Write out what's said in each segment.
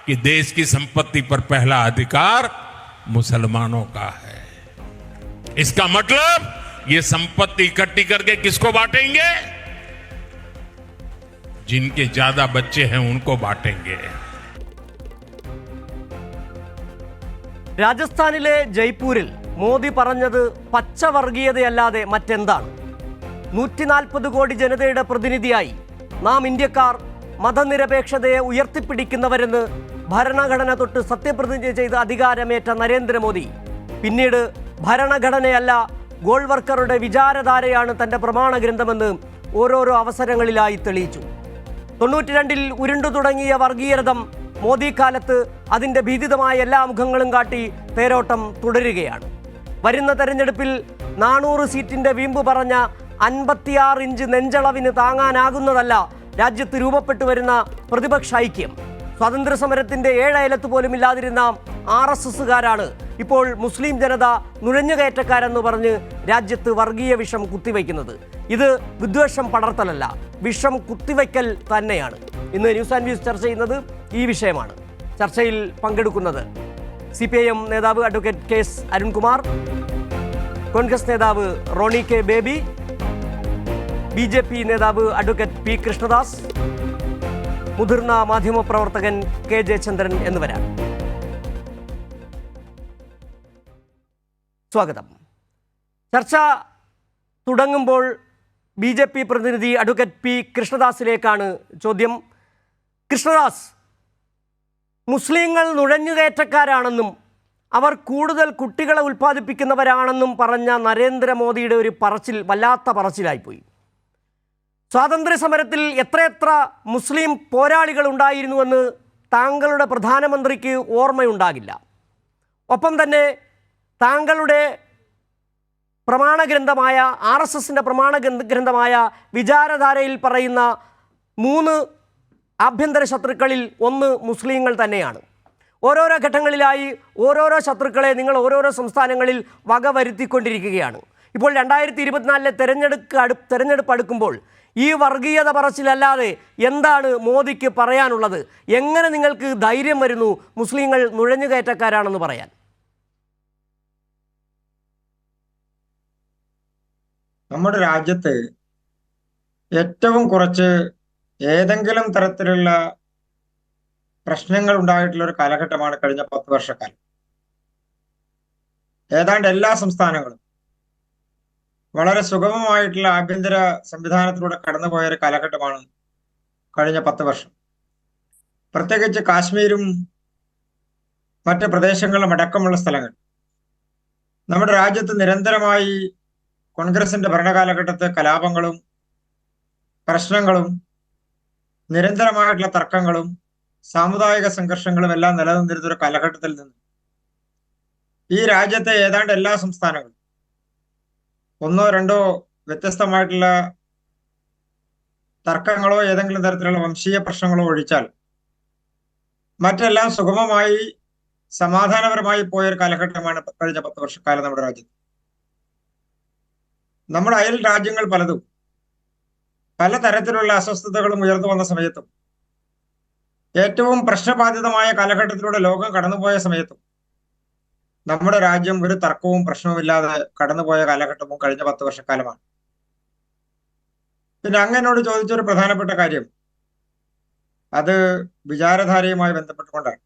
कि देश की संपत्ति पर पहला अधिकार मुसलमानों का है। इसका मतलब ये संपत्ति इकट्ठी करके किसको बांटेंगे? जिनके ज्यादा बच्चे हैं उनको बांटेंगे। രാജസ്ഥാനിലെ ജയ്പൂരിൽ മോദി പറഞ്ഞത് പച്ചവർഗീയതയല്ലാതെ മറ്റെന്താണ്? 140 കോടി ജനതയുടെ പ്രതിനിധിയായി നാം ഇന്ത്യക്കാർ മതനിരപേക്ഷതയെ ഉയർത്തിപ്പിടിക്കുന്നവരെന്ന് ഭരണഘടന തൊട്ട് സത്യപ്രതിജ്ഞ ചെയ്ത് അധികാരമേറ്റ നരേന്ദ്രമോദി പിന്നീട് ഭരണഘടനയല്ല ഗോൾവർക്കറുടെ വിചാരധാരയാണ് തൻ്റെ പ്രമാണ ഗ്രന്ഥമെന്ന് ഓരോരോ അവസരങ്ങളിലായി തെളിയിച്ചു. 92-ൽ ഉരുണ്ടു തുടങ്ങിയ വർഗീയരഥം മോദി കാലത്ത് അതിൻ്റെ ഭീതിതമായ എല്ലാ മുഖങ്ങളും കാട്ടി തേരോട്ടം തുടരുകയാണ്. വരുന്ന തെരഞ്ഞെടുപ്പിൽ 400 സീറ്റിൻ്റെ വീമ്പ് പറഞ്ഞ 56 ഇഞ്ച് നെഞ്ചളവിന് താങ്ങാനാകുന്നതല്ല രാജ്യത്ത് രൂപപ്പെട്ടു വരുന്ന പ്രതിപക്ഷ ഐക്യം. സ്വാതന്ത്ര്യ സമരത്തിൻ്റെ 7 അയലത്ത് പോലും ഇല്ലാതിരുന്ന RSSകാരാണ് ഇപ്പോൾ മുസ്ലിം ജനത നുഴഞ്ഞുകയറ്റക്കാരെന്ന് പറഞ്ഞ് രാജ്യത്ത് വർഗീയ വിഷം കുത്തിവയ്ക്കുന്നത്. ഇത് വിദ്വേഷം പടർത്തലല്ല, വിഷം കുത്തിവയ്ക്കൽ തന്നെയാണ്. ഇന്ന് ന്യൂസ് ആൻഡ് വ്യൂസ് ചർച്ച ചെയ്യുന്നത് ഈ വിഷയമാണ്. ചർച്ചയിൽ പങ്കെടുക്കുന്നത് CPIM നേതാവ് അഡ്വക്കേറ്റ് KS അരുൺകുമാർ, കോൺഗ്രസ് നേതാവ് റോണി കെ ബേബി, BJP നേതാവ് അഡ്വക്കേറ്റ് P കൃഷ്ണദാസ്, മുതിർന്ന മാധ്യമപ്രവർത്തകൻ K ജയചന്ദ്രൻ എന്നിവരാണ്. സ്വാഗതം. ചർച്ച തുടങ്ങുമ്പോൾ BJP പ്രതിനിധി അഡ്വക്കേറ്റ് P കൃഷ്ണദാസിലേക്കാണ് ചോദ്യം. കൃഷ്ണദാസ്, മുസ്ലിങ്ങൾ നുഴഞ്ഞുകയറ്റക്കാരാണെന്നും അവർ കൂടുതൽ കുട്ടികളെ ഉൽപ്പാദിപ്പിക്കുന്നവരാണെന്നും പറഞ്ഞ നരേന്ദ്രമോദിയുടെ ഒരു പറച്ചിൽ വല്ലാത്ത പറച്ചിലായിപ്പോയി. സ്വാതന്ത്ര്യ സമരത്തിൽ എത്രയെത്ര മുസ്ലിം പോരാളികൾ ഉണ്ടായിരുന്നുവെന്ന് താങ്കളുടെ പ്രധാനമന്ത്രിക്ക് ഓർമ്മയുണ്ടാകില്ല. ഒപ്പം തന്നെ താങ്കളുടെ പ്രമാണഗ്രന്ഥമായ RSSൻ്റെ പ്രമാണഗ്രന്ഥമായ വിചാരധാരയിൽ പറയുന്ന 3 ആഭ്യന്തര ശത്രുക്കളിൽ ഒന്ന് മുസ്ലിങ്ങൾ തന്നെയാണ്. ഓരോരോ ഘട്ടങ്ങളിലായി ഓരോരോ ശത്രുക്കളെ നിങ്ങൾ ഓരോരോ സംസ്ഥാനങ്ങളിൽ വകവരുത്തിക്കൊണ്ടിരിക്കുകയാണ്. ഇപ്പോൾ 2024 തെരഞ്ഞെടുപ്പ് അടുക്കുമ്പോൾ ഈ വർഗീയത പറച്ചിലല്ലാതെ എന്താണ് മോദിക്ക് പറയാനുള്ളത്? എങ്ങനെ നിങ്ങൾക്ക് ധൈര്യം വരുന്നു മുസ്ലിങ്ങൾ നുഴഞ്ഞുകയറ്റക്കാരാണെന്ന് പറയാൻ? നമ്മുടെ രാജ്യത്ത് ഏറ്റവും കുറച്ച് ഏതെങ്കിലും തരത്തിലുള്ള പ്രശ്നങ്ങൾ ഉണ്ടായിട്ടുള്ള ഒരു കാലഘട്ടമാണ് കഴിഞ്ഞ 10 വർഷക്കാലം. ഏതാണ്ട് എല്ലാ സംസ്ഥാനങ്ങളും വളരെ സുഗമമായിട്ടുള്ള ആഭ്യന്തര സംവിധാനത്തിലൂടെ കടന്നുപോയ ഒരു കാലഘട്ടമാണ് കഴിഞ്ഞ 10 വർഷം. പ്രത്യേകിച്ച് കാശ്മീരും മറ്റ് പ്രദേശങ്ങളും അടക്കമുള്ള സ്ഥലങ്ങൾ. നമ്മുടെ രാജ്യത്ത് നിരന്തരമായി കോൺഗ്രസിന്റെ ഭരണകാലഘട്ടത്തെ കലാപങ്ങളും പ്രശ്നങ്ങളും നിരന്തരമായിട്ടുള്ള തർക്കങ്ങളും സാമുദായിക സംഘർഷങ്ങളും എല്ലാം നിലനിന്നിരുന്ന ഒരു കാലഘട്ടത്തിൽ നിന്ന് ഈ രാജ്യത്തെ ഏതാണ്ട് എല്ലാ സംസ്ഥാനങ്ങളും 1 or 2 വ്യത്യസ്തമായിട്ടുള്ള തർക്കങ്ങളോ ഏതെങ്കിലും തരത്തിലുള്ള വംശീയ പ്രശ്നങ്ങളോ ഒഴിച്ചാൽ മറ്റെല്ലാം സുഗമമായി സമാധാനപരമായി പോയൊരു കാലഘട്ടമാണ് കഴിഞ്ഞ 10 വർഷക്കാലം നമ്മുടെ രാജ്യത്ത്. നമ്മുടെ അയൽ രാജ്യങ്ങൾ പലതും പലതരത്തിലുള്ള അസ്വസ്ഥതകളും ഉയർന്നു വന്ന സമയത്തും ഏറ്റവും പ്രശ്നബാധിതമായ കാലഘട്ടത്തിലൂടെ ലോകം കടന്നുപോയ സമയത്തും നമ്മുടെ രാജ്യം ഒരു തർക്കവും പ്രശ്നവുമില്ലാതെ കടന്നുപോയ കാലഘട്ടവും കഴിഞ്ഞ 10 വർഷക്കാലമാണ്. പിന്നെ അങ്ങനോട് ചോദിച്ചൊരു പ്രധാനപ്പെട്ട കാര്യം അത് വിചാരധാരയുമായി ബന്ധപ്പെട്ടുകൊണ്ടാണ്.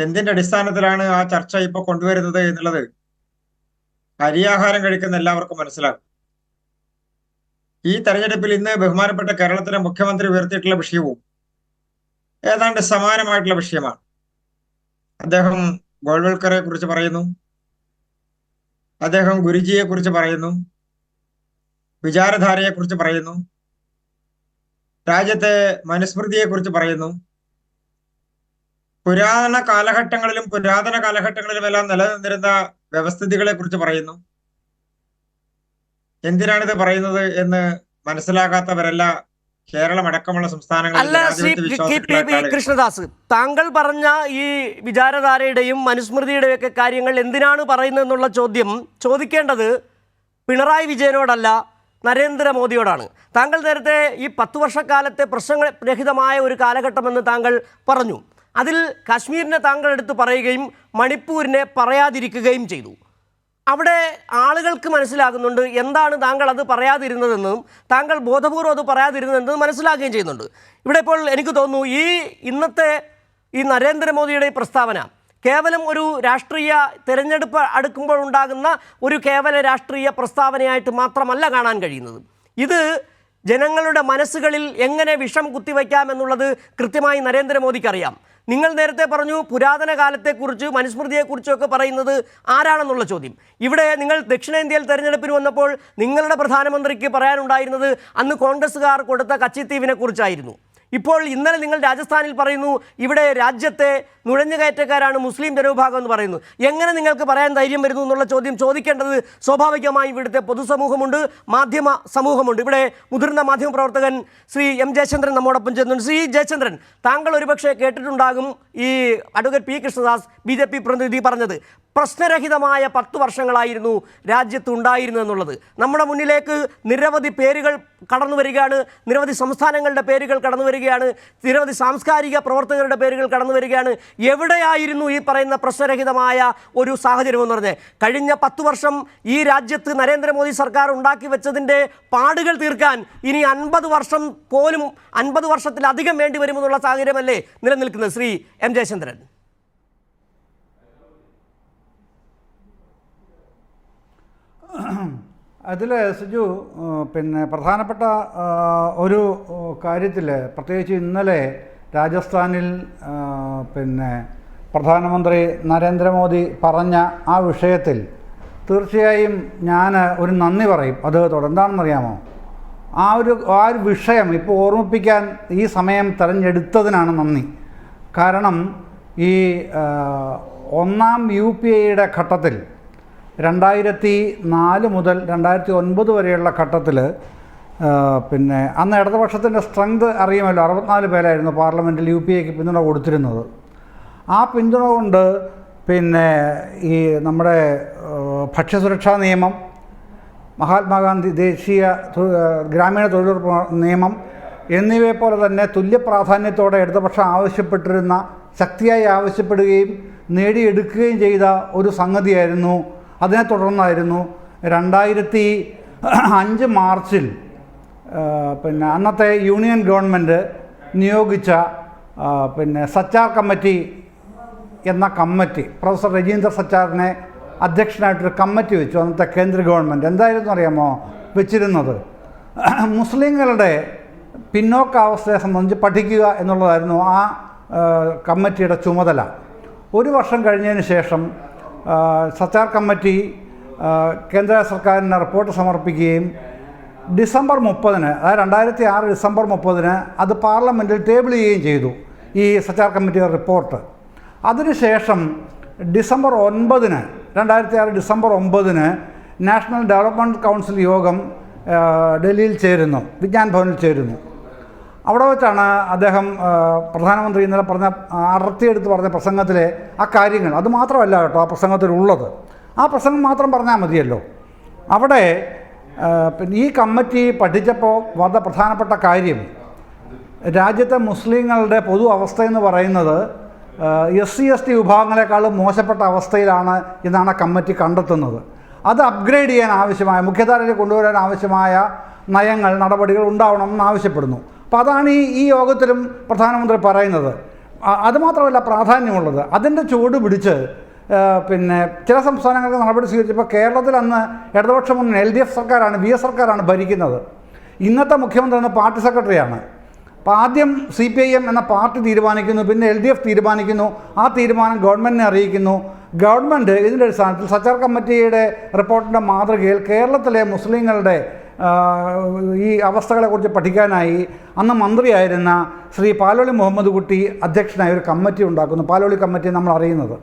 എന്തിന്റെ അടിസ്ഥാനത്തിലാണ് ആ ചർച്ച ഇപ്പൊ കൊണ്ടുവരുന്നത് എന്നുള്ളത് അരിയാഹാരം കഴിക്കുന്ന എല്ലാവർക്കും മനസ്സിലാകും. ഈ തെരഞ്ഞെടുപ്പിൽ ഇന്ന് ബഹുമാനപ്പെട്ട കേരളത്തിലെ മുഖ്യമന്ത്രി ഉയർത്തിയിട്ടുള്ള വിഷയവും ഏതാണ്ട് സമാനമായിട്ടുള്ള വിഷയമാണ്. അദ്ദേഹം ഗോൾവൽക്കറെ കുറിച്ച് പറയുന്നു, അദ്ദേഹം ഗുരുജിയെ കുറിച്ച് പറയുന്നു, വിചാരധാരയെ കുറിച്ച് പറയുന്നു, രാജ്യത്തെ മനുസ്മൃതിയെ കുറിച്ച് പറയുന്നു. പുരാതന കാലഘട്ടങ്ങളിലും എല്ലാം നിലനിന്നിരുന്ന വ്യവസ്ഥിതികളെ കുറിച്ച് പറയുന്നു. എന്തിനാണിത് പറയുന്നത് എന്ന് മനസ്സിലാകാത്തവരല്ല കേരളം അടക്കമുള്ള സംസ്ഥാനങ്ങളിൽ. കൃഷ്ണദാസ്, താങ്കൾ പറഞ്ഞ ഈ വിചാരധാരയുടെയും മനുസ്മൃതിയുടെയും ഒക്കെ കാര്യങ്ങൾ എന്തിനാണ് പറയുന്നതെന്നുള്ള ചോദ്യം ചോദിക്കേണ്ടത് പിണറായി വിജയനോടല്ല, നരേന്ദ്രമോദിയോടാണ്. താങ്കൾ നേരത്തെ ഈ 10 വർഷക്കാലത്തെ പ്രശ്നരഹിതമായ ഒരു കാലഘട്ടമെന്ന് താങ്കൾ പറഞ്ഞു. അതിൽ കാശ്മീരിനെ താങ്കൾ എടുത്ത് പറയുകയും മണിപ്പൂരിനെ പറയാതിരിക്കുകയും ചെയ്തു. അവിടെ ആളുകൾക്ക് മനസ്സിലാകുന്നുണ്ട് എന്താണ് താങ്കൾ അത് പറയാതിരുന്നതെന്നും താങ്കൾ ബോധപൂർവ്വം അത് പറയാതിരുന്നതെന്നും മനസ്സിലാക്കുകയും ചെയ്യുന്നുണ്ട്. ഇവിടെ ഇപ്പോൾ എനിക്ക് തോന്നുന്നു ഇന്നത്തെ ഈ നരേന്ദ്രമോദിയുടെ പ്രസ്താവന കേവലം ഒരു രാഷ്ട്രീയ തിരഞ്ഞെടുപ്പ് അടുക്കുമ്പോൾ ഉണ്ടാകുന്ന ഒരു കേവല രാഷ്ട്രീയ പ്രസ്താവനയായിട്ട് മാത്രമല്ല കാണാൻ കഴിയുന്നത്. ഇത് ജനങ്ങളുടെ മനസ്സുകളിൽ എങ്ങനെ വിഷം കുത്തിവയ്ക്കാമെന്നുള്ളത് കൃത്യമായി നരേന്ദ്രമോദിക്ക് അറിയാം. നിങ്ങൾ നേരത്തെ പറഞ്ഞു പുരാതന കാലത്തെക്കുറിച്ച് മനുസ്മൃതിയെക്കുറിച്ചൊക്കെ പറയുന്നത് ആരാണെന്നുള്ള ചോദ്യം. ഇവിടെ നിങ്ങൾ ദക്ഷിണേന്ത്യയിൽ തെരഞ്ഞെടുപ്പിന് വന്നപ്പോൾ നിങ്ങളുടെ പ്രധാനമന്ത്രിക്ക് പറയാനുണ്ടായിരുന്നത് അന്ന് കോൺഗ്രസ്സുകാർ കൊടുത്ത കച്ചിത്തീവിനെ കുറിച്ചായിരുന്നു. ഇപ്പോൾ ഇന്നലെ നിങ്ങൾ രാജസ്ഥാനിൽ പറയുന്നു ഇവിടെ രാജ്യത്തെ നുഴഞ്ഞുകയറ്റക്കാരാണ് മുസ്ലിം ജനവിഭാഗം എന്ന് പറയുന്നു. എങ്ങനെ നിങ്ങൾക്ക് പറയാൻ ധൈര്യം വരുന്നു എന്നുള്ള ചോദ്യം ചോദിക്കേണ്ടത് സ്വാഭാവികമായും ഇവിടുത്തെ പൊതുസമൂഹമുണ്ട്, മാധ്യമ സമൂഹമുണ്ട്. ഇവിടെ മുതിർന്ന മാധ്യമപ്രവർത്തകൻ ശ്രീ എം ജയചന്ദ്രൻ നമ്മോടൊപ്പം ചേർന്നുണ്ട്. ശ്രീ ജയചന്ദ്രൻ, താങ്കൾ ഒരുപക്ഷെ കേട്ടിട്ടുണ്ടാകും ഈ അഡ്വക്കേറ്റ് പി കൃഷ്ണദാസ് BJP പ്രതിനിധി പറഞ്ഞത് പ്രശ്നരഹിതമായ 10 വർഷങ്ങളായിരുന്നു രാജ്യത്ത് ഉണ്ടായിരുന്നതെന്നുള്ളത്. നമ്മുടെ മുന്നിലേക്ക് നിരവധി പേരുകൾ കടന്നു വരികയാണ്, നിരവധി സംസ്ഥാനങ്ങളുടെ പേരുകൾ കടന്നു വരികയാണ്, നിരവധി സാംസ്കാരിക പ്രവർത്തകരുടെ പേരുകൾ കടന്നു വരികയാണ്. എവിടെയായിരുന്നു ഈ പറയുന്ന പ്രശ്നരഹിതമായ ഒരു സാഹചര്യം എന്ന് പറഞ്ഞത്? കഴിഞ്ഞ 10 വർഷം ഈ രാജ്യത്ത് നരേന്ദ്രമോദി സർക്കാർ ഉണ്ടാക്കി വെച്ചതിൻ്റെ പാടുകൾ തീർക്കാൻ ഇനി 50 വർഷം പോലും 50 വർഷത്തിലധികം വേണ്ടി വരുമെന്നുള്ള സാഹചര്യമല്ലേ നിലനിൽക്കുന്നത്? ശ്രീ എം ജയചന്ദ്രൻ. അതിൽ സിജു പിന്നെ പ്രധാനപ്പെട്ട ഒരു കാര്യത്തിൽ പ്രത്യേകിച്ച് ഇന്നലെ രാജസ്ഥാനിൽ പിന്നെ പ്രധാനമന്ത്രി നരേന്ദ്രമോദി പറഞ്ഞ ആ വിഷയത്തിൽ തീർച്ചയായും ഞാൻ ഒരു നന്ദി പറയും. അത് എന്താണെന്നറിയാമോ? ആ ഒരു വിഷയം ഇപ്പോൾ ഓർമ്മിപ്പിക്കാൻ ഈ സമയം തിരഞ്ഞെടുത്തതിനാണ് നന്ദി. കാരണം ഈ ഒന്നാം UPA-യുടെ ഘട്ടത്തിൽ 2004 മുതൽ 2009 വരെയുള്ള ഘട്ടത്തിൽ പിന്നെ അന്ന് ഇടതുപക്ഷത്തിൻ്റെ സ്ട്രെങ്ത് അറിയുമല്ലോ, 64 പേരായിരുന്നു പാർലമെൻറ്റിൽ UPA-ക്ക് പിന്തുണ കൊടുത്തിരുന്നത്. ആ പിന്തുണ കൊണ്ട് പിന്നെ ഈ നമ്മുടെ ഭക്ഷ്യസുരക്ഷാ നിയമം, മഹാത്മാഗാന്ധി ദേശീയ ഗ്രാമീണ തൊഴിലുറപ്പ് നിയമം എന്നിവയെപ്പോലെ തന്നെ തുല്യപ്രാധാന്യത്തോടെ ഇടതുപക്ഷം ആവശ്യപ്പെട്ടിരുന്ന, ശക്തിയായി ആവശ്യപ്പെടുകയും നേടിയെടുക്കുകയും ചെയ്ത ഒരു സംഗതിയായിരുന്നു. അതിനെ തുടർന്നായിരുന്നു 2005 മാർച്ചിൽ പിന്നെ അന്നത്തെ യൂണിയൻ ഗവൺമെൻറ് നിയോഗിച്ച പിന്നെ സച്ചാർ കമ്മിറ്റി എന്ന കമ്മിറ്റി, പ്രൊഫസർ രജീന്ദർ സച്ചാറിനെ അധ്യക്ഷനായിട്ടൊരു കമ്മിറ്റി വെച്ചു. അന്നത്തെ കേന്ദ്ര ഗവൺമെൻറ് എന്തായിരുന്നു അറിയാമോ വെച്ചിരുന്നത്? മുസ്ലിങ്ങളുടെ പിന്നോക്കാവസ്ഥയെ സംബന്ധിച്ച് പഠിക്കുക എന്നുള്ളതായിരുന്നു ആ കമ്മിറ്റിയുടെ ചുമതല. ഒരു വർഷം കഴിഞ്ഞതിന് ശേഷം സച്ചാർ കമ്മിറ്റി കേന്ദ്ര സർക്കാരിന് റിപ്പോർട്ട് സമർപ്പിക്കുകയും ഡിസംബർ 30-ന്, അതായത് 2006 ഡിസംബർ 30-ന് അത് പാർലമെൻറ്റിൽ ടേബിൾ ചെയ്യുകയും ചെയ്തു ഈ സച്ചാർ കമ്മിറ്റിയുടെ റിപ്പോർട്ട്. അതിനുശേഷം ഡിസംബർ 9-ന് 2006 ഡിസംബർ 9-ന് നാഷണൽ ഡെവലപ്മെൻറ്റ് കൗൺസിൽ യോഗം ഡൽഹിയിൽ ചേരുന്നു, വിജ്ഞാൻ ഭവനിൽ ചേരുന്നു. അവിടെ വെച്ചാണ് അദ്ദേഹം പ്രധാനമന്ത്രി ഇന്നലെ പറഞ്ഞ അടർത്തിയെടുത്ത് പറഞ്ഞ പ്രസംഗത്തിലെ ആ കാര്യങ്ങൾ, അത് മാത്രമല്ല കേട്ടോ ആ പ്രസംഗത്തിലുള്ളത്, ആ പ്രസംഗം മാത്രം പറഞ്ഞാൽ മതിയല്ലോ. അവിടെ ഈ കമ്മിറ്റി പഠിച്ചപ്പോൾ വളരെ പ്രധാനപ്പെട്ട കാര്യം, രാജ്യത്തെ മുസ്ലിങ്ങളുടെ പൊതു അവസ്ഥയെന്ന് പറയുന്നത് SC/ST വിഭാഗങ്ങളെക്കാളും മോശപ്പെട്ട അവസ്ഥയിലാണ് എന്നാണ് കമ്മിറ്റി കണ്ടെത്തുന്നത്. അത് അപ്ഗ്രേഡ് ചെയ്യാൻ ആവശ്യമായ, മുഖ്യധാരയിൽ കൊണ്ടുവരാൻ ആവശ്യമായ നയങ്ങൾ, നടപടികൾ ഉണ്ടാവണമെന്ന് ആവശ്യപ്പെടുന്നു. അപ്പോൾ അതാണ് ഈ യോഗത്തിലും പ്രധാനമന്ത്രി പറയുന്നത്. അതുമാത്രമല്ല പ്രാധാന്യമുള്ളത്, അതിൻ്റെ ചുവട് പിടിച്ച് പിന്നെ ചില സംസ്ഥാനങ്ങൾക്ക് നടപടി സ്വീകരിച്ചപ്പോൾ കേരളത്തിൽ അന്ന് ഇടതുപക്ഷ മുന്നണി LDF സർക്കാരാണ്, VS സർക്കാരാണ് ഭരിക്കുന്നത്. ഇന്നത്തെ മുഖ്യമന്ത്രി എന്ന പാർട്ടി സെക്രട്ടറിയാണ്. അപ്പോൾ ആദ്യം CPIM എന്ന പാർട്ടി തീരുമാനിക്കുന്നു, പിന്നെ LDF തീരുമാനിക്കുന്നു, ആ തീരുമാനം ഗവൺമെൻറ്റിനെ അറിയിക്കുന്നു. ഗവൺമെൻറ് ഇതിൻ്റെ അടിസ്ഥാനത്തിൽ സച്ചാർ കമ്മിറ്റിയുടെ റിപ്പോർട്ടിൻ്റെ മാതൃകയിൽ കേരളത്തിലെ മുസ്ലിങ്ങളുടെ ഈ അവസ്ഥകളെക്കുറിച്ച് പഠിക്കാനായി അന്ന് മന്ത്രിയായിരുന്ന ശ്രീ പാലോളി മുഹമ്മദ് കുട്ടി അധ്യക്ഷനായ ഒരു കമ്മിറ്റി ഉണ്ടാക്കുന്നു. പാലോളി കമ്മിറ്റി നമ്മൾ അറിയുന്നത്.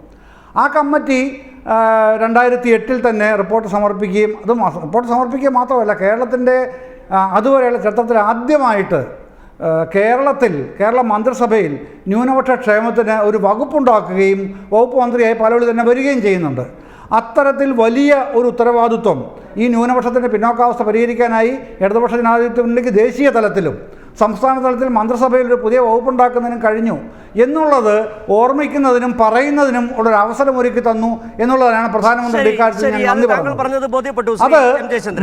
ആ കമ്മിറ്റി 2008-ൽ തന്നെ റിപ്പോർട്ട് സമർപ്പിക്കുകയും, റിപ്പോർട്ട് സമർപ്പിക്കുക മാത്രമല്ല, കേരളത്തിൻ്റെ അതുവരെയുള്ള ചരിത്രത്തിൽ ആദ്യമായിട്ട് കേരള മന്ത്രിസഭയിൽ ന്യൂനപക്ഷ ക്ഷേമത്തിന് ഒരു വകുപ്പുണ്ടാക്കുകയും വകുപ്പ് മന്ത്രിയായി പാലോളി തന്നെ വരികയും ചെയ്യുന്നുണ്ട്. അത്തരത്തിൽ വലിയ ഒരു ഉത്തരവാദിത്വം ഈ ന്യൂനപക്ഷത്തിൻ്റെ പിന്നോക്കാവസ്ഥ പരിഹരിക്കാനായി ഇടതുപക്ഷ ജനാധിപത്യ മുന്നണിക്ക് ദേശീയ തലത്തിലും സംസ്ഥാന തലത്തിൽ മന്ത്രിസഭയിൽ ഒരു പുതിയ വകുപ്പുണ്ടാക്കുന്നതിനും കഴിഞ്ഞു എന്നുള്ളത് ഓർമ്മിക്കുന്നതിനും പറയുന്നതിനും ഉള്ളൊരു അവസരം ഒരുക്കി തന്നു എന്നുള്ളതാണ് പ്രധാനമന്ത്രി ഇക്കാര്യത്തിൽ ഞാൻ നന്ദി പറഞ്ഞത്. അത്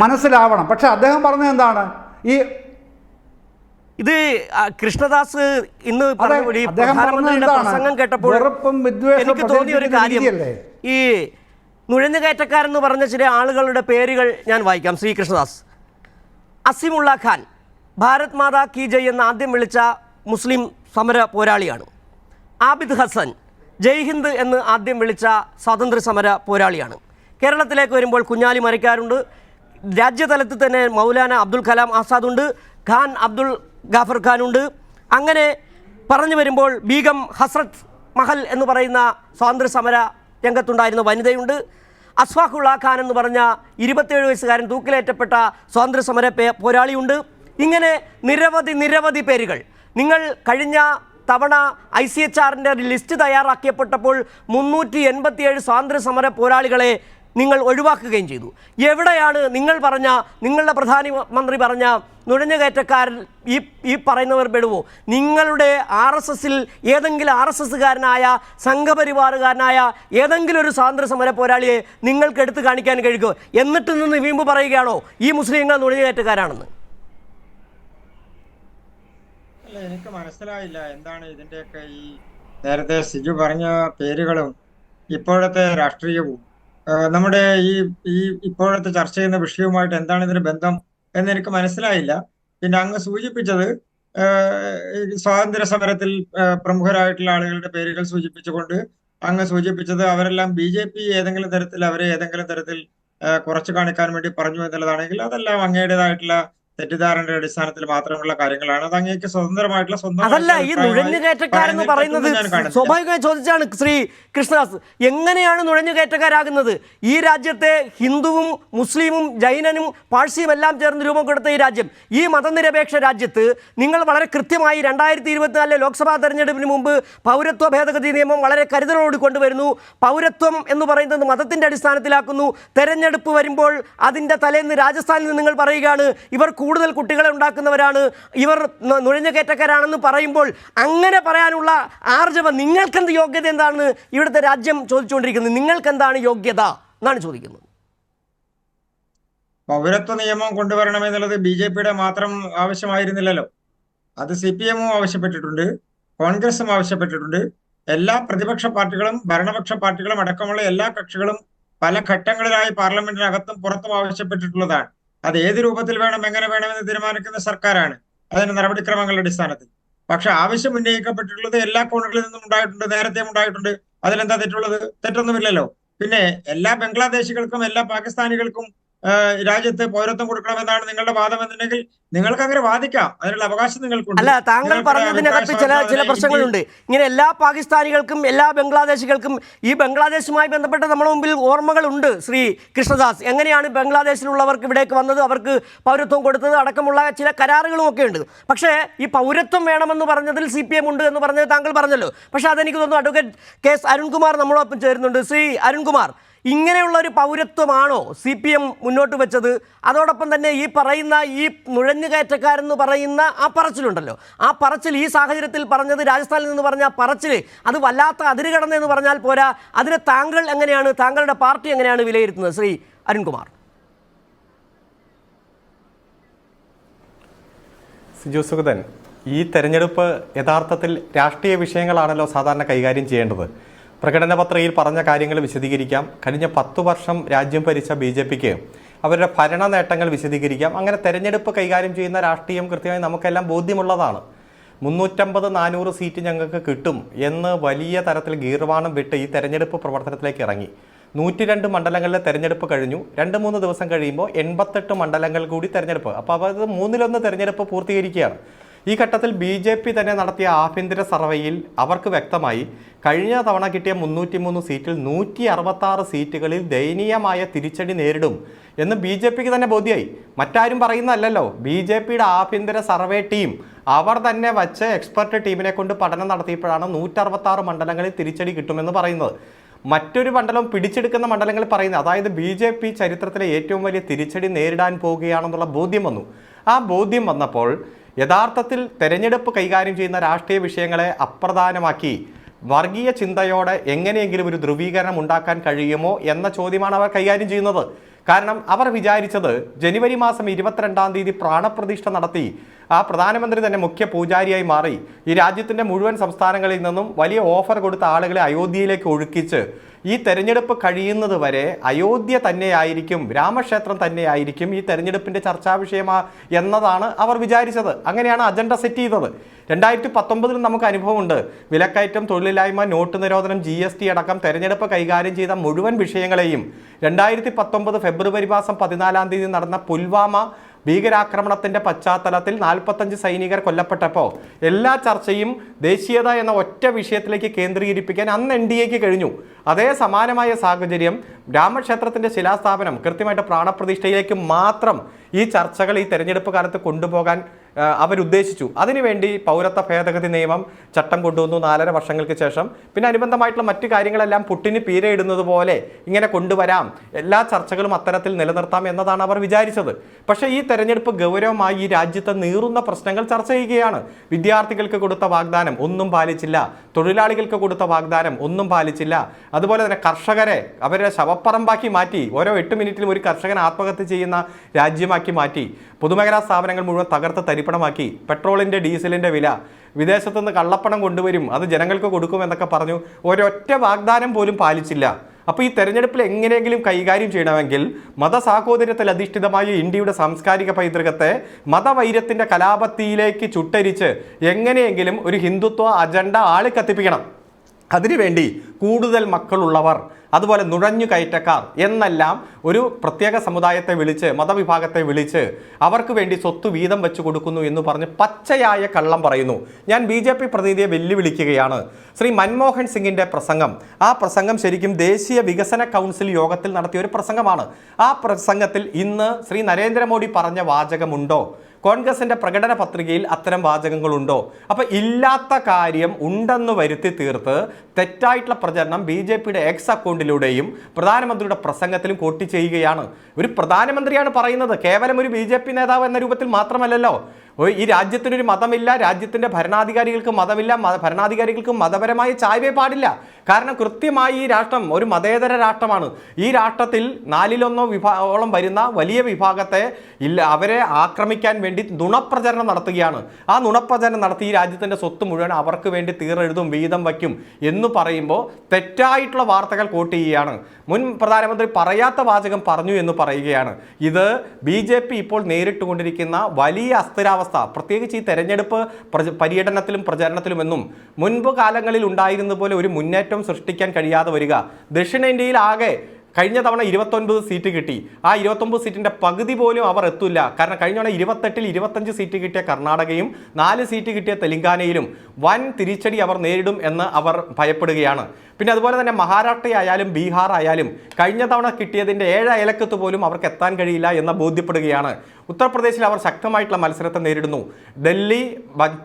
മനസ്സിലാവണം. പക്ഷെ അദ്ദേഹം പറഞ്ഞത് എന്താണ്? ഇത് കൃഷ്ണദാസ് ഇന്ന് പ്രസംഗം കേട്ടപ്പോൾ എനിക്ക് തോന്നിയ ഒരു കാര്യം, ഈ നുഴഞ്ഞുകയറ്റക്കാരെന്ന് പറഞ്ഞ ചില ആളുകളുടെ പേരുകൾ ഞാൻ വായിക്കാം. ശ്രീ കൃഷ്ണദാസ്: അസിമുള്ള ഖാൻ, ഭാരത് മാതാ കി ജയ് എന്ന് ആദ്യം വിളിച്ച മുസ്ലിം സമര പോരാളിയാണ്. ആബിദ് ഹസൻ, ജയ് ഹിന്ദ് എന്ന് ആദ്യം വിളിച്ച സ്വാതന്ത്ര്യ സമര പോരാളിയാണ്. കേരളത്തിലേക്ക് വരുമ്പോൾ കുഞ്ഞാലി മരക്കാരുണ്ട്. രാജ്യതലത്തിൽ തന്നെ മൗലാന അബ്ദുൽ കലാം ആസാദുണ്ട്. ഖാൻ അബ്ദുൽ ഗാഫർ ഖാനുണ്ട്. അങ്ങനെ പറഞ്ഞു വരുമ്പോൾ ബീഗം ഹസ്രത്ത് മഹൽ എന്ന് പറയുന്ന സ്വാതന്ത്ര്യ സമര രംഗത്തുണ്ടായിരുന്ന വനിതയുണ്ട്. അസ്ഫാഖുള്ള ഖാൻ എന്ന് പറഞ്ഞ 27 വയസ്സുകാരൻ തൂക്കിലേറ്റപ്പെട്ട സ്വാതന്ത്ര്യ സമര പോരാളിയുണ്ട്. ഇങ്ങനെ നിരവധി പേരുകൾ. നിങ്ങൾ കഴിഞ്ഞ തവണ ICHRൻ്റെ ലിസ്റ്റ് തയ്യാറാക്കിയപ്പെട്ടപ്പോൾ 387 സ്വാതന്ത്ര്യ സമര പോരാളികളെ നിങ്ങൾ ഒഴിവാക്കുകയും ചെയ്തു. എവിടെയാണ് നിങ്ങൾ പറഞ്ഞ, നിങ്ങളുടെ പ്രധാനമന്ത്രി പറഞ്ഞ നുഴഞ്ഞുകയറ്റക്കാരൻ ഈ പറയുന്നവർ പെടുവോ? നിങ്ങളുടെ RSSൽ ഏതെങ്കിലും RSSകാരനായ സംഘപരിവാറുകാരനായ ഏതെങ്കിലും ഒരു സ്വാതന്ത്ര്യ സമര പോരാളിയെ നിങ്ങൾക്ക് എടുത്തു കാണിക്കാൻ കഴിയുമോ? എന്നിട്ട് നിന്ന് വീമ്പ് പറയുകയാണോ ഈ മുസ്ലിങ്ങൾ നുഴഞ്ഞുകയറ്റക്കാരാണെന്ന്? അല്ല, എനിക്ക് മനസ്സിലായില്ല എന്താണ് ഇതിന്റെയൊക്കെ ഈ നേരത്തെ സിജു പറഞ്ഞ പേരുകളും ഇപ്പോഴത്തെ രാഷ്ട്രീയവും നമ്മുടെ ഈ ഇപ്പോഴത്തെ ചർച്ച ചെയ്യുന്ന വിഷയവുമായിട്ട് എന്താണ് ഇതിന് ബന്ധം എന്ന് എനിക്ക് മനസ്സിലായില്ല. പിന്നെ അങ്ങ് സൂചിപ്പിച്ചത് സ്വാതന്ത്ര്യ സമരത്തിൽ പ്രമുഖരായിട്ടുള്ള ആളുകളുടെ പേരുകൾ സൂചിപ്പിച്ചുകൊണ്ട് അങ്ങ് സൂചിപ്പിച്ചത് അവരെല്ലാം BJP ഏതെങ്കിലും തരത്തിൽ കുറച്ചു കാണിക്കാൻ വേണ്ടി പറഞ്ഞു എന്നുള്ളതാണെങ്കിൽ അതെല്ലാം അങ്ങയുടേതായിട്ടുള്ള തെറ്റിദ്ധാരണയുടെ അടിസ്ഥാനത്തിൽ മാത്രമുള്ള കാര്യങ്ങളാണ്. അത് അങ്ങേക്ക് സ്വതന്ത്രമായിട്ടുള്ള അതല്ല. ഈ നുഴഞ്ഞുകയറ്റക്കാരെന്ന് പറയുന്നത് സ്വാഭാവികമായി ചോദിച്ചാണ് ശ്രീ കൃഷ്ണദാസ്, എങ്ങനെയാണ് നുഴഞ്ഞുകയറ്റക്കാരാകുന്നത്? ഈ രാജ്യത്തെ ഹിന്ദുവും മുസ്ലിമും ജൈനനും പാഴ്സിയും എല്ലാം ചേർന്ന് രൂപം കൊടുത്ത ഈ രാജ്യം, ഈ മതനിരപേക്ഷ രാജ്യത്ത് നിങ്ങൾ വളരെ കൃത്യമായി 2024 ലോക്സഭാ തെരഞ്ഞെടുപ്പിന് മുമ്പ് പൗരത്വ ഭേദഗതി നിയമം വളരെ കരുതലോട് കൊണ്ടുവരുന്നു. പൗരത്വം എന്ന് പറയുന്നത് മതത്തിൻ്റെ അടിസ്ഥാനത്തിലാക്കുന്നു. തെരഞ്ഞെടുപ്പ് വരുമ്പോൾ അതിൻ്റെ തലേന്ന് രാജസ്ഥാനിൽ നിന്ന് നിങ്ങൾ പറയുകയാണ് ഇവർ കൂടുതൽ കുട്ടികളെ ഉണ്ടാക്കുന്നവരാണ്, ഇവർ നുഴഞ്ഞുകയറ്റക്കാരാണെന്ന് പറയുമ്പോൾ അങ്ങനെ പറയാനുള്ള ആർജവം നിങ്ങൾക്കെന്ത് യോഗ്യത എന്താണെന്ന് ഇവിടുത്തെ രാജ്യം ചോദിച്ചുകൊണ്ടിരിക്കുന്നത്. നിങ്ങൾക്ക് എന്താണ് യോഗ്യത എന്നാണ് ചോദിക്കുന്നത്. പൗരത്വ നിയമം കൊണ്ടുവരണമെന്നുള്ളത് BJPയുടെ മാത്രം ആവശ്യമായിരുന്നില്ലല്ലോ. അത് CPM-ഉം ആവശ്യപ്പെട്ടിട്ടുണ്ട്, കോൺഗ്രസും ആവശ്യപ്പെട്ടിട്ടുണ്ട്. എല്ലാ പ്രതിപക്ഷ പാർട്ടികളും ഭരണപക്ഷ പാർട്ടികളും അടക്കമുള്ള എല്ലാ കക്ഷികളും പല ഘട്ടങ്ങളിലായി പാർലമെന്റിനകത്തും പുറത്തും ആവശ്യപ്പെട്ടിട്ടുള്ളതാണ്. അത് ഏത് രൂപത്തിൽ വേണം, എങ്ങനെ വേണമെന്ന് തീരുമാനിക്കുന്ന സർക്കാരാണ്, അതിന്റെ നടപടിക്രമങ്ങളുടെ അടിസ്ഥാനത്തിൽ. പക്ഷെ ആവശ്യം ഉന്നയിക്കപ്പെട്ടിട്ടുള്ളത് എല്ലാ കോണുകളിൽ നിന്നും ഉണ്ടായിട്ടുണ്ട്, നേരത്തെയും ഉണ്ടായിട്ടുണ്ട്. അതിലെന്താ തെറ്റുള്ളത്? തെറ്റൊന്നുമില്ലല്ലോ. പിന്നെ എല്ലാ ബംഗ്ലാദേശികൾക്കും എല്ലാ പാകിസ്ഥാനികൾക്കും രാജ്യത്ത് പൗരത്വം കൊടുക്കണമെന്നാണ് നിങ്ങളുടെ വാദം എന്നുണ്ടെങ്കിൽ നിങ്ങൾക്ക് അങ്ങനെ വാദിക്കാം, അതിനുള്ള അവകാശം നിങ്ങൾക്കുണ്ട്. അല്ല, താങ്കൾ പറഞ്ഞതിനകത്ത് ചില പ്രശ്നങ്ങളുണ്ട്. ഇങ്ങനെ എല്ലാ പാകിസ്ഥാനികൾക്കും എല്ലാ ബംഗ്ലാദേശികൾക്കും ഈ ബംഗ്ലാദേശുമായി ബന്ധപ്പെട്ട നമ്മുടെ മുമ്പിൽ ഓർമ്മകളുണ്ട്. ശ്രീ കൃഷ്ണദാസ്, എങ്ങനെയാണ് ബംഗ്ലാദേശിലുള്ളവർക്ക് ഇവിടേക്ക് വന്നത്, അവർക്ക് പൗരത്വം കൊടുത്തത് അടക്കമുള്ള ചില കരാറുകളും ഒക്കെ ഉണ്ട്. പക്ഷേ ഈ പൗരത്വം വേണമെന്ന് പറഞ്ഞതിൽ CPM ഉണ്ട് എന്ന് പറഞ്ഞത് താങ്കൾ പറഞ്ഞല്ലോ. പക്ഷേ അതെനിക്ക് തോന്നുന്നു അഡ്വക്കേറ്റ് KS അരുൺകുമാർ നമ്മളൊപ്പം ചേരുന്നുണ്ട്. ശ്രീ അരുൺകുമാർ, ഇങ്ങനെയുള്ള ഒരു പൗരത്വമാണോ CPM മുന്നോട്ട് വെച്ചത്? അതോടൊപ്പം തന്നെ ഈ പറയുന്ന ഈ നുഴഞ്ഞുകയറ്റക്കാരെന്ന് പറയുന്ന ആ പറച്ചിലുണ്ടല്ലോ, ആ പറച്ചിൽ ഈ സാഹചര്യത്തിൽ പറഞ്ഞത്, രാജസ്ഥാനിൽ നിന്ന് പറഞ്ഞ ആ പറച്ചിൽ അത് വല്ലാത്ത അതിരുകടന്നെന്ന് പറഞ്ഞാൽ പോരാ. അതിനെ താങ്കൾ എങ്ങനെയാണ്, താങ്കളുടെ പാർട്ടി എങ്ങനെയാണ് വിലയിരുത്തുന്നത്? ശ്രീ അരുൺകുമാർ. സിജു സുഗതൻ, ഈ തെരഞ്ഞെടുപ്പ് യഥാർത്ഥത്തിൽ രാഷ്ട്രീയ വിഷയങ്ങളാണല്ലോ സാധാരണ കൈകാര്യം ചെയ്യേണ്ടത്. പ്രകടന പത്രികയിൽ പറഞ്ഞ കാര്യങ്ങൾ വിശദീകരിക്കാം. കഴിഞ്ഞ 10 വർഷം രാജ്യം ഭരിച്ച BJPക്ക് അവരുടെ ഭരണ നേട്ടങ്ങൾ വിശദീകരിക്കാം. അങ്ങനെ തെരഞ്ഞെടുപ്പ് കൈകാര്യം ചെയ്യുന്ന രാഷ്ട്രീയം കൃത്യമായി നമുക്കെല്ലാം ബോധ്യമുള്ളതാണ്. 350-400 സീറ്റ് ഞങ്ങൾക്ക് കിട്ടും എന്ന് വലിയ തരത്തിൽ ഗീർവാണം വിട്ട് ഈ തെരഞ്ഞെടുപ്പ് പ്രവർത്തനത്തിലേക്ക് ഇറങ്ങി. 102 മണ്ഡലങ്ങളിലെ തെരഞ്ഞെടുപ്പ് കഴിഞ്ഞു. 2-3 ദിവസം കഴിയുമ്പോൾ 88 മണ്ഡലങ്ങൾ കൂടി തെരഞ്ഞെടുപ്പ്. അപ്പോൾ അത് 1/3 തെരഞ്ഞെടുപ്പ് പൂർത്തീകരിക്കുകയാണ്. ഈ ഘട്ടത്തിൽ BJP തന്നെ നടത്തിയ ആഭ്യന്തര സർവേയിൽ അവർക്ക് വ്യക്തമായി കഴിഞ്ഞ തവണ കിട്ടിയ 303 സീറ്റിൽ 166 സീറ്റുകളിൽ ദയനീയമായ തിരിച്ചടി നേരിടും എന്ന് BJPക്ക് തന്നെ ബോധ്യമായി. മറ്റാരും പറയുന്നതല്ലല്ലോ, BJPയുടെ ആഭ്യന്തര സർവേ ടീം അവർ തന്നെ വച്ച എക്സ്പെർട്ട് ടീമിനെ കൊണ്ട് പഠനം നടത്തിയപ്പോഴാണ് 166 മണ്ഡലങ്ങളിൽ തിരിച്ചടി കിട്ടുമെന്ന് പറയുന്നത്. മറ്റൊരു മണ്ഡലം പിടിച്ചെടുക്കുന്ന മണ്ഡലങ്ങൾ പറയുന്നത്, അതായത് BJP ചരിത്രത്തിലെ ഏറ്റവും വലിയ തിരിച്ചടി നേരിടാൻ പോവുകയാണെന്നുള്ള ബോധ്യം വന്നു. ആ ബോധ്യം വന്നപ്പോൾ യഥാർത്ഥത്തിൽ തെരഞ്ഞെടുപ്പ് കൈകാര്യം ചെയ്യുന്ന രാഷ്ട്രീയ വിഷയങ്ങളെ അപ്രധാനമാക്കി വർഗീയ ചിന്തയോടെ എങ്ങനെയെങ്കിലും ഒരു ധ്രുവീകരണം ഉണ്ടാക്കാൻ കഴിയുമോ എന്ന ചോദ്യമാണ് അവർ കൈകാര്യം ചെയ്യുന്നത്. കാരണം അവർ വിചാരിച്ചത് ജനുവരി മാസം 22-ാം തീയതി പ്രാണപ്രതിഷ്ഠ നടത്തി ആ പ്രധാനമന്ത്രി തന്നെ മുഖ്യ പൂജാരിയായി മാറി ഈ രാജ്യത്തിൻ്റെ മുഴുവൻ സംസ്ഥാനങ്ങളിൽ നിന്നും വലിയ ഓഫർ കൊടുത്ത ആളുകളെ അയോധ്യയിലേക്ക് ഒഴുക്കിച്ച് ഈ തെരഞ്ഞെടുപ്പ് കഴിയുന്നത് വരെ അയോധ്യ തന്നെയായിരിക്കും, രാമക്ഷേത്രം തന്നെയായിരിക്കും ഈ തെരഞ്ഞെടുപ്പിൻ്റെ ചർച്ചാ വിഷയമാ എന്നതാണ് അവർ വിചാരിച്ചത്. അങ്ങനെയാണ് അജണ്ട സെറ്റ് ചെയ്തത്. 2019 നമുക്ക് അനുഭവമുണ്ട്. വിലക്കയറ്റം, തൊഴിലില്ലായ്മ, നോട്ട് നിരോധനം, GST അടക്കം തെരഞ്ഞെടുപ്പ് കൈകാര്യം ചെയ്ത മുഴുവൻ വിഷയങ്ങളെയും 2019 ഫെബ്രുവരി മാസം 14-ാം തീയതി നടന്ന പുൽവാമ ഭീകരാക്രമണത്തിന്റെ പശ്ചാത്തലത്തിൽ 45 സൈനികർ കൊല്ലപ്പെട്ടപ്പോൾ എല്ലാ ചർച്ചയും ദേശീയത എന്ന ഒറ്റ വിഷയത്തിലേക്ക് കേന്ദ്രീകരിപ്പിക്കാൻ അന്ന് NDAക്ക് കഴിഞ്ഞു. അതേ സമാനമായ സാഹചര്യം രാമക്ഷേത്രത്തിന്റെ ശിലാസ്ഥാപനം കൃത്യമായിട്ട് പ്രാണപ്രതിഷ്ഠയിലേക്ക് മാത്രം ഈ ചർച്ചകൾ ഈ തെരഞ്ഞെടുപ്പ് കാലത്ത് കൊണ്ടുപോകാൻ അവരുദ്ദേശിച്ചു. അതിനുവേണ്ടി പൗരത്വ ഭേദഗതി നിയമം ചട്ടം കൊണ്ടുവന്നു 4.5 വർഷങ്ങൾക്ക് ശേഷം. പിന്നെ അനുബന്ധമായിട്ടുള്ള മറ്റു കാര്യങ്ങളെല്ലാം പുട്ടിന് പീരയിടുന്നത് പോലെ ഇങ്ങനെ കൊണ്ടുവരാം, എല്ലാ ചർച്ചകളും അത്തരത്തിൽ നിലനിർത്താം എന്നതാണ് അവർ വിചാരിച്ചത്. പക്ഷേ ഈ തെരഞ്ഞെടുപ്പ് ഗൗരവമായി ഈ രാജ്യത്തെ നീറുന്ന പ്രശ്നങ്ങൾ ചർച്ച ചെയ്യുകയാണ്. വിദ്യാർത്ഥികൾക്ക് കൊടുത്ത വാഗ്ദാനം ഒന്നും പാലിച്ചില്ല, തൊഴിലാളികൾക്ക് കൊടുത്ത വാഗ്ദാനം ഒന്നും പാലിച്ചില്ല, അതുപോലെ തന്നെ കർഷകരെ അവരെ ശവപ്പറമ്പാക്കി മാറ്റി, ഓരോ 8 മിനിറ്റിലും ഒരു കർഷകൻ ആത്മഹത്യ ചെയ്യുന്ന രാജ്യമാക്കി മാറ്റി, പൊതുമേഖലാ സ്ഥാപനങ്ങൾ മുഴുവൻ തകർത്ത് തരിപ്പണമാക്കി, പെട്രോളിൻ്റെ ഡീസലിൻ്റെ വില, വിദേശത്തു നിന്ന് കള്ളപ്പണം കൊണ്ടുവരും, അത് ജനങ്ങൾക്ക് കൊടുക്കുമെന്നൊക്കെ പറഞ്ഞു, ഒരൊറ്റ വാഗ്ദാനം പോലും പാലിച്ചില്ല. അപ്പോൾ ഈ തെരഞ്ഞെടുപ്പിൽ എങ്ങനെയെങ്കിലും കൈകാര്യം ചെയ്യണമെങ്കിൽ മതസാഹോദര്യത്തിൽ അധിഷ്ഠിതമായ ഇന്ത്യയുടെ സാംസ്കാരിക പൈതൃകത്തെ മതവൈര്യത്തിൻ്റെ കലാപത്തിയിലേക്ക് ചുട്ടരിച്ച് എങ്ങനെയെങ്കിലും ഒരു ഹിന്ദുത്വ അജണ്ട ആളിക്കത്തിപ്പിക്കണം. അതിനുവേണ്ടി കൂടുതൽ മക്കളുള്ളവർ, അതുപോലെ നുഴഞ്ഞു കയറ്റക്കാർ എന്നെല്ലാം ഒരു പ്രത്യേക സമുദായത്തെ വിളിച്ച്, മതവിഭാഗത്തെ വിളിച്ച് അവർക്ക് വേണ്ടി സ്വത്ത് വീതം വെച്ച് കൊടുക്കുന്നു എന്ന് പറഞ്ഞ് പച്ചയായ കള്ളം പറയുന്നു. ഞാൻ BJP പ്രതിനിധിയെ വെല്ലുവിളിക്കുകയാണ്. ശ്രീ മൻമോഹൻ സിംഗിൻ്റെ പ്രസംഗം, ആ പ്രസംഗം ശരിക്കും ദേശീയ വികസന കൗൺസിൽ യോഗത്തിൽ നടത്തിയ ഒരു പ്രസംഗമാണ്. ആ പ്രസംഗത്തിൽ ഇന്ന് ശ്രീ നരേന്ദ്രമോദി പറഞ്ഞ വാചകമുണ്ടോ? കോൺഗ്രസിൻ്റെ പ്രകടന പത്രികയിൽ അത്തരം വാചകങ്ങളുണ്ടോ? അപ്പോൾ ഇല്ലാത്ത കാര്യം ഉണ്ടെന്ന് വരുത്തി തീർത്ത് തെറ്റായിട്ടുള്ള പ്രചരണം BJPയുടെ എക്സ് അക്കൗണ്ടിലൂടെയും പ്രധാനമന്ത്രിയുടെ പ്രസംഗത്തിലും കോട്ടി ചെയ്യുകയാണ്. ഒരു പ്രധാനമന്ത്രിയാണ് പറയുന്നത്, കേവലം ഒരു BJP നേതാവ് എന്ന രൂപത്തിൽ മാത്രമല്ലല്ലോ. ഈ രാജ്യത്തിനൊരു മതമില്ല, രാജ്യത്തിൻ്റെ ഭരണാധികാരികൾക്ക് മതമില്ല, ഭരണാധികാരികൾക്ക് മതപരമായ ചായ്വേ പാടില്ല. കാരണം കൃത്യമായി ഈ രാഷ്ട്രം ഒരു മതേതര രാഷ്ട്രമാണ്. ഈ രാഷ്ട്രത്തിൽ 1/4 വരുന്ന വലിയ വിഭാഗത്തെ അവരെ ആക്രമിക്കാൻ വേണ്ടി നുണപ്രചരണം നടത്തുകയാണ്. ആ നുണപ്രചരണം നടത്തി ഈ രാജ്യത്തിൻ്റെ സ്വത്ത് മുഴുവൻ അവർക്ക് വേണ്ടി തീരെഴുതും, വീതം വയ്ക്കും എന്ന് പറയുമ്പോൾ തെറ്റായിട്ടുള്ള വാർത്തകൾ കോട്ട് ചെയ്യുകയാണ്. മുൻ പ്രധാനമന്ത്രി പറയാത്ത വാചകം പറഞ്ഞു എന്ന് പറയുകയാണ്. ഇത് BJP ഇപ്പോൾ നേരിട്ടുകൊണ്ടിരിക്കുന്ന വലിയ അസ്ഥിരാവസ്ഥ, പ്രത്യേകിച്ച് ഈ തെരഞ്ഞെടുപ്പ് പര്യടനത്തിലും പ്രചരണത്തിലുമെന്നും മുൻപ് കാലങ്ങളിൽ ഉണ്ടായിരുന്ന പോലെ ഒരു മുന്നേറ്റം സൃഷ്ടിക്കാൻ കഴിയാതെ വരിക. ദക്ഷിണേന്ത്യയിൽ ആകെ കഴിഞ്ഞ തവണ 29 സീറ്റ് കിട്ടി. ആ 29 സീറ്റിൻ്റെ പകുതി പോലും അവർ എത്തില്ല. കാരണം കഴിഞ്ഞ തവണ 28-ൽ 25 സീറ്റ് കിട്ടിയ കർണാടകയും 4 സീറ്റ് കിട്ടിയ തെലങ്കാനയിലും വൻ തിരിച്ചടി അവർ നേരിടും എന്ന് അവർ ഭയപ്പെടുകയാണ്. പിന്നെ അതുപോലെ തന്നെ മഹാരാഷ്ട്രയായാലും ബീഹാർ ആയാലും കഴിഞ്ഞ തവണ കിട്ടിയതിൻ്റെ 7 അയലക്കത്ത് പോലും അവർക്ക് എത്താൻ കഴിയില്ല എന്ന് ബോധ്യപ്പെടുകയാണ്. ഉത്തർപ്രദേശിൽ അവർ ശക്തമായിട്ടുള്ള മത്സരത്തെ നേരിടുന്നു. ഡൽഹി,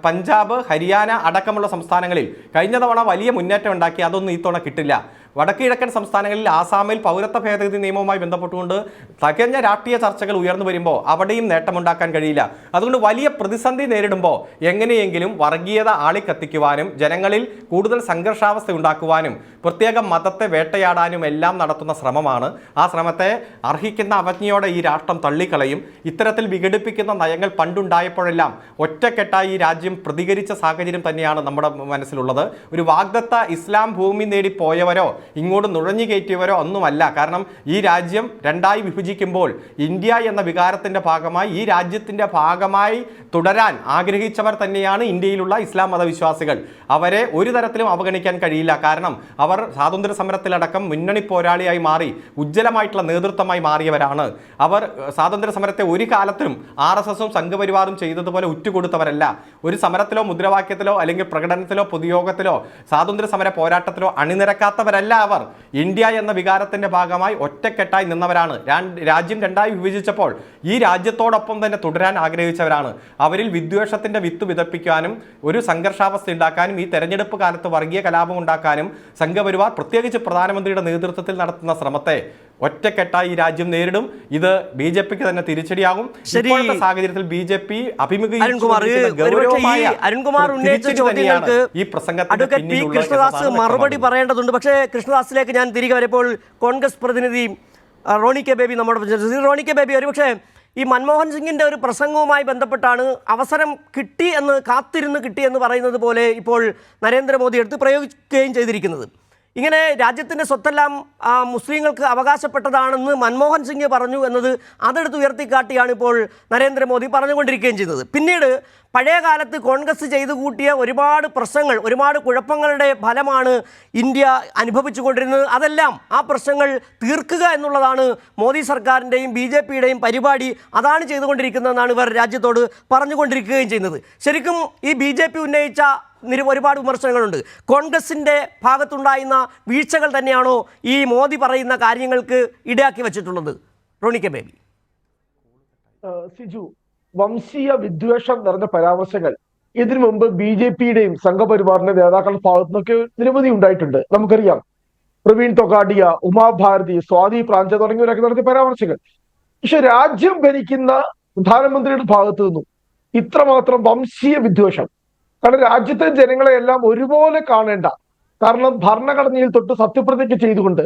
പഞ്ചാബ്, ഹരിയാന അടക്കമുള്ള സംസ്ഥാനങ്ങളിൽ കഴിഞ്ഞ തവണ വലിയ മുന്നേറ്റം ഉണ്ടാക്കി, അതൊന്നും ഈ തവണ കിട്ടില്ല. വടക്ക് കിഴക്കൻ സംസ്ഥാനങ്ങളിൽ ആസാമിൽ പൗരത്വ ഭേദഗതി നിയമവുമായി ബന്ധപ്പെട്ടുകൊണ്ട് തികഞ്ഞ രാഷ്ട്രീയ ചർച്ചകൾ ഉയർന്നു വരുമ്പോൾ അവിടെയും നേട്ടമുണ്ടാക്കാൻ കഴിയില്ല. അതുകൊണ്ട് വലിയ പ്രതിസന്ധി നേരിടുമ്പോൾ എങ്ങനെയെങ്കിലും വർഗീയത ആളിക്കത്തിക്കുവാനും ജനങ്ങളിൽ കൂടുതൽ സംഘർഷാവസ്ഥ ഉണ്ടാക്കുവാനും പ്രത്യേക മതത്തെ വേട്ടയാടാനും എല്ലാം നടത്തുന്ന ശ്രമമാണ്. ആ ശ്രമത്തെ അർഹിക്കുന്ന അവജ്ഞയോടെ ഈ രാഷ്ട്രം തള്ളിക്കളയും. ഇത്തരത്തിൽ വിഘടിപ്പിക്കുന്ന നയങ്ങൾ പണ്ടുണ്ടായപ്പോഴെല്ലാം ഒറ്റക്കെട്ടായി ഈ രാജ്യം പ്രതികരിച്ച സാഹചര്യം തന്നെയാണ് നമ്മുടെ മനസ്സിലുള്ളത്. ഒരു വാഗ്ദത്ത ഇസ്ലാം ഭൂമി നേടി പോയവരോ ഇങ്ങോട്ട് നുഴഞ്ഞു കയറ്റിയവരോ ഒന്നുമല്ല. കാരണം ഈ രാജ്യം രണ്ടായി വിഭജിക്കുമ്പോൾ ഇന്ത്യ എന്ന വികാരത്തിൻ്റെ ഭാഗമായി ഈ രാജ്യത്തിൻ്റെ ഭാഗമായി തുടരാൻ ആഗ്രഹിച്ചവർ തന്നെയാണ് ഇന്ത്യയിലുള്ള ഇസ്ലാം മതവിശ്വാസികൾ. അവരെ ഒരു തരത്തിലും അവഗണിക്കാൻ കഴിയില്ല. കാരണം അവർ സ്വാതന്ത്ര്യ സമരത്തിലടക്കം മുന്നണി പോരാളിയായി മാറി ഉജ്ജ്വലമായിട്ടുള്ള നേതൃത്വമായി മാറിയവരാണ്. അവർ സ്വാതന്ത്ര്യ സമരത്തെ ഒരു കാലത്തിലും RSSും സംഘപരിവാറും ചെയ്തതുപോലെ ഉറ്റുകൊടുത്തവരല്ല. ഒരു സമരത്തിലോ മുദ്രാവാക്യത്തിലോ അല്ലെങ്കിൽ പ്രകടനത്തിലോ പൊതുയോഗത്തിലോ സ്വാതന്ത്ര്യ സമര പോരാട്ടത്തിലോ അണിനിരക്കാത്തവരല്ല. അവർ ഇന്ത്യ എന്ന വികാരത്തിൻ്റെ ഭാഗമായി ഒറ്റക്കെട്ടായി നിന്നവരാണ്. രാജ്യം രണ്ടായി വിഭജിച്ചപ്പോൾ ഈ രാജ്യത്തോടൊപ്പം തന്നെ തുടരാൻ ആഗ്രഹിച്ചവരാണ്. അവരിൽ വിദ്വേഷത്തിൻ്റെ വിത്ത് വിതപ്പിക്കാനും ഒരു സംഘർഷാവസ്ഥ ഉണ്ടാക്കാനും ഈ തെരഞ്ഞെടുപ്പ് കാലത്ത് വർഗീയ കലാപം ഉണ്ടാക്കാനും സംഘപരിവാർ പ്രത്യേകിച്ച് പ്രധാനമന്ത്രിയുടെ നേതൃത്വത്തിൽ നടത്തുന്ന ശ്രമത്തെ ഒറ്റക്കെട്ടായി ഈ രാജ്യം നേരിടും. ഇത് BJPക്ക് തന്നെ തിരിച്ചടിയാകും. ഇപ്പോഴത്തെ സാഹചര്യത്തിൽ BJP അരുൺകുമാർ ഉന്നയിച്ച ചോദ്യങ്ങൾക്ക് ഈ പ്രസംഗത്തിൽ കൃഷ്ണദാസ് മറുപടി പറയേണ്ടതുണ്ട്. പക്ഷേ കൃഷ്ണദാസിലേക്ക് ഞാൻ തിരികെ വരുമ്പോൾ കോൺഗ്രസ് പ്രതിനിധി റോണി കെ ബേബി നമ്മുടെ റോണി കെ ബേബി ഒരുപക്ഷെ ഈ മൻമോഹൻ സിംഗിൻ്റെ ഒരു പ്രസംഗവുമായി ബന്ധപ്പെട്ടാണ് അവസരം കിട്ടി എന്ന് കാത്തിരുന്ന് കിട്ടി എന്ന് പറയുന്നത് പോലെ ഇപ്പോൾ നരേന്ദ്രമോദി എടുത്ത് പ്രയോഗിക്കുകയും ചെയ്തിരിക്കുന്നത്. ഇങ്ങനെ രാജ്യത്തിൻ്റെ സ്വത്തെല്ലാം മുസ്ലിങ്ങൾക്ക് അവകാശപ്പെട്ടതാണെന്ന് മൻമോഹൻ സിംഗ് പറഞ്ഞു എന്നത് അതെടുത്ത് ഉയർത്തിക്കാട്ടിയാണ് ഇപ്പോൾ നരേന്ദ്രമോദി പറഞ്ഞുകൊണ്ടിരിക്കുകയും ചെയ്യുന്നത്. പിന്നീട് പഴയ കാലത്ത് കോൺഗ്രസ് ചെയ്തു കൂട്ടിയ ഒരുപാട് പ്രശ്നങ്ങൾ, ഒരുപാട് കുഴപ്പങ്ങളുടെ ഫലമാണ് ഇന്ത്യ അനുഭവിച്ചു കൊണ്ടിരുന്നത്. അതെല്ലാം ആ പ്രശ്നങ്ങൾ തീർക്കുക എന്നുള്ളതാണ് മോദി സർക്കാരിൻ്റെയും BJPയുടെയും പരിപാടി. അതാണ് ചെയ്തുകൊണ്ടിരിക്കുന്നതെന്നാണ് ഇവർ രാജ്യത്തോട് പറഞ്ഞുകൊണ്ടിരിക്കുകയും ചെയ്യുന്നത്. ശരിക്കും ഈ BJP ഉന്നയിച്ച ഒരുപാട് വിമർശനങ്ങളുണ്ട്. കോൺഗ്രസിൻ്റെ ഭാഗത്തുണ്ടായിരുന്ന വീഴ്ചകൾ തന്നെയാണോ ഈ മോദി പറയുന്ന കാര്യങ്ങൾക്ക് ഇടയാക്കി വെച്ചിട്ടുള്ളത്? Roni K baby. സിജു, വംശീയ വിദ്വേഷം നിറഞ്ഞ പരാമർശങ്ങൾ ഇതിനു മുമ്പ് BJPയുടെയും സംഘപരിവാറിന്റെ നേതാക്കളുടെ ഭാഗത്തു നിന്നൊക്കെ നിരവധി ഉണ്ടായിട്ടുണ്ട്. നമുക്കറിയാം, പ്രവീൺ തൊഗാഡിയ, ഉമാഭാരതി, സ്വാതി പ്രാഞ്ച തുടങ്ങിയവരൊക്കെ നടത്തിയ പരാമർശങ്ങൾ. പക്ഷെ രാജ്യം ഭരിക്കുന്ന പ്രധാനമന്ത്രിയുടെ ഭാഗത്തു നിന്നും ഇത്രമാത്രം വംശീയ വിദ്വേഷം, കാരണം രാജ്യത്തെ ജനങ്ങളെ എല്ലാം ഒരുപോലെ കാണേണ്ട, കാരണം ഭരണഘടനയിൽ തൊട്ട് സത്യപ്രതിജ്ഞ ചെയ്തുകൊണ്ട്,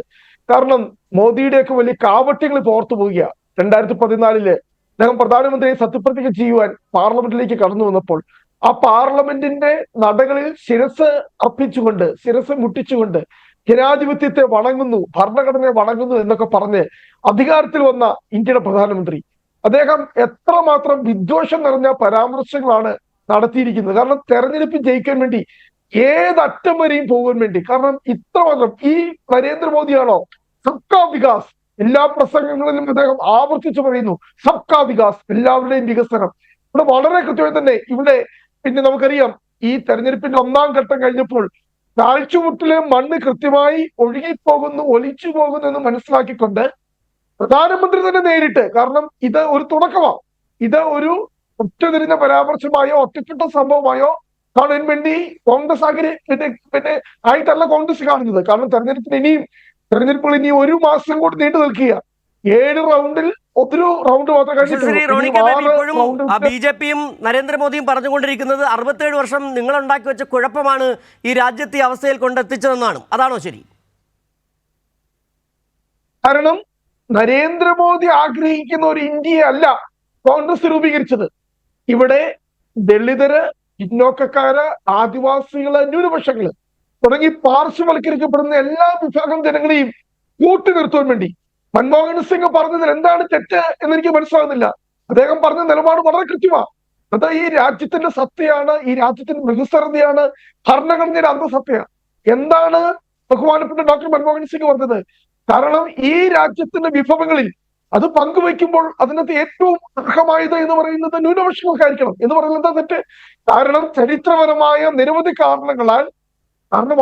കാരണം മോദിയുടെയൊക്കെ വലിയ കാപട്യങ്ങൾ പോർത്തു പോവുക. 2014 അദ്ദേഹം പ്രധാനമന്ത്രിയെ സത്യപ്രതിജ്ഞ ചെയ്യുവാൻ പാർലമെന്റിലേക്ക് കടന്നു വന്നപ്പോൾ ആ പാർലമെന്റിന്റെ നടകളിൽ ശിരസ് അർപ്പിച്ചുകൊണ്ട്, ശിരസ് മുട്ടിച്ചുകൊണ്ട് ജനാധിപത്യത്തെ വണങ്ങുന്നു, ഭരണഘടനയെ വണങ്ങുന്നു എന്നൊക്കെ പറഞ്ഞ് അധികാരത്തിൽ വന്ന ഇന്ത്യയുടെ പ്രധാനമന്ത്രി അദ്ദേഹം എത്രമാത്രം വിദ്വേഷം നിറഞ്ഞ പരാമർശങ്ങളാണ് നടത്തിയിരിക്കുന്നത്. കാരണം തെരഞ്ഞെടുപ്പിൽ ജയിക്കാൻ വേണ്ടി ഏതറ്റം വരെയും പോകാൻ വേണ്ടി, കാരണം ഇത്രമാത്രം ഈ നരേന്ദ്രമോദിയാണോ സബ്കാ വികാസ്, എല്ലാ പ്രസംഗങ്ങളിലും അദ്ദേഹം ആവർത്തിച്ചു പറയുന്നു സബ്കാ വികാസ്, എല്ലാവരുടെയും വികസനം. ഇവിടെ വളരെ കൃത്യമായി തന്നെ ഇവിടെ പിന്നെ നമുക്കറിയാം, ഈ തെരഞ്ഞെടുപ്പിന്റെ 1ാം ഘട്ടം കഴിഞ്ഞപ്പോൾ താഴ്ചമുട്ടിലെ മണ്ണ് കൃത്യമായി ഒഴുകിപ്പോകുന്നു, ഒലിച്ചു പോകുന്നു എന്ന് മനസ്സിലാക്കിക്കൊണ്ട് പ്രധാനമന്ത്രി തന്നെ നേരിട്ട്, കാരണം ഇത് ഒരു തുടക്കമാണ്, ഇത് ഒരു ഒറ്റതിരിഞ്ഞ പരാമർശമായോ ഒറ്റപ്പെട്ട സംഭവമായോ കാണാൻ വേണ്ടി കോൺഗ്രസ് പിന്നെ ആയിട്ടല്ല കോൺഗ്രസ് കാണുന്നത്. കാരണം തെരഞ്ഞെടുപ്പുകൾ ഇനി 1 മാസം കൂടി നീണ്ടു നിൽക്കുക. 7 റൗണ്ടിൽ ഒരു റൗണ്ട് മാത്രം കഴിഞ്ഞിട്ടുള്ളൂ. BJPയും നരേന്ദ്രമോദിയും പറഞ്ഞുകൊണ്ടിരിക്കുന്നത് 67 വർഷം നിങ്ങൾ ഉണ്ടാക്കി വെച്ച കുഴപ്പമാണ് ഈ രാജ്യത്തെ അവസ്ഥയിൽ കൊണ്ടെത്തിച്ചതെന്നാണ്. അതാണോ ശരി? കാരണം നരേന്ദ്രമോദി ആഗ്രഹിക്കുന്ന ഒരു ഇന്ത്യയെ അല്ല കോൺഗ്രസ് രൂപീകരിച്ചത്. ഇവിടെ ദളിതര്, പിന്നോക്കക്കാര്, ആദിവാസികള്, ന്യൂനപക്ഷങ്ങള് തുടങ്ങി പാർശ്വവൽക്കരിക്കപ്പെടുന്ന എല്ലാ വിഭാഗം ജനങ്ങളെയും കൂട്ടി നിർത്തുവാൻ വേണ്ടി മൻമോഹൻ സിംഗ് പറഞ്ഞതിൽ എന്താണ് തെറ്റ് എന്നെനിക്ക് മനസ്സിലാകുന്നില്ല. അദ്ദേഹം പറഞ്ഞ നിലപാട് വളരെ കൃത്യമാണ്. അത് ഈ രാജ്യത്തിന്റെ സത്യമാണ്, ഈ രാജ്യത്തിന്റെ ബഹുസ്വരതയാണ്, ഭരണഘടനയുടെ അന്തസത്തയാണ്. എന്താണ് ബഹുമാനപ്പെട്ട ഡോക്ടർ മൻമോഹൻ സിംഗ് പറഞ്ഞത്? കാരണം ഈ രാജ്യത്തിന്റെ വിഭവങ്ങളിൽ അത് പങ്കുവയ്ക്കുമ്പോൾ അതിനകത്ത് ഏറ്റവും അർഹമായത് എന്ന് പറയുന്നത് ന്യൂനപക്ഷങ്ങൾക്കായിരിക്കണം എന്ന് പറയുന്നത് എന്താ തെറ്റ്? കാരണം ചരിത്രപരമായ നിരവധി കാരണങ്ങളാൽ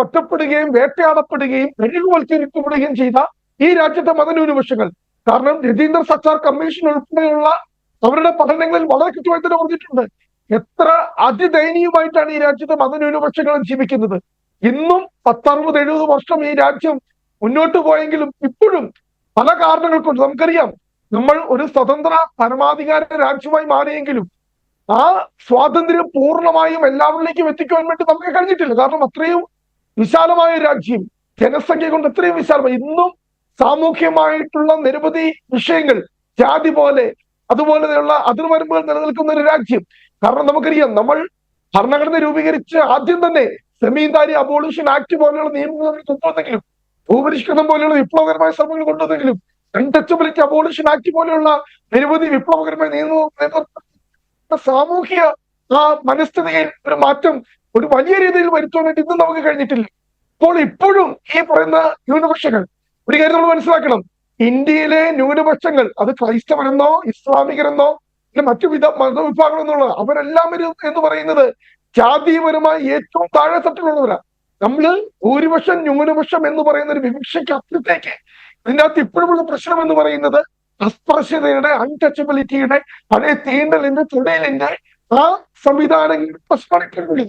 ഒറ്റപ്പെടുകയും വേട്ടയാടപ്പെടുകയും കഴിവുവൽക്കരിക്കപ്പെടുകയും ചെയ്ത ഈ രാജ്യത്തെ മതന്യൂനപക്ഷങ്ങൾ, കാരണം രജീന്ദർ സച്ചാർ കമ്മീഷൻ ഉൾപ്പെടെയുള്ള അവരുടെ പഠനങ്ങളിൽ വളരെ കൃത്യമായി തന്നെ പറഞ്ഞിട്ടുണ്ട് എത്ര അതിദയനീയമായിട്ടാണ് ഈ രാജ്യത്തെ മതന്യൂനപക്ഷങ്ങൾ ജീവിക്കുന്നത്. ഇന്നും 10-60-70 വർഷം ഈ രാജ്യം മുന്നോട്ട് പോയെങ്കിലും ഇപ്പോഴും പല കാരണങ്ങൾ കൊണ്ട് നമുക്കറിയാം, നമ്മൾ ഒരു സ്വതന്ത്ര പരമാധികാര രാജ്യമായി മാറിയെങ്കിലും ആ സ്വാതന്ത്ര്യം പൂർണ്ണമായും എല്ലാവരിലേക്കും എത്തിക്കുവാൻ വേണ്ടി നമുക്ക് കഴിഞ്ഞിട്ടില്ല. കാരണം അത്രയും വിശാലമായ രാജ്യം, ജനസംഖ്യ കൊണ്ട് എത്രയും വിശാലമായി, ഇന്നും സാമൂഹ്യമായിട്ടുള്ള നിരവധി വിഷയങ്ങൾ, ജാതി പോലെ അതുപോലെയുള്ള അതിർവരമ്പുകൾ നിലനിൽക്കുന്ന ഒരു രാജ്യം. കാരണം നമുക്കറിയാം, നമ്മൾ ഭരണഘടന രൂപീകരിച്ച് ആദ്യം തന്നെ സെമീന്ദാരി അബോളിഷൻ ആക്ട് പോലെയുള്ള നിയമങ്ങൾ കൊണ്ടുവന്നെങ്കിലും, ഭൂപരിഷ്കരണം പോലെയുള്ള വിപ്ലവകരമായ ശ്രമങ്ങൾ കൊണ്ടുവന്നെങ്കിലും, അൺടച്ചബിലിറ്റി അബോളിഷൻ ആക്ട് പോലെയുള്ള നിരവധി വിപ്ലവകരമായ നിയമ സാമൂഹ്യ മനസ്ഥിതിയിൽ ഒരു മാറ്റം ഒരു വലിയ രീതിയിൽ വരുത്താൻ വേണ്ടി ഇന്നും നമുക്ക് കഴിഞ്ഞിട്ടില്ല. അപ്പോൾ ഇപ്പോഴും ഈ പറയുന്ന ന്യൂനപക്ഷങ്ങൾ, ഒരു കാര്യം നമ്മൾ മനസ്സിലാക്കണം, ഇന്ത്യയിലെ ന്യൂനപക്ഷങ്ങൾ അത് ക്രൈസ്തവരെന്നോ ഇസ്ലാമികരെന്നോ മറ്റു മതവിഭാഗങ്ങളെന്നുള്ള അവരെല്ലാവരും എന്ന് പറയുന്നത് ജാതീയപരമായി ഏറ്റവും താഴെ തട്ടിലുള്ളവരാണ്. നമ്മള് ഭൂരിപക്ഷം ന്യൂനപക്ഷം എന്ന് പറയുന്ന ഒരു വിവക്ഷയ്ക്ക് അപ്പുറത്തേക്ക് ഇതിൻ്റെ അകത്ത് ഇപ്പോഴുമുള്ള പ്രശ്നം എന്ന് പറയുന്നത് അസ്പർശ്യതയുടെ, അൺടച്ചബിലിറ്റിയുടെ, പഴയ തീണ്ടലിന്റെ, തുടയലിന്റെ ആ സംവിധാനങ്ങളുടെ പ്രശ്നമാണ്.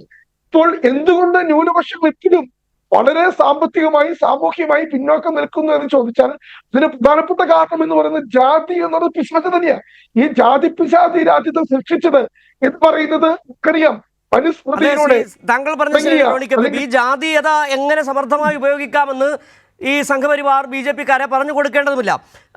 ഇപ്പോൾ എന്തുകൊണ്ട് ന്യൂനപക്ഷം എപ്പോഴും വളരെ സാമ്പത്തികമായി സാമൂഹ്യമായി പിന്നോക്കം നിൽക്കുന്നു എന്ന് ചോദിച്ചാൽ ഇതിന് പ്രധാനപ്പെട്ട കാരണം എന്ന് പറയുന്നത് ജാതി എന്നത് പിശാച് തന്നെയാണ്. ഈ ജാതി പിശാച് ഈ രാജ്യത്ത് സൃഷ്ടിച്ചത് എന്ന് പറയുന്നത് നമുക്കറിയാം. മനുസ്മൃതിയിലൂടെ താങ്കൾ പറഞ്ഞ ഈ ജാതീയത എങ്ങനെ സമർത്ഥമായി ഉപയോഗിക്കാമെന്ന് ഈ സംഘപരിവാർ BJP-ക്കാരെ പറഞ്ഞു കൊടുക്കേണ്ടതുമില്ല.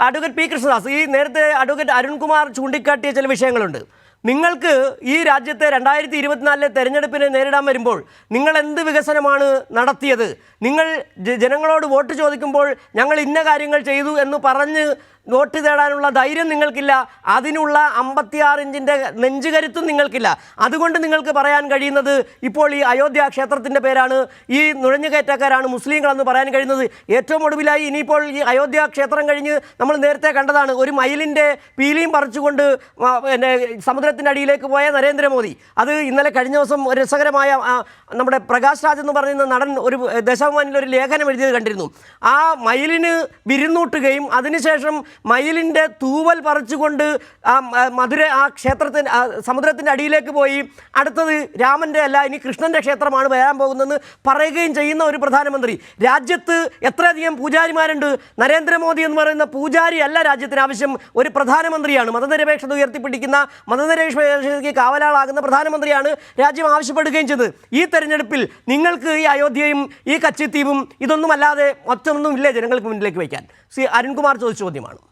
Advocate P. കൃഷ്ണദാസ്, ഈ നേരത്തെ അഡ്വക്കേറ്റ് അരുൺകുമാർ ചൂണ്ടിക്കാട്ടിയ ചില വിഷയങ്ങളുണ്ട്. നിങ്ങൾക്ക് ഈ രാജ്യത്തെ 2024 തെരഞ്ഞെടുപ്പിനെ നേരിടാൻ വരുമ്പോൾ നിങ്ങൾ എന്ത് വികസനമാണ് നടത്തിയത്? നിങ്ങൾ ജനങ്ങളോട് വോട്ട് ചോദിക്കുമ്പോൾ ഞങ്ങൾ ഇന്ന കാര്യങ്ങൾ ചെയ്തു എന്ന് പറഞ്ഞ് വോട്ട് തേടാനുള്ള ധൈര്യം നിങ്ങൾക്കില്ല. അതിനുള്ള 56 ഇഞ്ചിൻ്റെ നെഞ്ചുകരുത്തും നിങ്ങൾക്കില്ല. അതുകൊണ്ട് നിങ്ങൾക്ക് പറയാൻ കഴിയുന്നത് ഇപ്പോൾ ഈ അയോധ്യ ക്ഷേത്രത്തിൻ്റെ പേരാണ്, ഈ നുഴഞ്ഞുകയറ്റക്കാരാണ് മുസ്ലിങ്ങളെന്ന് പറയാൻ കഴിയുന്നത്. ഏറ്റവും ഒടുവിലായി ഇനിയിപ്പോൾ ഈ അയോധ്യ ക്ഷേത്രം കഴിഞ്ഞ് നമ്മൾ നേരത്തെ കണ്ടതാണ്, ഒരു മയിലിൻ്റെ പീലിയും പറിച്ചുകൊണ്ട് പിന്നെ സമുദ്രത്തിൻ്റെ അടിയിലേക്ക് പോയ നരേന്ദ്രമോദി. അത് ഇന്നലെ കഴിഞ്ഞ ദിവസം ഒരു രസകരമായ നമ്മുടെ പ്രകാശ് രാജ് എന്ന് പറയുന്ന നടൻ ഒരു ദേശാഭിമാനിയിൽ ഒരു ലേഖനം എഴുതിയത് കണ്ടിരുന്നു. ആ മയിലിന് വിരുന്നൂട്ടുകയും അതിനുശേഷം മയിലിൻ്റെ തൂവൽ പറിച്ചുകൊണ്ട് ആ ക്ഷേത്രത്തിന് സമുദ്രത്തിൻ്റെ അടിയിലേക്ക് പോയി അടുത്തത് രാമൻ്റെ അല്ല ഇനി കൃഷ്ണൻ്റെ ക്ഷേത്രമാണ് വരാൻ പോകുന്നതെന്ന് പറയുകയും ചെയ്യുന്ന ഒരു പ്രധാനമന്ത്രി. രാജ്യത്ത് എത്രയധികം പൂജാരിമാരുണ്ട്. നരേന്ദ്രമോദി എന്ന് പറയുന്ന പൂജാരി അല്ല രാജ്യത്തിന് ആവശ്യം, ഒരു പ്രധാനമന്ത്രിയാണ്. മതനിരപേക്ഷത ഉയർത്തിപ്പിടിക്കുന്ന, മതനിരപേക്ഷതയ്ക്ക് കാവലാളാകുന്ന പ്രധാനമന്ത്രിയാണ് രാജ്യം ആവശ്യപ്പെടുകയും ചെയ്തത്. ഈ തെരഞ്ഞെടുപ്പിൽ നിങ്ങൾക്ക് ഈ അയോധ്യയും ഈ കച്ചിത്തീവും ഇതൊന്നുമല്ലാതെ മറ്റൊന്നുമില്ലേ ജനങ്ങൾക്ക് മുന്നിലേക്ക് വയ്ക്കാൻ? അരുൺകുമാർ ചോദിച്ച ചോദ്യമാണ്.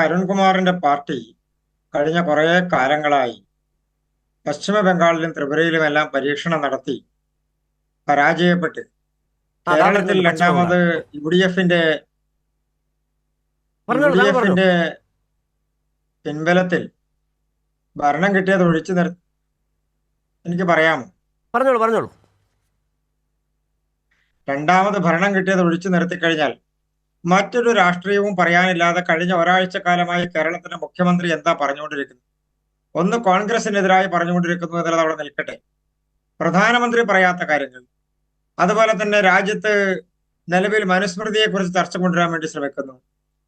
അരുൺകുമാറിന്റെ പാർട്ടി കഴിഞ്ഞ കുറെ കാലങ്ങളായി പശ്ചിമ ബംഗാളിലും ത്രിപുരയിലും എല്ലാം പരീക്ഷണം നടത്തി പരാജയപ്പെട്ട് കേരളത്തിൽ രണ്ടാമത് UDF-ന്റെ പിൻബലത്തിൽ ഭരണം കിട്ടിയത് ഒഴിച്ചു നിർത്തി. എനിക്ക് പറയാമോ? പറഞ്ഞോളൂ. രണ്ടാമത് ഭരണം കിട്ടിയത് ഒഴിച്ചു നിർത്തിക്കഴിഞ്ഞാൽ മറ്റൊരു രാഷ്ട്രീയവും പറയാനില്ലാതെ കഴിഞ്ഞ ഒരാഴ്ചക്കാലമായി കേരളത്തിന്റെ മുഖ്യമന്ത്രി എന്താ പറഞ്ഞുകൊണ്ടിരിക്കുന്നത്? ഒന്ന് കോൺഗ്രസിനെതിരായി പറഞ്ഞുകൊണ്ടിരിക്കുന്നു എന്നുള്ളത് അവിടെ നിൽക്കട്ടെ. പ്രധാനമന്ത്രി പറയാത്ത കാര്യങ്ങൾ, അതുപോലെ തന്നെ രാജ്യത്ത് നിലവിൽ മനുസ്മൃതിയെ കുറിച്ച് ചർച്ച കൊണ്ടുവരാൻ വേണ്ടി ശ്രമിക്കുന്നു.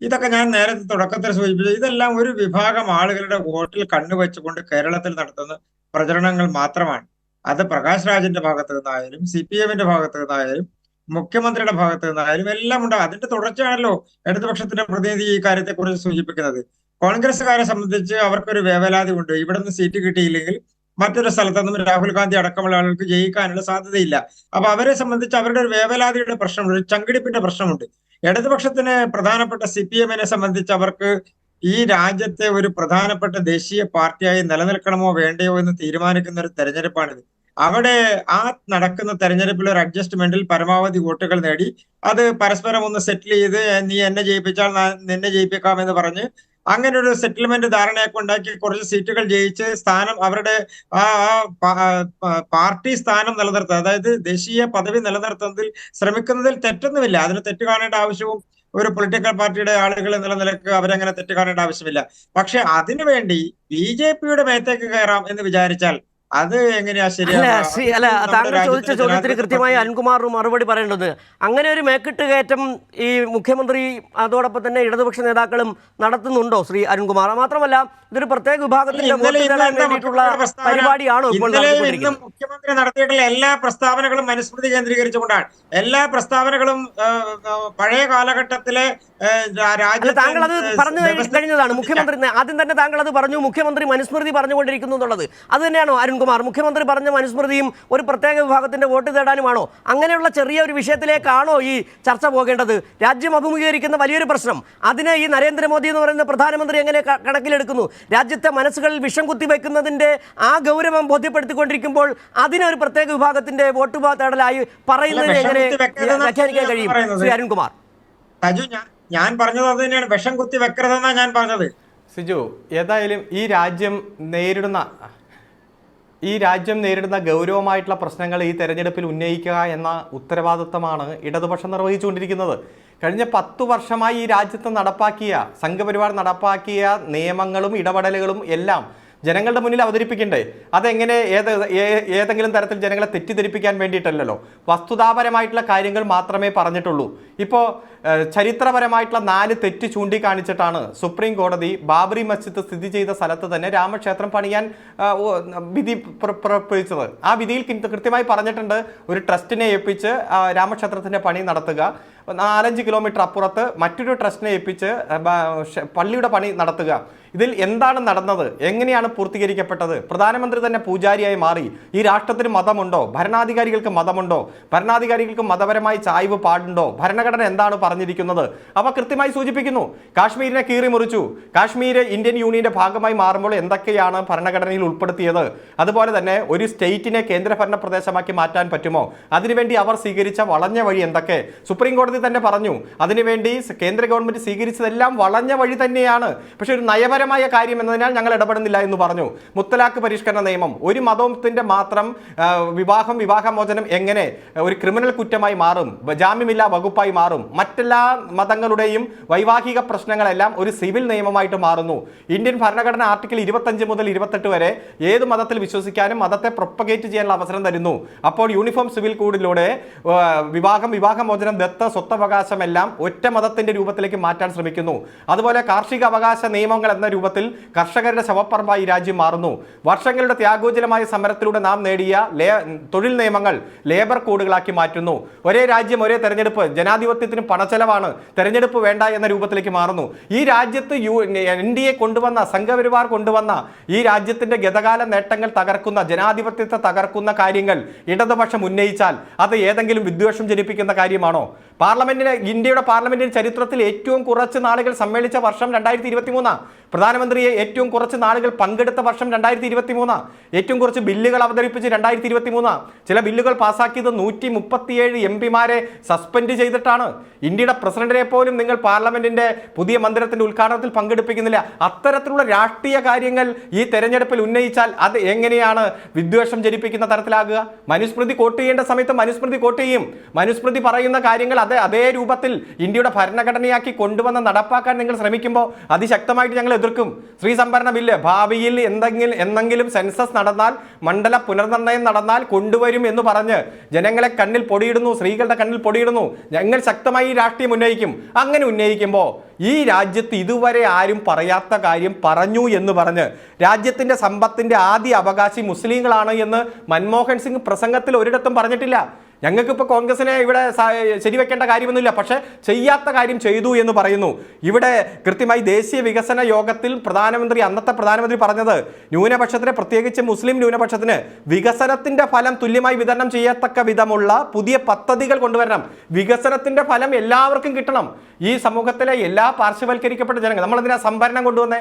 ഇതൊക്കെ ഞാൻ നേരത്തെ തുടക്കത്തിൽ സൂചിപ്പിച്ചു. ഇതെല്ലാം ഒരു വിഭാഗം ആളുകളുടെ വോട്ടിൽ കണ്ണുവെച്ചുകൊണ്ട് കേരളത്തിൽ നടത്തുന്ന പ്രചരണങ്ങൾ മാത്രമാണ്. അത് പ്രകാശ് രാജിന്റെ ഭാഗത്ത് നിന്നായാലും CPM-ന്റെ ഭാഗത്ത് നിന്നായാലും മുഖ്യമന്ത്രിയുടെ ഭാഗത്ത് നിന്നായാലും എല്ലാം ഉണ്ടാകും. അതിന്റെ തുടർച്ചയാണല്ലോ ഇടതുപക്ഷത്തിന്റെ പ്രതിനിധി ഈ കാര്യത്തെക്കുറിച്ച് സൂചിപ്പിക്കുന്നത്. കോൺഗ്രസ്സുകാരെ സംബന്ധിച്ച് അവർക്കൊരു വേവലാതി ഉണ്ട്. ഇവിടുന്ന് സീറ്റ് കിട്ടിയില്ലെങ്കിൽ മറ്റൊരു സ്ഥലത്തൊന്നും രാഹുൽ ഗാന്ധി അടക്കമുള്ള ആളുകൾക്ക് ജയിക്കാനുള്ള സാധ്യതയില്ല. അപ്പൊ അവരെ സംബന്ധിച്ച് അവരുടെ ഒരു വേവലാതിയുടെ പ്രശ്നമുണ്ട്, ഒരു ചങ്കിടിപ്പിന്റെ പ്രശ്നമുണ്ട്. ഇടതുപക്ഷത്തിന് പ്രധാനപ്പെട്ട CPM-നെ സംബന്ധിച്ച് അവർക്ക് ഈ രാജ്യത്തെ ഒരു പ്രധാനപ്പെട്ട ദേശീയ പാർട്ടിയായി നിലനിൽക്കണമോ വേണ്ടയോ എന്ന് തീരുമാനിക്കുന്ന ഒരു തെരഞ്ഞെടുപ്പാണിത്. അവിടെ ആ നടക്കുന്ന തെരഞ്ഞെടുപ്പിൽ ഒരു അഡ്ജസ്റ്റ്മെന്റിൽ പരമാവധി വോട്ടുകൾ നേടി അത് പരസ്പരം ഒന്ന് സെറ്റിൽ ചെയ്ത് നീ എന്നെ ജയിപ്പിച്ചാൽ നിന്നെ ജയിപ്പിക്കാമെന്ന് പറഞ്ഞ് അങ്ങനെ ഒരു സെറ്റിൽമെന്റ് ധാരണയൊക്കെ ഉണ്ടാക്കി കുറച്ച് സീറ്റുകൾ ജയിച്ച് സ്ഥാനം അവരുടെ പാർട്ടി സ്ഥാനം നിലനിർത്തുക, അതായത് ദേശീയ പദവി നിലനിർത്തുന്നതിൽ ശ്രമിക്കുന്നതിൽ തെറ്റൊന്നുമില്ല. അതിന് തെറ്റ് കാണേണ്ട ആവശ്യവും ഒരു പൊളിറ്റിക്കൽ പാർട്ടിയുടെ ആളുകൾ എന്നുള്ള നിലക്ക് അവരങ്ങനെ തെറ്റ് കാണേണ്ട ആവശ്യമില്ല. പക്ഷെ അതിനുവേണ്ടി BJP-യുടെ മേത്തേക്ക് കയറാം എന്ന് വിചാരിച്ചാൽ അത് എങ്ങനെയാ അല്ല, താങ്കൾ ചോദിച്ച ചോദ്യത്തിന് കൃത്യമായി അരുൺകുമാർ മറുപടി പറയേണ്ടത്. അങ്ങനെ ഒരു മേക്കിട്ട് കയറ്റം ഈ മുഖ്യമന്ത്രി അതോടൊപ്പം തന്നെ ഇടതുപക്ഷ നേതാക്കളും നടത്തുന്നുണ്ടോ ശ്രീ അരുൺകുമാർ? മാത്രമല്ല ഇതൊരു പ്രത്യേക വിഭാഗത്തിന്റെ വോട്ട് നേടാൻ വേണ്ടിയിട്ടുള്ള പരിപാടിയാണോ ഇപ്പോൾ നടത്തിക്കൊണ്ടിരിക്കുന്നത്? മുഖ്യമന്ത്രി നടത്തിയിട്ടുള്ള എല്ലാ പ്രസ്താവനകളും മനുസ്മൃതി കേന്ദ്രീകരിച്ചുകൊണ്ടാണ്. എല്ലാ പ്രസ്താവനകളും പഴയ കാലഘട്ടത്തിലെ താങ്കൾ അത് പറഞ്ഞു കഴിഞ്ഞതാണ്. മുഖ്യമന്ത്രി ആദ്യം തന്നെ താങ്കൾ അത് പറഞ്ഞു, മുഖ്യമന്ത്രി മനുസ്മൃതി പറഞ്ഞുകൊണ്ടിരിക്കുന്നു എന്നുള്ളത്. അത് തന്നെയാണോ അരുൺകുമാർ? മുഖ്യമന്ത്രി പറഞ്ഞ മനുസ്മൃതിയും ഒരു പ്രത്യേക വിഭാഗത്തിന്റെ വോട്ട് തേടാനുമാണോ? അങ്ങനെയുള്ള ചെറിയ ഒരു വിഷയത്തിലേക്കാണോ ഈ ചർച്ച പോകേണ്ടത്? രാജ്യം അഭിമുഖീകരിക്കുന്ന വലിയൊരു പ്രശ്നം, അതിനെ ഈ നരേന്ദ്രമോദി എന്ന് പറയുന്ന പ്രധാനമന്ത്രി എങ്ങനെ കണക്കിലെടുക്കുന്നു? രാജ്യത്തെ മനസ്സുകളിൽ വിഷം കുത്തിവെക്കുന്നതിന്റെ ആ ഗൗരവം ബോധ്യപ്പെടുത്തിക്കൊണ്ടിരിക്കുമ്പോൾ അതിനൊരു പ്രത്യേക വിഭാഗത്തിന്റെ വോട്ട് തേടലായി പറയുന്നതിന് എങ്ങനെ വ്യാഖ്യാനിക്കാൻ കഴിയും ശ്രീ അരുൺകുമാർ? ഞാൻ പറഞ്ഞത് അത് തന്നെയാണ്, വിഷം കുത്തി വെക്കരുതെന്നാണ് ഞാൻ പറഞ്ഞത്. സിജു, ഏതായാലും ഈ രാജ്യം നേരിടുന്ന ഗൗരവമായിട്ടുള്ള പ്രശ്നങ്ങൾ ഈ തെരഞ്ഞെടുപ്പിൽ ഉന്നയിക്കുക എന്ന ഉത്തരവാദിത്തമാണ് ഇടതുപക്ഷം നിർവഹിച്ചുകൊണ്ടിരിക്കുന്നത്. കഴിഞ്ഞ 10 വർഷമായി ഈ രാജ്യത്ത് സംഘപരിവാർ നടപ്പാക്കിയ നിയമങ്ങളും ഇടപെടലുകളും എല്ലാം ജനങ്ങളുടെ മുന്നിൽ അവതരിപ്പിക്കണ്ടേ? അതെങ്ങനെ ഏതെങ്കിലും തരത്തിൽ ജനങ്ങളെ തെറ്റിദ്ധരിപ്പിക്കാൻ വേണ്ടിയിട്ടല്ലല്ലോ, വസ്തുതാപരമായിട്ടുള്ള കാര്യങ്ങൾ മാത്രമേ പറഞ്ഞിട്ടുള്ളൂ. ഇപ്പോൾ ചരിത്രപരമായിട്ടുള്ള 4 തെറ്റ് ചൂണ്ടിക്കാണിച്ചിട്ടാണ് സുപ്രീം കോടതി ബാബറി മസ്ജിദ് സ്ഥിതി ചെയ്ത സ്ഥലത്ത് തന്നെ രാമക്ഷേത്രം പണിയാൻ വിധി പുറപ്പെടുവിച്ചത്. ആ വിധിയിൽ കൃത്യമായി പറഞ്ഞിട്ടുണ്ട്, ഒരു ട്രസ്റ്റിനെ ഏൽപ്പിച്ച് രാമക്ഷേത്രത്തിന്റെ പണി നടത്തുക, 4-5 കിലോമീറ്റർ അപ്പുറത്ത് മറ്റൊരു ട്രസ്റ്റിനെ ഏൽപ്പിച്ച് പള്ളിയുടെ പണി നടത്തുക. ഇതിൽ എന്താണ് നടന്നത്, എങ്ങനെയാണ് പൂർത്തീകരിക്കപ്പെട്ടത്? പ്രധാനമന്ത്രി തന്നെ പൂജാരിയായി മാറി. ഈ രാഷ്ട്രത്തിന് മതമുണ്ടോ? ഭരണാധികാരികൾക്ക് മതമുണ്ടോ? ഭരണാധികാരികൾക്ക് മതപരമായി ചായ്വ് പാടുണ്ടോ? ഭരണഘടന എന്താണ് പറഞ്ഞിരിക്കുന്നത്? അവ കൃത്യമായി സൂചിപ്പിക്കുന്നു. കാശ്മീരിനെ കീറി മുറിച്ചു. കാശ്മീർ ഇന്ത്യൻ യൂണിയന്റെ ഭാഗമായി മാറുമ്പോൾ എന്തൊക്കെയാണ് ഭരണഘടനയിൽ ഉൾപ്പെടുത്തിയത്? അതുപോലെ തന്നെ ഒരു സ്റ്റേറ്റിനെ കേന്ദ്രഭരണ പ്രദേശമാക്കി മാറ്റാൻ പറ്റുമോ? അതിനുവേണ്ടി അവർ സ്വീകരിച്ച വളഞ്ഞ വഴി എന്തൊക്കെ? സുപ്രീം കോടതി തന്നെ പറഞ്ഞു, അതിനുവേണ്ടി കേന്ദ്ര ഗവൺമെന്റ് സ്വീകരിച്ചതെല്ലാം വളഞ്ഞ വഴി തന്നെയാണ്. പക്ഷെ ഒരു നയപരമായ കാര്യം എന്നതിനാൽ ഞങ്ങൾ ഇടപെടുന്നില്ല എന്ന് പറഞ്ഞു. മുത്തലാഖ് പരിഷ്കരണ നിയമം, ഒരു മതത്തിന്റെ മാത്രം വിവാഹമോചനം എങ്ങനെ ഒരു ക്രിമിനൽ കുറ്റമായി മാറും, ജാമ്യമില്ലാ വകുപ്പായി മാറും? മറ്റെല്ലാ മതങ്ങളുടെയും വൈവാഹിക പ്രശ്നങ്ങളെല്ലാം ഒരു സിവിൽ നിയമമായിട്ട് മാറുന്നു. ഇന്ത്യൻ ഭരണഘടന ആർട്ടിക്കിൾ 25 മുതൽ 28 വരെ ഏത് മതത്തിൽ വിശ്വസിക്കാനും മതത്തെ പ്രൊപ്പഗേറ്റ് ചെയ്യാനുള്ള അവസരം തരുന്നു. അപ്പോൾ യൂണിഫോം സിവിൽ കോഡിലൂടെ വിവാഹമോചനം, ദത്ത്, സ്വത്തവകാശമെല്ലാം ഒറ്റ മതത്തിന്റെ രൂപത്തിലേക്ക് മാറ്റാൻ ശ്രമിക്കുന്നു. അതുപോലെ കാർഷിക അവകാശ നിയമങ്ങൾ എന്ന രൂപത്തിൽ കർഷകരുടെ ശവപ്പറമ്പായി രാജ്യം മാറുന്നു. വർഷങ്ങളുടെ ത്യാഗോജലമായ സമരത്തിലൂടെ നാം നേടിയ തൊഴിൽ നിയമങ്ങൾ ലേബർ കോഡുകളാക്കി മാറ്റുന്നു. ഒരേ രാജ്യം ഒരേ തെരഞ്ഞെടുപ്പ്, ജനാധിപത്യത്തിന് പണച്ചെലവാണ്, തെരഞ്ഞെടുപ്പ് വേണ്ട എന്ന രൂപത്തിലേക്ക് മാറുന്നു. ഈ രാജ്യത്ത് NDA കൊണ്ടുവന്ന, സംഘപരിവാർ കൊണ്ടുവന്ന ഈ രാജ്യത്തിന്റെ ഗതകാല നേട്ടങ്ങൾ തകർക്കുന്ന, ജനാധിപത്യത്തെ തകർക്കുന്ന കാര്യങ്ങൾ ഇടതുപക്ഷം ഉന്നയിച്ചാൽ അത് ഏതെങ്കിലും വിദ്വേഷം ജനിപ്പിക്കുന്ന കാര്യമാണോ? ഇന്ത്യയുടെ പാർലമെന്റിന്റെ ചരിത്രത്തിൽ ഏറ്റവും കുറച്ച് നാളുകൾ സമ്മേളിച്ച വർഷം 2023. പ്രധാനമന്ത്രിയെ ഏറ്റവും കുറച്ച് നാളുകൾ പങ്കെടുത്ത വർഷം 2023. ഏറ്റവും കുറച്ച് ബില്ലുകൾ അവതരിപ്പിച്ച് 2023. ചില ബില്ലുകൾ പാസ്സാക്കിയത് 137 MP-മാരെ സസ്പെൻഡ് ചെയ്തിട്ടാണ്. ഇന്ത്യയുടെ പ്രസിഡന്റിനെ പോലും നിങ്ങൾ പാർലമെന്റിന്റെ പുതിയ മന്ദിരത്തിന്റെ ഉദ്ഘാടനത്തിൽ പങ്കെടുപ്പിക്കുന്നില്ല. അത്തരത്തിലുള്ള രാഷ്ട്രീയ കാര്യങ്ങൾ ഈ തെരഞ്ഞെടുപ്പിൽ ഉന്നയിച്ചാൽ അത് എങ്ങനെയാണ് വിദ്വേഷം ജനിപ്പിക്കുന്ന തരത്തിലാകുക? മനുസ്മൃതി കോട്ട് ചെയ്യേണ്ട സമയത്ത് മനുസ്മൃതി കോട്ട് ചെയ്യും. മനുസ്മൃതി പറയുന്ന കാര്യങ്ങൾ അതേ രൂപത്തിൽ ഇന്ത്യയുടെ ഭരണഘടനയാക്കി കൊണ്ടുവന്ന് നടപ്പാക്കാൻ നിങ്ങൾ ശ്രമിക്കുമ്പോൾ അതിശക്തമായിട്ട് ഞങ്ങൾ എതിർക്കും. സ്ത്രീ സംവരണ ബില്ല് ഭാവിയിൽ എന്തെങ്കിലും സെൻസസ് നടന്നാൽ, മണ്ഡല പുനർനിർണയം നടന്നാൽ കൊണ്ടുവരും എന്ന് പറഞ്ഞ് ജനങ്ങളെ കണ്ണിൽ പൊടിയിടുന്നു, സ്ത്രീകളുടെ കണ്ണിൽ പൊടിയിടുന്നു. ഞങ്ങൾ ശക്തമായി ഈ രാഷ്ട്രീയം ഉന്നയിക്കും. അങ്ങനെ ഉന്നയിക്കുമ്പോൾ ഈ രാജ്യത്ത് ഇതുവരെ ആരും പറയാത്ത കാര്യം പറഞ്ഞു എന്ന് പറഞ്ഞ് രാജ്യത്തിന്റെ സമ്പത്തിന്റെ ആദ്യ അവകാശി മുസ്ലിങ്ങളാണ് എന്ന് മൻമോഹൻ സിംഗ് പ്രസംഗത്തിൽ ഒരിടത്തും പറഞ്ഞിട്ടില്ല. ഞങ്ങൾക്കിപ്പോൾ കോൺഗ്രസിനെ ഇവിടെ ശരിവെക്കേണ്ട കാര്യമൊന്നുമില്ല, പക്ഷേ ചെയ്യാത്ത കാര്യം ചെയ്തു എന്ന് പറയുന്നു. ഇവിടെ കൃത്യമായി ദേശീയ വികസന യോഗത്തിൽ അന്നത്തെ പ്രധാനമന്ത്രി പറഞ്ഞത് ന്യൂനപക്ഷത്തിന്, പ്രത്യേകിച്ച് മുസ്ലിം ന്യൂനപക്ഷത്തിന് വികസനത്തിന്റെ ഫലം തുല്യമായി വിതരണം ചെയ്യത്തക്ക വിധമുള്ള പുതിയ പദ്ധതികൾ കൊണ്ടുവരണം. വികസനത്തിന്റെ ഫലം എല്ലാവർക്കും കിട്ടണം. ഈ സമൂഹത്തിലെ എല്ലാ പാർശ്വവൽക്കരിക്കപ്പെട്ട ജനങ്ങൾ, നമ്മളതിനാ സംവരണം കൊണ്ടുവന്ന്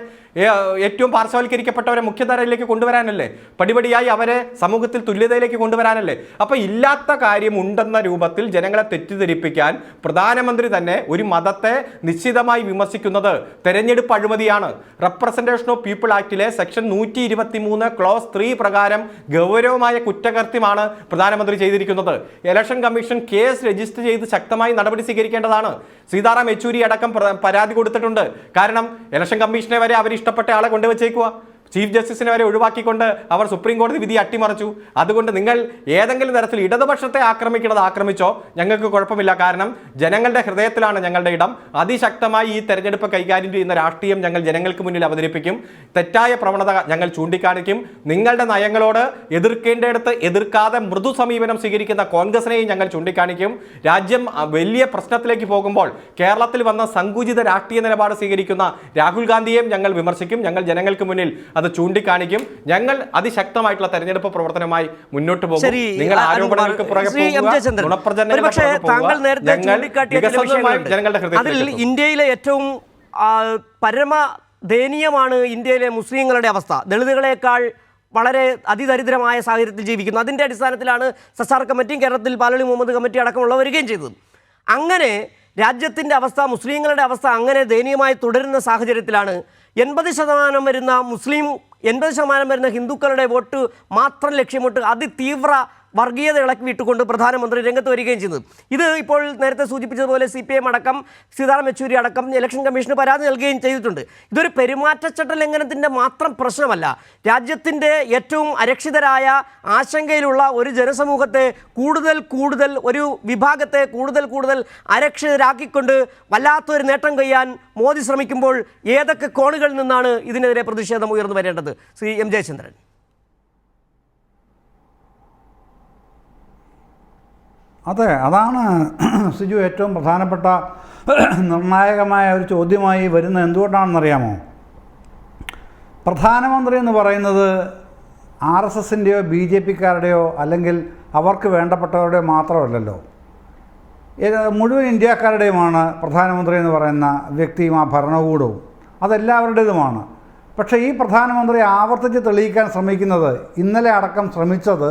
ഏറ്റവും പാർശ്വവൽക്കരിക്കപ്പെട്ടവരെ മുഖ്യധാരയിലേക്ക് കൊണ്ടുവരാനല്ലേ? പടിപടിയായി അവരെ സമൂഹത്തിൽ തുല്യതയിലേക്ക് കൊണ്ടുവരാനല്ലേ? അപ്പൊ ഇല്ലാത്ത കാര്യം ഉണ്ടെന്ന രൂപത്തിൽ ജനങ്ങളെ തെറ്റിദ്ധരിപ്പിക്കാൻ പ്രധാനമന്ത്രി തന്നെ ഒരു മതത്തെ നിശ്ചിതമായി വിമർശിക്കുന്നത് തെരഞ്ഞെടുപ്പ് അഴിമതിയാണ്. റെപ്രസെന്റേഷൻ ഓഫ് പീപ്പിൾ ആക്ടിലെ സെക്ഷൻ 123 ക്ലോസ് 3 പ്രകാരം ഗൗരവമായ കുറ്റകൃത്യമാണ് പ്രധാനമന്ത്രി ചെയ്തിരിക്കുന്നത്. ഇലക്ഷൻ കമ്മീഷൻ കേസ് രജിസ്റ്റർ ചെയ്ത് ശക്തമായി നടപടി സ്വീകരിക്കേണ്ടതാണ്. സീതാറാം യെച്ചൂരി അടക്കം പരാതി കൊടുത്തിട്ടുണ്ട്. കാരണം ഇലക്ഷൻ കമ്മീഷനെ വരെ അവർ ഇഷ്ടപ്പെട്ട ആളെ കൊണ്ടുവച്ചേക്കുക. ചീഫ് ജസ്റ്റിസിനെ വരെ ഒഴിവാക്കിക്കൊണ്ട് അവർ സുപ്രീം കോടതി വിധി അട്ടിമറിച്ചു. അതുകൊണ്ട് നിങ്ങൾ ഏതെങ്കിലും തരത്തിൽ ഇടതുപക്ഷത്തെ ആക്രമിച്ചോ, ഞങ്ങൾക്ക് കുഴപ്പമില്ല. കാരണം ജനങ്ങളുടെ ഹൃദയത്തിലാണ് ഞങ്ങളുടെ ഇടം. അതിശക്തമായി ഈ തെരഞ്ഞെടുപ്പ് കൈകാര്യം ചെയ്യുന്ന രാഷ്ട്രീയം ഞങ്ങൾ ജനങ്ങൾക്ക് മുന്നിൽ അവതരിപ്പിക്കും. തെറ്റായ പ്രവണത ഞങ്ങൾ ചൂണ്ടിക്കാണിക്കും. നിങ്ങളുടെ നയങ്ങളോട് എതിർക്കേണ്ടടുത്ത് എതിർക്കാതെ മൃദു സമീപനം സ്വീകരിക്കുന്ന കോൺഗ്രസിനെയും ഞങ്ങൾ ചൂണ്ടിക്കാണിക്കും. രാജ്യം വലിയ പ്രശ്നത്തിലേക്ക് പോകുമ്പോൾ കേരളത്തിൽ വന്ന സങ്കുചിത രാഷ്ട്രീയ നിലപാട് സ്വീകരിക്കുന്ന രാഹുൽ ഗാന്ധിയെയും ഞങ്ങൾ വിമർശിക്കും. ഞങ്ങൾ ജനങ്ങൾക്ക് മുന്നിൽ അത് ചൂണ്ടിക്കാണിക്കും. ഞങ്ങൾ അതിശക്തമായിട്ടുള്ള തെരഞ്ഞെടുപ്പ് പ്രവർത്തനമായി മുന്നോട്ട് പോകും. നിങ്ങൾ ആരോപണങ്ങൾക്ക് പുറകെ ഇന്ത്യയിലെ ഏറ്റവും പരമദയനീയമാണ് ഇന്ത്യയിലെ മുസ്ലിങ്ങളുടെ അവസ്ഥ. ദളിതുകളെക്കാൾ വളരെ അതിദരിദ്രമായ സാഹചര്യത്തിൽ ജീവിക്കുന്നു. അതിൻ്റെ അടിസ്ഥാനത്തിലാണ് സസാർ കമ്മിറ്റിയും കേരളത്തിൽ പാലളി മുഹമ്മദ് കമ്മിറ്റി അടക്കമുള്ള വരികയും ചെയ്തത്. അങ്ങനെ രാജ്യത്തിൻ്റെ അവസ്ഥ, മുസ്ലിങ്ങളുടെ അവസ്ഥ അങ്ങനെ ദയനീയമായി തുടരുന്ന സാഹചര്യത്തിലാണ് 80% വരുന്ന ഹിന്ദുക്കളുടെ വോട്ട് മാത്രം ലക്ഷ്യമിട്ട് അതിതീവ്ര വർഗീയത ഇളക്കി വിട്ടുകൊണ്ട് പ്രധാനമന്ത്രി രംഗത്ത് വരികയും ചെയ്യുന്നത്. ഇത് ഇപ്പോൾ നേരത്തെ സൂചിപ്പിച്ചതുപോലെ CPM അടക്കം സീതാറാം യെച്ചൂരി അടക്കം ഇലക്ഷൻ കമ്മീഷന് പരാതി നൽകുകയും ചെയ്തിട്ടുണ്ട്. ഇതൊരു പെരുമാറ്റച്ചട്ട ലംഘനത്തിൻ്റെ മാത്രം പ്രശ്നമല്ല. രാജ്യത്തിൻ്റെ ഏറ്റവും അരക്ഷിതരായ ആശങ്കയിലുള്ള ഒരു ജനസമൂഹത്തെ കൂടുതൽ ഒരു വിഭാഗത്തെ കൂടുതൽ അരക്ഷിതരാക്കിക്കൊണ്ട് വല്ലാത്തൊരു നേട്ടം കൊയ്യാൻ മോദി ശ്രമിക്കുമ്പോൾ ഏതൊക്കെ കോണുകളിൽ നിന്നാണ് ഇതിനെതിരെ പ്രതിഷേധം ഉയർന്നു വരേണ്ടത്? ശ്രീ M. ജയചന്ദ്രൻ. അതെ, അതാണ് സിജു ഏറ്റവും പ്രധാനപ്പെട്ട നിർണായകമായ ഒരു ചോദ്യമായി വരുന്നത്. എന്തുകൊണ്ടാണെന്നറിയാമോ? പ്രധാനമന്ത്രി എന്ന് പറയുന്നത് RSSൻ്റെയോ BJPക്കാരുടെയോ അല്ലെങ്കിൽ അവർക്ക് വേണ്ടപ്പെട്ടവരുടെയോ മാത്രമല്ലല്ലോ, മുഴുവൻ ഇന്ത്യക്കാരുടെയുമാണ് പ്രധാനമന്ത്രി എന്ന് പറയുന്ന വ്യക്തിയും ആ ഭരണകൂടവും. അതെല്ലാവരുടേതുമാണ്. പക്ഷേ ഈ പ്രധാനമന്ത്രി ആവർത്തിച്ച് തെളിയിക്കാൻ ശ്രമിക്കുന്നത്, ഇന്നലെ അടക്കം ശ്രമിച്ചത്,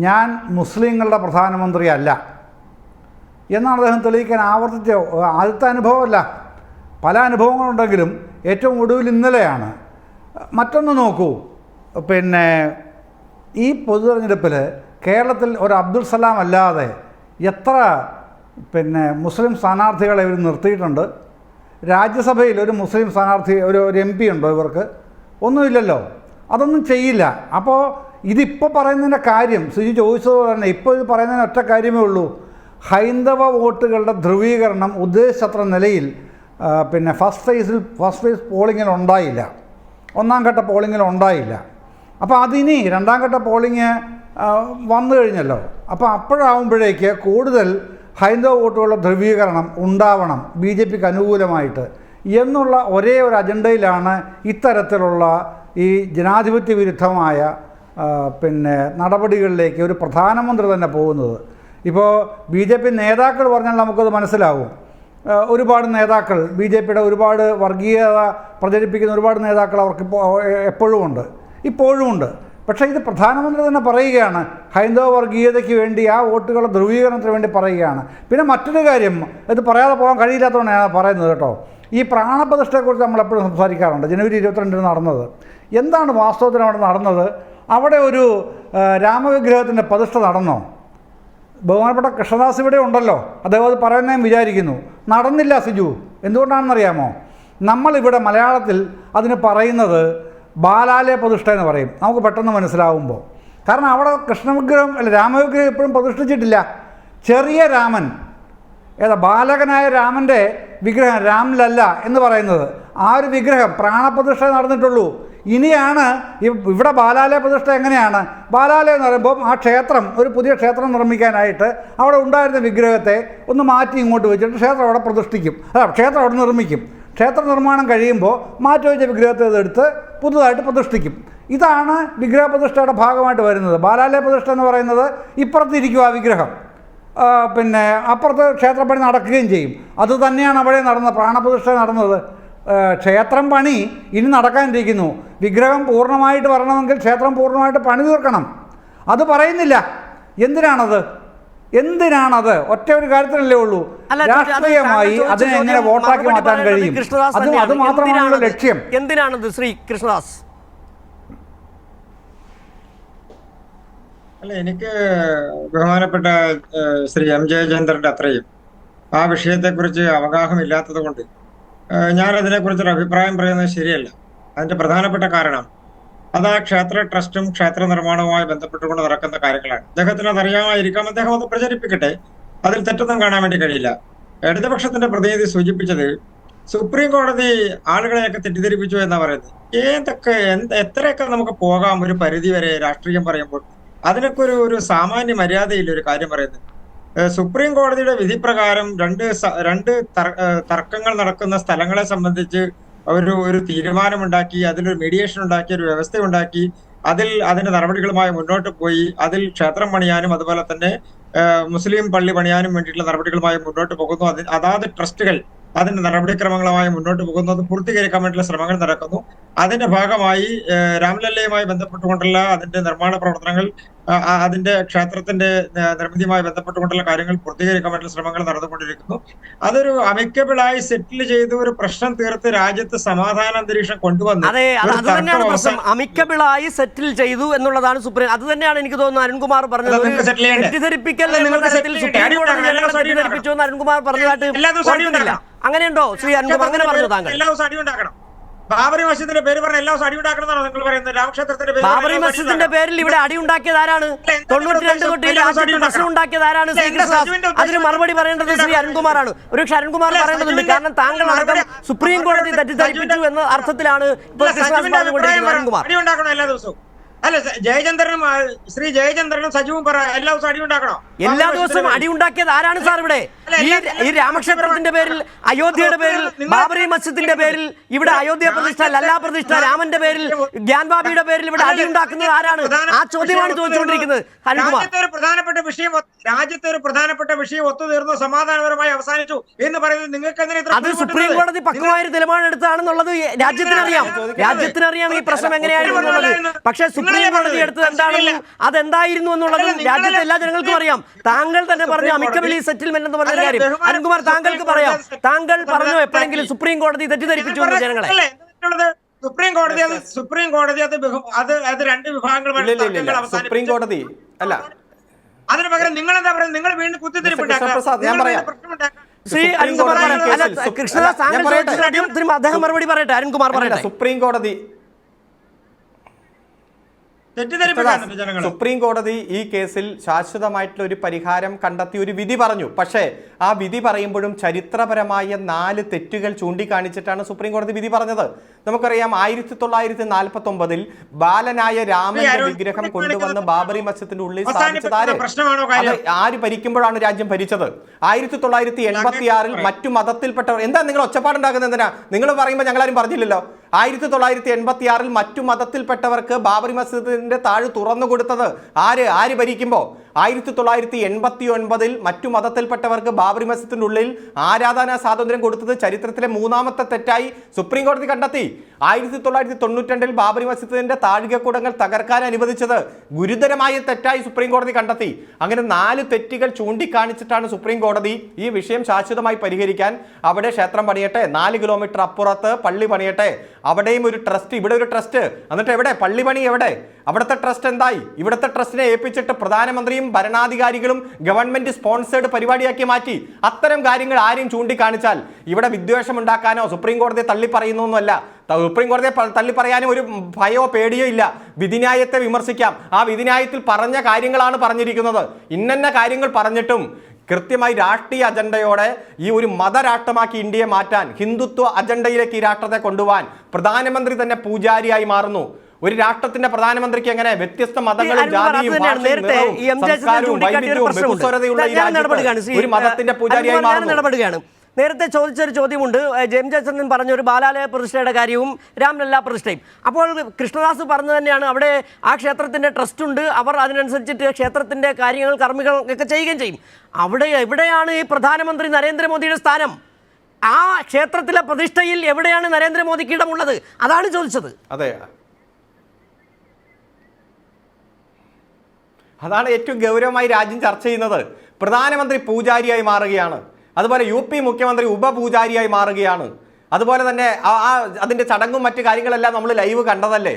ഞാൻ മുസ്ലിങ്ങളുടെ പ്രധാനമന്ത്രി അല്ല എന്നാണ് അദ്ദേഹം തെളിയിക്കാൻ ആവർത്തിച്ച. ആദ്യത്തെ അനുഭവമല്ല, പല അനുഭവങ്ങളുണ്ടെങ്കിലും ഏറ്റവും ഒടുവിൽ ഇന്നലെയാണ്. മറ്റൊന്ന് നോക്കൂ, ഈ പൊതു തെരഞ്ഞെടുപ്പിൽ കേരളത്തിൽ ഒരു അബ്ദുൽ സലാം അല്ലാതെ എത്ര മുസ്ലിം സ്ഥാനാർത്ഥികളെ ഇവർ നിർത്തിയിട്ടുണ്ട്? രാജ്യസഭയിൽ ഒരു മുസ്ലിം സ്ഥാനാർത്ഥി, ഒരു MP ഉണ്ടോ ഇവർക്ക്? ഒന്നുമില്ലല്ലോ. അതൊന്നും ചെയ്യില്ല. അപ്പോൾ ഇതിപ്പോൾ പറയുന്നതിൻ്റെ കാര്യം സിജു ചോദിച്ചതുപോലെ തന്നെ ഇപ്പോൾ ഇത് പറയുന്നതിന് ഒറ്റ കാര്യമേ ഉള്ളൂ. ഹൈന്ദവ വോട്ടുകളുടെ ധ്രുവീകരണം ഉദ്ദേശിച്ചത്ര നിലയിൽ ഫസ്റ്റ് ഫേസ് പോളിങ്ങിൽ ഉണ്ടായില്ല, ഒന്നാം ഘട്ട പോളിങ്ങിൽ ഉണ്ടായില്ല. അപ്പോൾ അതിനി രണ്ടാം ഘട്ട പോളിങ് വന്നു കഴിഞ്ഞല്ലോ. അപ്പോൾ അപ്പോഴാവുമ്പോഴേക്ക് കൂടുതൽ ഹൈന്ദവ വോട്ടുകളുടെ ധ്രുവീകരണം ഉണ്ടാവണം BJPക്ക് അനുകൂലമായിട്ട് എന്നുള്ള ഒരേ ഒരു അജണ്ടയിലാണ് ഇത്തരത്തിലുള്ള ഈ ജനാധിപത്യ വിരുദ്ധമായ നടപടികളിലേക്ക് ഒരു പ്രധാനമന്ത്രി തന്നെ പോകുന്നത്. ഇപ്പോൾ BJP നേതാക്കൾ പറഞ്ഞാൽ നമുക്കത് മനസ്സിലാവും. ഒരുപാട് നേതാക്കൾ, BJPയുടെ ഒരുപാട് വർഗീയത പ്രചരിപ്പിക്കുന്ന ഒരുപാട് നേതാക്കൾ അവർക്ക് എപ്പോഴും ഉണ്ട്, ഇപ്പോഴും ഉണ്ട്. പക്ഷേ ഇത് പ്രധാനമന്ത്രി തന്നെ പറയുകയാണ്, ഹൈന്ദവ വർഗീയതയ്ക്ക് വേണ്ടി, ആ വോട്ടുകളുടെ ധ്രുവീകരണത്തിന് വേണ്ടി പറയുകയാണ്. പിന്നെ മറ്റൊരു കാര്യം, ഇത് പറയാതെ പോകാൻ കഴിയില്ലാത്തതുകൊണ്ടാണ് ഞാൻ പറയുന്നത് കേട്ടോ. ഈ പ്രാണപ്രതിഷ്ഠയെക്കുറിച്ച് നമ്മളെപ്പോഴും സംസാരിക്കാറുണ്ട്. ജനുവരി 22 നടന്നത് എന്താണ്? വാസ്തവത്തിൽ അവിടെ നടന്നത്, അവിടെ ഒരു രാമവിഗ്രഹത്തിൻ്റെ പ്രതിഷ്ഠ നടന്നോ? ബഹുമാനപ്പെട്ട കൃഷ്ണദാസ് ഇവിടെ ഉണ്ടല്ലോ, അദ്ദേഹം അത് പറയുന്നതെന്ന് വിചാരിക്കുന്നു. നടന്നില്ല സിജു. എന്തുകൊണ്ടാണെന്നറിയാമോ? നമ്മളിവിടെ മലയാളത്തിൽ അതിന് പറയുന്നത് ബാലാലയ പ്രതിഷ്ഠ എന്ന് പറയും, നമുക്ക് പെട്ടെന്ന് മനസ്സിലാവുമ്പോൾ. കാരണം അവിടെ കൃഷ്ണവിഗ്രഹം അല്ല, രാമവിഗ്രഹം എപ്പോഴും പ്രതിഷ്ഠിച്ചിട്ടില്ല. ചെറിയ രാമൻ, ബാലകനായ രാമൻ്റെ വിഗ്രഹം, രാമലല്ല എന്ന് പറയുന്നത്, ആ ഒരു വിഗ്രഹം പ്രാണപ്രതിഷ്ഠ നടന്നിട്ടുള്ളൂ. ഇനിയാണ് ഇവിടെ ബാലാലയ പ്രതിഷ്ഠ. എങ്ങനെയാണ് ബാലാലയം എന്ന് പറയുമ്പോൾ? ആ ക്ഷേത്രം, ഒരു പുതിയ ക്ഷേത്രം നിർമ്മിക്കാനായിട്ട് അവിടെ ഉണ്ടായിരുന്ന വിഗ്രഹത്തെ ഒന്ന് മാറ്റി ഇങ്ങോട്ട് വെച്ചിട്ട് ക്ഷേത്രം അവിടെ പ്രതിഷ്ഠിക്കും, ക്ഷേത്രം അവിടെ നിർമ്മിക്കും. ക്ഷേത്ര നിർമ്മാണം കഴിയുമ്പോൾ മാറ്റി വെച്ച വിഗ്രഹത്തെ എടുത്ത് പുതുതായിട്ട് പ്രതിഷ്ഠിക്കും. ഇതാണ് വിഗ്രഹപ്രതിഷ്ഠയുടെ ഭാഗമായിട്ട് വരുന്നത്. ബാലാലയ പ്രതിഷ്ഠ എന്ന് പറയുന്നത് ഇപ്പുറത്തിരിക്കും ആ വിഗ്രഹം, അപ്പുറത്ത് ക്ഷേത്രപ്പണി നടക്കുകയും ചെയ്യും. അതുതന്നെയാണ് അവിടെ നടന്ന പ്രാണപ്രതിഷ്ഠ നടന്നത്. ക്ഷേത്രം പണി ഇനി നടക്കാനിരിക്കുന്നു. വിഗ്രഹം പൂർണ്ണമായിട്ട് വരണമെങ്കിൽ ക്ഷേത്രം പൂർണ്ണമായിട്ട് പണി തീർക്കണം. അത് പറയുന്നില്ല. എന്തിനാണത്? ഒറ്റ ഒരു കാര്യത്തിലല്ലേ ഉള്ളൂ, രാഷ്ട്രീയമായി അതിനെ എങ്ങനെ വോട്ടാക്കി മാറ്റാൻ കഴിയും, അത് മാത്രമാണല്ലോ ലക്ഷ്യം. എന്തിനാണത് ശ്രീ കൃഷ്ണദാസ്? അല്ല, എനിക്ക് ബഹുമാനപ്പെട്ട ശ്രീ M. ജയചന്ദ്രന്റെ അത്രയും ആ വിഷയത്തെക്കുറിച്ച് അവഗാഹമില്ലാത്തത് കൊണ്ട് ഞാൻ അതിനെക്കുറിച്ചൊരു അഭിപ്രായം പറയുന്നത് ശരിയല്ല. അതിന്റെ പ്രധാനപ്പെട്ട കാരണം അത് ആ ക്ഷേത്ര ട്രസ്റ്റും ക്ഷേത്ര നിർമ്മാണവുമായി ബന്ധപ്പെട്ടുകൊണ്ട് നടക്കുന്ന കാര്യങ്ങളാണ്. അദ്ദേഹത്തിന് അത് അറിയാമായിരിക്കാം, അദ്ദേഹം അത് പ്രചരിപ്പിക്കട്ടെ, അതിൽ തെറ്റൊന്നും കാണാൻ വേണ്ടി കഴിയില്ല. ഇടതുപക്ഷത്തിന്റെ പ്രതിനിധി സൂചിപ്പിച്ചത് സുപ്രീം കോടതി ആളുകളെയൊക്കെ തെറ്റിദ്ധരിപ്പിച്ചു എന്നാ പറയുന്നത്. എത്രയൊക്കെ നമുക്ക് പോകാം ഒരു പരിധി വരെ രാഷ്ട്രീയം പറയുമ്പോൾ? അതിനൊക്കെ ഒരു സാമാന്യ മര്യാദയില്ല ഒരു കാര്യം പറയുന്നത്. സുപ്രീം കോടതിയുടെ വിധി പ്രകാരം രണ്ട് തർക്കങ്ങൾ നടക്കുന്ന സ്ഥലങ്ങളെ സംബന്ധിച്ച് ഒരു തീരുമാനമുണ്ടാക്കി, അതിലൊരു മീഡിയേഷൻ ഉണ്ടാക്കി, ഒരു വ്യവസ്ഥ ഉണ്ടാക്കി, അതിന്റെ നടപടികളുമായി മുന്നോട്ട് പോയി, അതിൽ ക്ഷേത്രം പണിയാനും അതുപോലെ തന്നെ മുസ്ലിം പള്ളി പണിയാനും വേണ്ടിയിട്ടുള്ള നടപടികളുമായി മുന്നോട്ട് പോകുന്നു. അതാത് ട്രസ്റ്റുകൾ അതിന്റെ നടപടിക്രമങ്ങളുമായി മുന്നോട്ട് പോകുന്നു. അത് പൂർത്തീകരിക്കാൻ വേണ്ടിയുള്ള ശ്രമങ്ങൾ നടക്കുന്നു. അതിന്റെ ഭാഗമായി രാംലല്ലയുമായി ബന്ധപ്പെട്ടുകൊണ്ടുള്ള അതിന്റെ നിർമ്മാണ പ്രവർത്തനങ്ങൾ, അതിന്റെ ക്ഷേത്രത്തിന്റെ നിർമ്മിതിയുമായി ബന്ധപ്പെട്ടുകൊണ്ടുള്ള കാര്യങ്ങൾ പൂർത്തീകരിക്കാൻ വേണ്ടിയുള്ള ശ്രമങ്ങൾ നടന്നുകൊണ്ടിരിക്കുന്നു. അതൊരു അമിക്കബിളായി സെറ്റിൽ ചെയ്ത് ഒരു പ്രശ്നം തീർത്ത് രാജ്യത്ത് സമാധാന അന്തരീക്ഷം കൊണ്ടുവന്ന് അതെ, അത് തന്നെയാണ് പ്രശ്നം. അമിക്കബിളായി സെറ്റിൽ ചെയ്തു എന്നുള്ളതാണ് സുപ്രീം. അത് തന്നെയാണ് എനിക്ക് തോന്നുന്നു അരുൺകുമാർ പറഞ്ഞത്. തെറ്റിദ്ധരിപ്പിക്കൽ എന്ന തരത്തിൽ സുപ്രീം കോടതി ജനങ്ങളെ തെറ്റിദ്ധരിപ്പിച്ചു എന്ന് അരുൺകുമാർ പറഞ്ഞതായിട്ട് അങ്ങനെയുണ്ടോ ശ്രീ അരുൺകുമാർ? അങ്ങനെ പറഞ്ഞു താങ്കൾ? എല്ലാ ദിവസവും അടി ഉണ്ടാക്കണം. ബാബറി മസ്ജിദിന്റെ പേര് പറഞ്ഞ എല്ലാ ദിവസവും അടി ഉണ്ടാക്കണമെന്നാണ് നിങ്ങൾ പറയുന്നത്. രാമക്ഷേത്രത്തിന്റെ പേര് ബാബറി മസ്ജിദിന്റെ പേരിൽ ഇവിടെ അടി ഉണ്ടാക്കിയത് ആരാണ്? 92 തൊട്ട് രാജ്യത്ത് പ്രശ്നം ഉണ്ടാക്കിയത് ആരാണ്? ശ്രീ കൃഷ്ണദാസ്, അതിന് മറുപടി പറയേണ്ടത് ശ്രീ അരുൺകുമാറാണ്. ഒരുപക്ഷെ അരുൺകുമാർ പറയേണ്ടതുണ്ട്. കാരണം താങ്കൾ അടക്കം സുപ്രീം കോടതി തെറ്റിദ്ധരിപ്പിച്ചു എന്ന അർത്ഥത്തിലാണ് ഇപ്പോൾ കൃഷ്ണദാസ് പറഞ്ഞുകൊണ്ടിരിക്കുന്നത്. അരുൺകുമാർ, അടി ഉണ്ടാക്കണം എല്ലാ ദിവസവും. അല്ല, ജയചന്ദ്രനും ശ്രീ ജയചന്ദ്രനും സജീവും പറ എല്ലാ ദിവസവും അടി ഉണ്ടാക്കണം. എല്ലാ ദിവസവും അടി ഉണ്ടാക്കിയത് ആരാണ് സാർ? ഇവിടെ ഈ രാമക്ഷേത്രത്തിന്റെ പേരിൽ, അയോധ്യയുടെ പേരിൽ, ബാബറി മസ്ജിദിന്റെ പേരിൽ, ഇവിടെ അയോധ്യ പ്രതിഷ്ഠ, ലല്ലാ പ്രതിഷ്ഠ, രാമന്റെ പേരിൽ, ഗ്യാൻബാബിയുടെ പേരിൽ ഇവിടെ അടി ഉണ്ടാക്കുന്നത് ആരാണ്? ആ ചോദ്യമാണ് ചോദിച്ചുകൊണ്ടിരിക്കുന്നത്. രാജ്യത്തെ ഒരു പ്രധാനപ്പെട്ട വിഷയം ഒത്തുതീർന്നു, സമാധാനപരമായി അവസാനിച്ചു എന്ന് പറയുന്നത് നിങ്ങൾക്ക് അത് സുപ്രീം കോടതി പക്വമായ തീരുമാനമെടുത്താണെന്നുള്ളത് രാജ്യത്തിനറിയാം ഈ പ്രശ്നം എങ്ങനെയായിരുന്നു എന്നുള്ളത്. പക്ഷേ സുപ്രീം കോടതി എടുത്തത് എന്താണെന്നും അതെന്തായിരുന്നു എന്നുള്ളതും രാജ്യത്തെ എല്ലാ ജനങ്ങൾക്കും അറിയാം. താങ്കൾ തന്നെ പറഞ്ഞു അമിക്കബിളി സെറ്റിൽമെന്റ് എന്ന് പറഞ്ഞ കാര്യം. അരുൺകുമാർ, താങ്കൾക്ക് പറയാം. താങ്കൾ പറഞ്ഞു എപ്പോഴെങ്കിലും സുപ്രീം കോടതി തെറ്റിദ്ധരിപ്പിച്ചു എന്ന് ജനങ്ങളെ? സുപ്രീം കോടതി അത് രണ്ട് വിഭാഗങ്ങൾ സുപ്രീം കോടതി അല്ല. അതിന് പകരം നിങ്ങൾ എന്താ പറയുന്നത്? നിങ്ങൾ വീണ്ടും ശ്രീ അരുൺകുമാർ കൃഷ്ണദാസ്, അദ്ദേഹം മറുപടി പറയട്ടെ. അരുൺകുമാർ പറയട്ടെ. സുപ്രീം കോടതി സുപ്രീം കോടതി ഈ കേസിൽ ശാശ്വതമായിട്ടുള്ള ഒരു പരിഹാരം കണ്ടെത്തി ഒരു വിധി പറഞ്ഞു. പക്ഷേ ആ വിധി പറയുമ്പോഴും ചരിത്രപരമായ 4 തെറ്റുകൾ ചൂണ്ടിക്കാണിച്ചിട്ടാണ് സുപ്രീം കോടതി വിധി പറഞ്ഞത്. നമുക്കറിയാം 1949 ബാലനായ രാമന്റെ വിഗ്രഹം കൊണ്ടുവന്ന് ബാബറി മസ്ജിദിന്റെ ഉള്ളിൽ സ്ഥാപിച്ചത് ആര് ഭരിക്കുമ്പോഴാണ് രാജ്യം ഭരിച്ചത്? 1986 മറ്റു മതത്തിൽപ്പെട്ടവർ. എന്താ നിങ്ങൾ ഒച്ചപ്പാടുണ്ടാക്കുന്നത്? എന്തിനാ നിങ്ങൾ പറയുമ്പോൾ ഞങ്ങളാരും പറഞ്ഞില്ലല്ലോ. 1986 മറ്റു മതത്തിൽപ്പെട്ടവർക്ക് ബാബറി മസ്ജിദിന്റെ താഴ് തുറന്നു കൊടുത്തത് ആര് ഭരിക്കുമ്പോൾ? 1989 മറ്റു മതത്തിൽപ്പെട്ടവർക്ക് ബാബറി മസ്ജിദിന്റെ ഉള്ളിൽ ആരാധനാ സ്വാതന്ത്ര്യം കൊടുത്തത് ചരിത്രത്തിലെ 3ാമത്തെ തെറ്റായി സുപ്രീം കോടതി കണ്ടെത്തി. 1992 ബാബറി മസ്ജിദിന്റെ താഴികക്കുടങ്ങൾ തകർക്കാൻ അനുവദിച്ചത് ഗുരുതരമായ തെറ്റായി സുപ്രീം കോടതി കണ്ടെത്തി. അങ്ങനെ 4 തെറ്റുകൾ ചൂണ്ടിക്കാണിച്ചിട്ടാണ് സുപ്രീം കോടതി ഈ വിഷയം ശാശ്വതമായി പരിഹരിക്കാൻ അവിടെ ക്ഷേത്രം പണിയട്ടെ, 4 കിലോമീറ്റർ അപ്പുറത്ത് പള്ളി പണിയട്ടെ, അവിടെയും ഒരു ട്രസ്റ്റ്, ഇവിടെ ഒരു ട്രസ്റ്റ്, എന്നിട്ട് എവിടെ പള്ളി പണി? എവിടെ അവിടുത്തെ ട്രസ്റ്റ് എന്തായി? ഇവിടുത്തെ ട്രസ്റ്റിനെ ഏൽപ്പിച്ചിട്ട് പ്രധാനമന്ത്രിയും ഭരണാധികാരികളും ഗവൺമെന്റ് സ്പോൺസേഡ് പരിപാടിയാക്കി മാറ്റി. അത്തരം കാര്യങ്ങൾ ആരും ചൂണ്ടിക്കാണിച്ചാൽ ഇവിടെ വിദ്വേഷം ഉണ്ടാക്കാനോ സുപ്രീം കോടതിയെ തള്ളി പറയുന്നൊന്നുമല്ല. സുപ്രീം കോടതിയെ തള്ളി പറയാനും ഒരു ഭയോ പേടിയോ ഇല്ല. വിധിന്യായത്തെ വിമർശിക്കാം. ആ വിധിന്യായത്തിൽ പറഞ്ഞ കാര്യങ്ങളാണ് പറഞ്ഞിരിക്കുന്നത്. ഇന്ന കാര്യങ്ങൾ പറഞ്ഞിട്ടും കൃത്യമായി രാഷ്ട്രീയ അജണ്ടയോടെ ഈ ഒരു മതരാഷ്ട്രമാക്കി ഇന്ത്യയെ മാറ്റാൻ, ഹിന്ദുത്വ അജണ്ടയിലേക്ക് ഈ രാഷ്ട്രത്തെ കൊണ്ടുപോകാൻ പ്രധാനമന്ത്രി തന്നെ പൂജാരിയായി മാറുന്നു. ഒരു രാഷ്ട്രത്തിന്റെ പ്രധാനമന്ത്രിക്ക് എങ്ങനെ വ്യത്യസ്ത മതങ്ങളും ജാതിയും സംസ്കാരവും വൈവിധ്യവും ബഹുസ്വരതയുള്ള ഈ രാജ്യത്ത് ഒരു മതത്തിന്റെ പൂജാരിയായി മാറുന്നു? നേരത്തെ ചോദിച്ചൊരു ചോദ്യമുണ്ട്. ജെയിംസ് ജയചന്ദ്രൻ പറഞ്ഞ ഒരു ബാലാലയ പ്രതിഷ്ഠയുടെ കാര്യവും രാംലല്ല പ്രതിഷ്ഠയും. അപ്പോൾ കൃഷ്ണദാസ് പറഞ്ഞു തന്നെയാണ് അവിടെ ആ ക്ഷേത്രത്തിൻ്റെ ട്രസ്റ്റ് ഉണ്ട്, അവർ അതിനനുസരിച്ചിട്ട് ക്ഷേത്രത്തിൻ്റെ കാര്യങ്ങൾ കർമ്മികൾ ഒക്കെ ചെയ്യുകയും ചെയ്യും. എവിടെയാണ് ഈ പ്രധാനമന്ത്രി നരേന്ദ്രമോദിയുടെ സ്ഥാനം? ആ ക്ഷേത്രത്തിലെ പ്രതിഷ്ഠയിൽ എവിടെയാണ് നരേന്ദ്രമോദിക്ക് ഇടമുള്ളത്? അതാണ് ചോദിച്ചത്. അതെ, അതാണ് ഏറ്റവും ഗൗരവമായി രാജ്യം ചർച്ച ചെയ്യുന്നത്. പ്രധാനമന്ത്രി പൂജാരിയായി മാറുകയാണ്. അതുപോലെ UP മുഖ്യമന്ത്രി ഉപപൂജാരിയായി മാറുകയാണ്. അതുപോലെ തന്നെ അതിൻ്റെ ചടങ്ങും മറ്റു കാര്യങ്ങളെല്ലാം നമ്മൾ ലൈവ് കണ്ടതല്ലേ.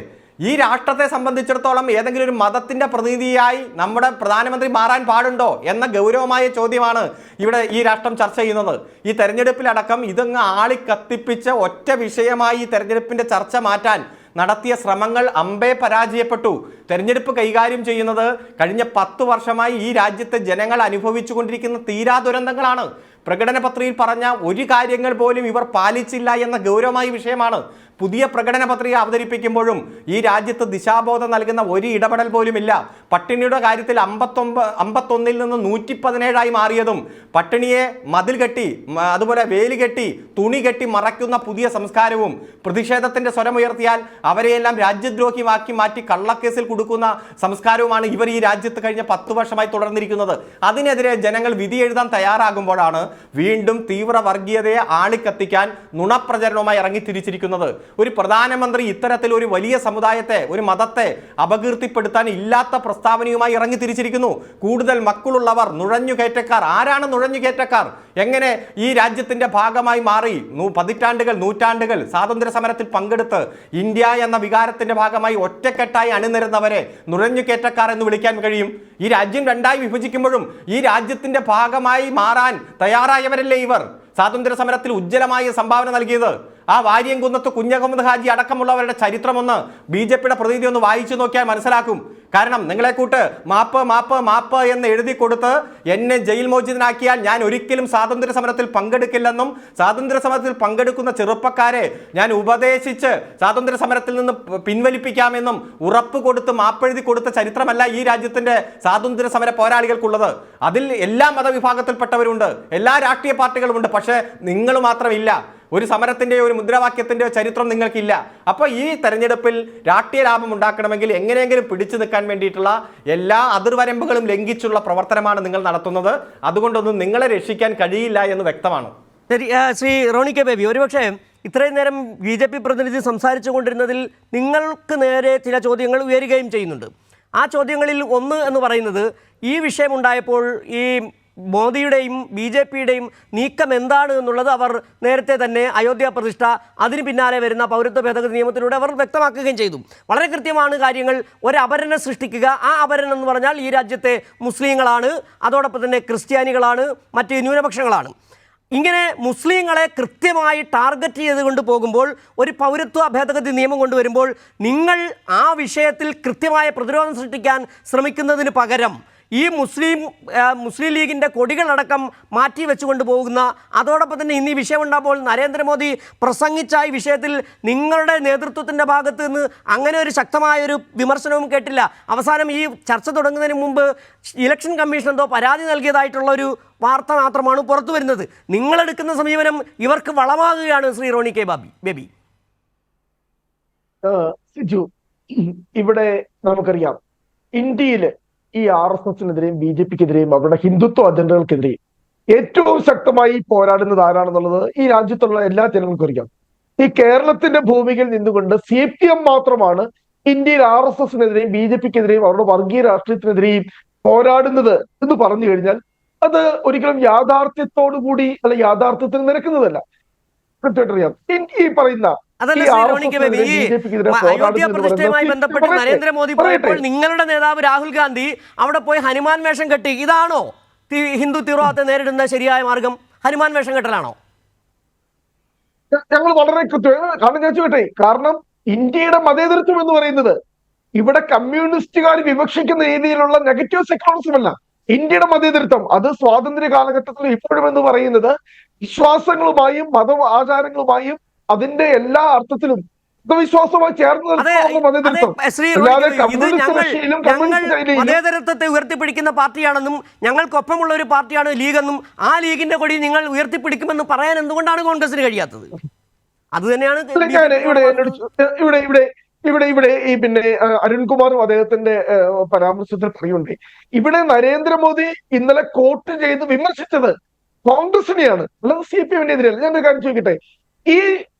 ഈ രാഷ്ട്രത്തെ സംബന്ധിച്ചിടത്തോളം ഏതെങ്കിലും ഒരു മതത്തിൻ്റെ പ്രതിനിധിയായി നമ്മുടെ പ്രധാനമന്ത്രി മാറാൻ പാടുണ്ടോ എന്ന ഗൗരവമായ ചോദ്യമാണ് ഇവിടെ ഈ രാഷ്ട്രം ചർച്ച ചെയ്യുന്നത്. ഈ തെരഞ്ഞെടുപ്പിലടക്കം ഇതങ്ങ് ആളിക്കത്തിപ്പിച്ച് ഒറ്റ വിഷയമായി ഈ തെരഞ്ഞെടുപ്പിൻ്റെ ചർച്ച മാറ്റാൻ നടത്തിയ ശ്രമങ്ങൾ അമ്പേ പരാജയപ്പെട്ടു. തെരഞ്ഞെടുപ്പ് കൈകാര്യം ചെയ്യുന്നത് കഴിഞ്ഞ 10 വർഷമായി ഈ രാജ്യത്തെ ജനങ്ങൾ അനുഭവിച്ചു കൊണ്ടിരിക്കുന്ന തീരാ ദുരന്തങ്ങളാണ്. പ്രകടന പത്രികയിൽ പറഞ്ഞ ഒരു കാര്യങ്ങൾ പോലും ഇവർ പാലിച്ചില്ല എന്ന ഗൗരവമായ വിഷയമാണ്. പുതിയ പ്രകടന പത്രിക അവതരിപ്പിക്കുമ്പോഴും ഈ രാജ്യത്ത് ദിശാബോധം നൽകുന്ന ഒരു ഇടപെടൽ പോലും ഇല്ല. പട്ടിണിയുടെ കാര്യത്തിൽ 51 നിന്ന് 117 മാറിയതും, പട്ടിണിയെ മതിൽ കെട്ടി, അതുപോലെ വേലി കെട്ടി, തുണി കെട്ടി മറയ്ക്കുന്ന പുതിയ സംസ്കാരവും, പ്രതിഷേധത്തിന്റെ സ്വരമുയർത്തിയാൽ അവരെയെല്ലാം രാജ്യദ്രോഹിയാക്കി മാറ്റി കള്ളക്കേസിൽ കൊടുക്കുന്ന സംസ്കാരവുമാണ് ഇവർ ഈ രാജ്യത്ത് കഴിഞ്ഞ 10 വർഷമായി തുടർന്നിരിക്കുന്നത്. അതിനെതിരെ ജനങ്ങൾ വിധി എഴുതാൻ തയ്യാറാകുമ്പോഴാണ് വീണ്ടും തീവ്ര വർഗീയതയെ ആളിക്കത്തിക്കാൻ നുണപ്രചരണവുമായി ഇറങ്ങിത്തിരിച്ചിരിക്കുന്നത്. ഒരു പ്രധാനമന്ത്രി ഇത്തരത്തിൽ ഒരു വലിയ സമുദായത്തെ, ഒരു മതത്തെ അപകീർത്തിപ്പെടുത്താൻ ഇല്ലാത്ത പ്രസ്താവനയുമായി ഇറങ്ങി തിരിച്ചിരിക്കുന്നു. കൂടുതൽ മക്കളുള്ളവർ നുഴഞ്ഞുകയറ്റക്കാർ. ആരാണ് നുഴഞ്ഞുകയറ്റക്കാർ? എങ്ങനെ ഈ രാജ്യത്തിന്റെ ഭാഗമായി മാറി പതിറ്റാണ്ടുകൾ, നൂറ്റാണ്ടുകൾ സ്വാതന്ത്ര്യ സമരത്തിൽ പങ്കെടുത്ത് ഇന്ത്യ എന്ന വികാരത്തിന്റെ ഭാഗമായി ഒറ്റക്കെട്ടായി അണിനിരുന്നവരെ നുഴഞ്ഞുകയറ്റക്കാർ എന്ന് വിളിക്കാൻ കഴിയും? ഈ രാജ്യം രണ്ടായി വിഭജിക്കുമ്പോഴും ഈ രാജ്യത്തിന്റെ ഭാഗമായി മാറാൻ തയ്യാറായവരല്ലേ ഇവർ? സ്വാതന്ത്ര്യ സമരത്തിൽ ഉജ്ജ്വലമായ സംഭാവന നൽകിയത്. ആ വാര്യംകുന്നത്ത് കുഞ്ഞഹമ്മദ് ഹാജി അടക്കമുള്ളവരുടെ ചരിത്രമൊന്ന് BJPയുടെ പ്രതിനിധി ഒന്ന് വായിച്ചു നോക്കിയാൽ മനസ്സിലാക്കും. കാരണം നിങ്ങളെ കൂട്ട് മാപ്പ് മാപ്പ് മാപ്പ് എന്ന് എഴുതി കൊടുത്ത് എന്നെ ജയിൽ മോചിതനാക്കിയാൽ ഞാൻ ഒരിക്കലും സ്വാതന്ത്ര്യ സമരത്തിൽ പങ്കെടുക്കില്ലെന്നും സ്വാതന്ത്ര്യ സമരത്തിൽ പങ്കെടുക്കുന്ന ചെറുപ്പക്കാരെ ഞാൻ ഉപദേശിച്ച് സ്വാതന്ത്ര്യ സമരത്തിൽ നിന്ന് പിൻവലിപ്പിക്കാമെന്നും ഉറപ്പ് കൊടുത്ത് മാപ്പെഴുതി കൊടുത്ത ചരിത്രമല്ല ഈ രാജ്യത്തിന്റെ സ്വാതന്ത്ര്യ സമര പോരാളികൾക്കുള്ളത്. അതിൽ എല്ലാ മതവിഭാഗത്തിൽപ്പെട്ടവരുണ്ട്, എല്ലാ രാഷ്ട്രീയ പാർട്ടികളുമുണ്ട്. പക്ഷേ നിങ്ങൾ മാത്രമില്ല. ഒരു സമരത്തിൻ്റെയോ ഒരു മുദ്രാവാക്യത്തിൻ്റെയോ ചരിത്രം നിങ്ങൾക്കില്ല. അപ്പോൾ ഈ തെരഞ്ഞെടുപ്പിൽ രാഷ്ട്രീയ ലാഭം ഉണ്ടാക്കണമെങ്കിൽ എങ്ങനെയെങ്കിലും പിടിച്ചു നിൽക്കാൻ വേണ്ടിയിട്ടുള്ള എല്ലാ അതിർവരമ്പുകളും ലംഘിച്ചുള്ള പ്രവർത്തനമാണ് നിങ്ങൾ നടത്തുന്നത്. അതുകൊണ്ടൊന്നും നിങ്ങളെ രക്ഷിക്കാൻ കഴിയില്ല എന്ന് വ്യക്തമാണ്. ശരി, ശ്രീ റോണി കെ ബേബി, ഒരുപക്ഷെ ഇത്രയും നേരം BJP പ്രതിനിധി സംസാരിച്ചു കൊണ്ടിരുന്നതിൽ നിങ്ങൾക്ക് നേരെ ചില ചോദ്യങ്ങൾ ഉയരുകയും ചെയ്യുന്നുണ്ട്. ആ ചോദ്യങ്ങളിൽ ഒന്ന് എന്ന് പറയുന്നത്, ഈ വിഷയമുണ്ടായപ്പോൾ ഈ മോദിയുടെയും BJPയുടെയും നീക്കം എന്താണ് എന്നുള്ളത് അവർ നേരത്തെ തന്നെ അയോധ്യ പ്രതിഷ്ഠ, അതിന് പിന്നാലെ വരുന്ന പൗരത്വ ഭേദഗതി നിയമത്തിലൂടെ അവർ വ്യക്തമാക്കുകയും ചെയ്തു. വളരെ കൃത്യമാണ് കാര്യങ്ങൾ. ഒരു അപരനെ സൃഷ്ടിക്കുക, ആ അപരൻ എന്ന് പറഞ്ഞാൽ ഈ രാജ്യത്തെ മുസ്ലിങ്ങളാണ്, അതോടൊപ്പം തന്നെ ക്രിസ്ത്യാനികളാണ്, മറ്റ് ന്യൂനപക്ഷങ്ങളാണ്. ഇങ്ങനെ മുസ്ലിങ്ങളെ കൃത്യമായി ടാർഗറ്റ് ചെയ്തുകൊണ്ട് പോകുമ്പോൾ, ഒരു പൗരത്വ ഭേദഗതി നിയമം കൊണ്ടുവരുമ്പോൾ നിങ്ങൾ ആ വിഷയത്തിൽ കൃത്യമായ പ്രതിരോധം സൃഷ്ടിക്കാൻ ശ്രമിക്കുന്നതിന് പകരം ഈ മുസ്ലിം ലീഗിൻ്റെ കൊടികളടക്കം മാറ്റി വെച്ചുകൊണ്ട് പോകുന്ന, അതോടൊപ്പം തന്നെ ഇന്ന് ഈ വിഷയമുണ്ടാകുമ്പോൾ നരേന്ദ്രമോദി പ്രസംഗിച്ച ഈ വിഷയത്തിൽ നിങ്ങളുടെ നേതൃത്വത്തിൻ്റെ ഭാഗത്ത് നിന്ന് അങ്ങനെ ഒരു ശക്തമായൊരു വിമർശനവും കേട്ടില്ല. അവസാനം ഈ ചർച്ച തുടങ്ങുന്നതിന് മുമ്പ് ഇലക്ഷൻ കമ്മീഷൻ എന്തോ പരാതി നൽകിയതായിട്ടുള്ളൊരു വാർത്ത മാത്രമാണ് പുറത്തു വരുന്നത്. നിങ്ങളെടുക്കുന്ന സമീപനം ഇവർക്ക് വളമാകുകയാണ് ശ്രീ റോണി കെ ബേബി. സിജു, ഇവിടെ നമുക്കറിയാം ഇന്ത്യയിൽ ഈ RSSനെതിരെയും BJPക്കെതിരെയും അവരുടെ ഹിന്ദുത്വ അജണ്ടകൾക്കെതിരെയും ഏറ്റവും ശക്തമായി പോരാടുന്നത് ആരാണെന്നുള്ളത് ഈ രാജ്യത്തുള്ള എല്ലാ ജനങ്ങൾക്കും അറിയാം. ഈ കേരളത്തിന്റെ ഭൂമികയിൽ നിന്നുകൊണ്ട് CPM മാത്രമാണ് ഇന്ത്യയിൽ RSSനെതിരെയും BJPക്കെതിരെയും അവരുടെ വർഗീയ രാഷ്ട്രീയത്തിനെതിരെയും പോരാടുന്നത് എന്ന് പറഞ്ഞു കഴിഞ്ഞാൽ അത് ഒരിക്കലും യാഥാർത്ഥ്യത്തോടുകൂടി അല്ല യാഥാർത്ഥ്യത്തിന് നിരക്കുന്നതല്ല. കൃത്യമായിട്ട് അറിയാം. ഈ പറയുന്ന അയോധ്യ പ്രതിഷ്ഠയുമായി ബന്ധപ്പെട്ട് നരേന്ദ്രമോദി പോയപ്പോൾ നിങ്ങളുടെ നേതാവ് രാഹുൽ ഗാന്ധി അവിടെ പോയി ഹനുമാൻ വേഷം കെട്ടി. ഇതാണോ ഹിന്ദു തീവ്രവാദത്തെ നേരിടുന്ന ശരിയായ മാർഗം? ഹനുമാൻ വേഷം കെട്ടലാണോ? ഞങ്ങൾ വളരെ കാരണം ഞാൻ ചോദിക്കട്ടെ, കാരണം ഇന്ത്യയുടെ മതേതരത്വം എന്ന് പറയുന്നത് ഇവിടെ കമ്മ്യൂണിസ്റ്റുകാർ വിവക്ഷിക്കുന്ന രീതിയിലുള്ള നെഗറ്റീവ് സെക്യുലറിസം അല്ല. ഇന്ത്യയുടെ മതേതരത്വം അത് സ്വാതന്ത്ര്യ കാലഘട്ടത്തിൽ ഇപ്പോഴും എന്ന് പറയുന്നത് വിശ്വാസങ്ങളുമായും മത ആചാരങ്ങളുമായും അതിന്റെ എല്ലാ അർത്ഥത്തിലും വിശ്വാസമായി ചേർന്ന് മതേതരത്വത്തെ ഉയർത്തിപ്പിടിക്കുന്ന പാർട്ടിയാണെന്നും ഞങ്ങൾക്കൊപ്പമുള്ള ഒരു പാർട്ടിയാണ് ലീഗെന്നും ആ ലീഗിന്റെ കൊടി നിങ്ങൾ ഉയർത്തിപ്പിടിക്കുമെന്ന് പറയാൻ എന്തുകൊണ്ടാണ് കോൺഗ്രസിന് കഴിയാത്തത്? അത് തന്നെയാണ് ഇവിടെ ഈ പിന്നെ അരുൺകുമാറും അദ്ദേഹത്തിന്റെ പരാമർശത്തിൽ പറയുന്നുണ്ട്. ഇവിടെ നരേന്ദ്രമോദി ഇന്നലെ കോട്ട് ചെയ്ത് വിമർശിച്ചത് കോൺഗ്രസിനെയാണ്, അല്ലാതെ CPMനെതിരെയല്ല. ഞാനൊരു കാര്യം ചോദിക്കട്ടെ, ഈ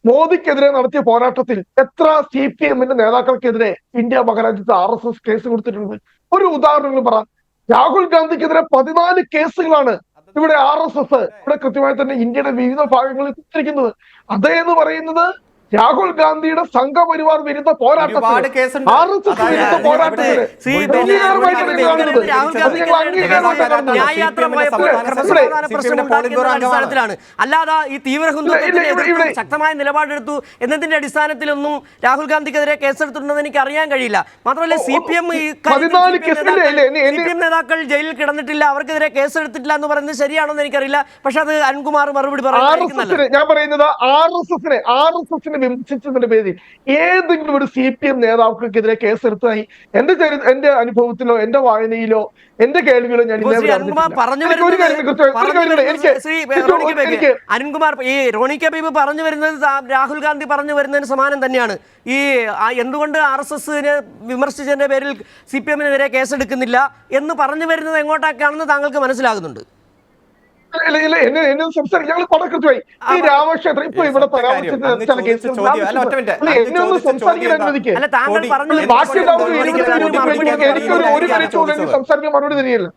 മോദിക്കെതിരെ നടത്തിയ പോരാട്ടത്തിൽ എത്ര CPMന്റെ നേതാക്കൾക്കെതിരെ ഇന്ത്യ മഹാരാജ്യത്ത് RSS കേസ് കൊടുത്തിട്ടുണ്ട്? ഒരു ഉദാഹരണങ്ങൾ പറ. രാഹുൽ ഗാന്ധിക്കെതിരെ 14 കേസുകളാണ് ഇവിടെ RSS ഇവിടെ കൃത്യമായി തന്നെ ഇന്ത്യയുടെ വിവിധ ഭാഗങ്ങളിൽ കുത്തിരിക്കുന്നത്. അതേന്ന് പറയുന്നത് രാഹുൽ ഗാന്ധിയുടെ സംഘപരിവാർ വിരുദ്ധ പോരാട്ടത്തിന് അടിസ്ഥാനത്തിലാണ്, അല്ലാതെ ഈ തീവ്ര ഹിന്ദുത്വത്തിന്റെ ശക്തമായ നിലപാടെടുത്തു എന്നതിന്റെ അടിസ്ഥാനത്തിലൊന്നും രാഹുൽ ഗാന്ധിക്കെതിരെ കേസെടുത്തിട്ടുണ്ടെന്ന് എനിക്ക് അറിയാൻ കഴിയില്ല. മാത്രമല്ല CPM നേതാക്കൾ ജയിലിൽ കിടന്നിട്ടില്ല, അവർക്കെതിരെ കേസെടുത്തിട്ടില്ല എന്ന് പറയുന്നത് ശരിയാണെന്ന് എനിക്കറിയില്ല. പക്ഷെ അത് അരുൺകുമാർ മറുപടി പറയുന്നത് ഞാൻ പറയുന്നത് RSSനെ വിമർശിച്ചതിന്റെ പേരിൽ ഏതെങ്കിലും ഒരു CPM നേതാക്കൾക്കെതിരെ കേസെടുത്തായി എന്റെ അനുഭവത്തിലോ എന്റെ വായനയിലോ എന്റെ കേൾവിയിലോ ഞാൻ അരുൺകുമാർ ഈ റോണി കെ ബേബി പറഞ്ഞു വരുന്നത് രാഹുൽ ഗാന്ധി പറഞ്ഞു വരുന്നതിന് സമാനം തന്നെയാണ്. ഈ എന്തുകൊണ്ട് RSSനെ വിമർശിച്ചതിന്റെ പേരിൽ CPMനെതിരെ കേസെടുക്കുന്നില്ല എന്ന് പറഞ്ഞു വരുന്നത് എങ്ങോട്ടൊക്കെയാണെന്ന് താങ്കൾക്ക് മനസ്സിലാകുന്നുണ്ട്? എന്നെ സംസാരിക്കും. ഞങ്ങൾ വളരെ കൃത്യമായി ഈ രാമക്ഷേത്രം ഇപ്പൊ ഇവിടെ പരാമർശിച്ച ചില കേസുകൾ എന്നെ ഒന്ന് സംസാരിക്കാൻ അനുവദിക്കുക. അല്ല, താങ്കൾ പറഞ്ഞത് ബാക്കിയുള്ളവർക്ക് 20 മിനിറ്റ് എനിക്കൊരു 1 മിനിറ്റ് പോലും സംസാരിക്കാൻ മറുപടി തരികയില്ല.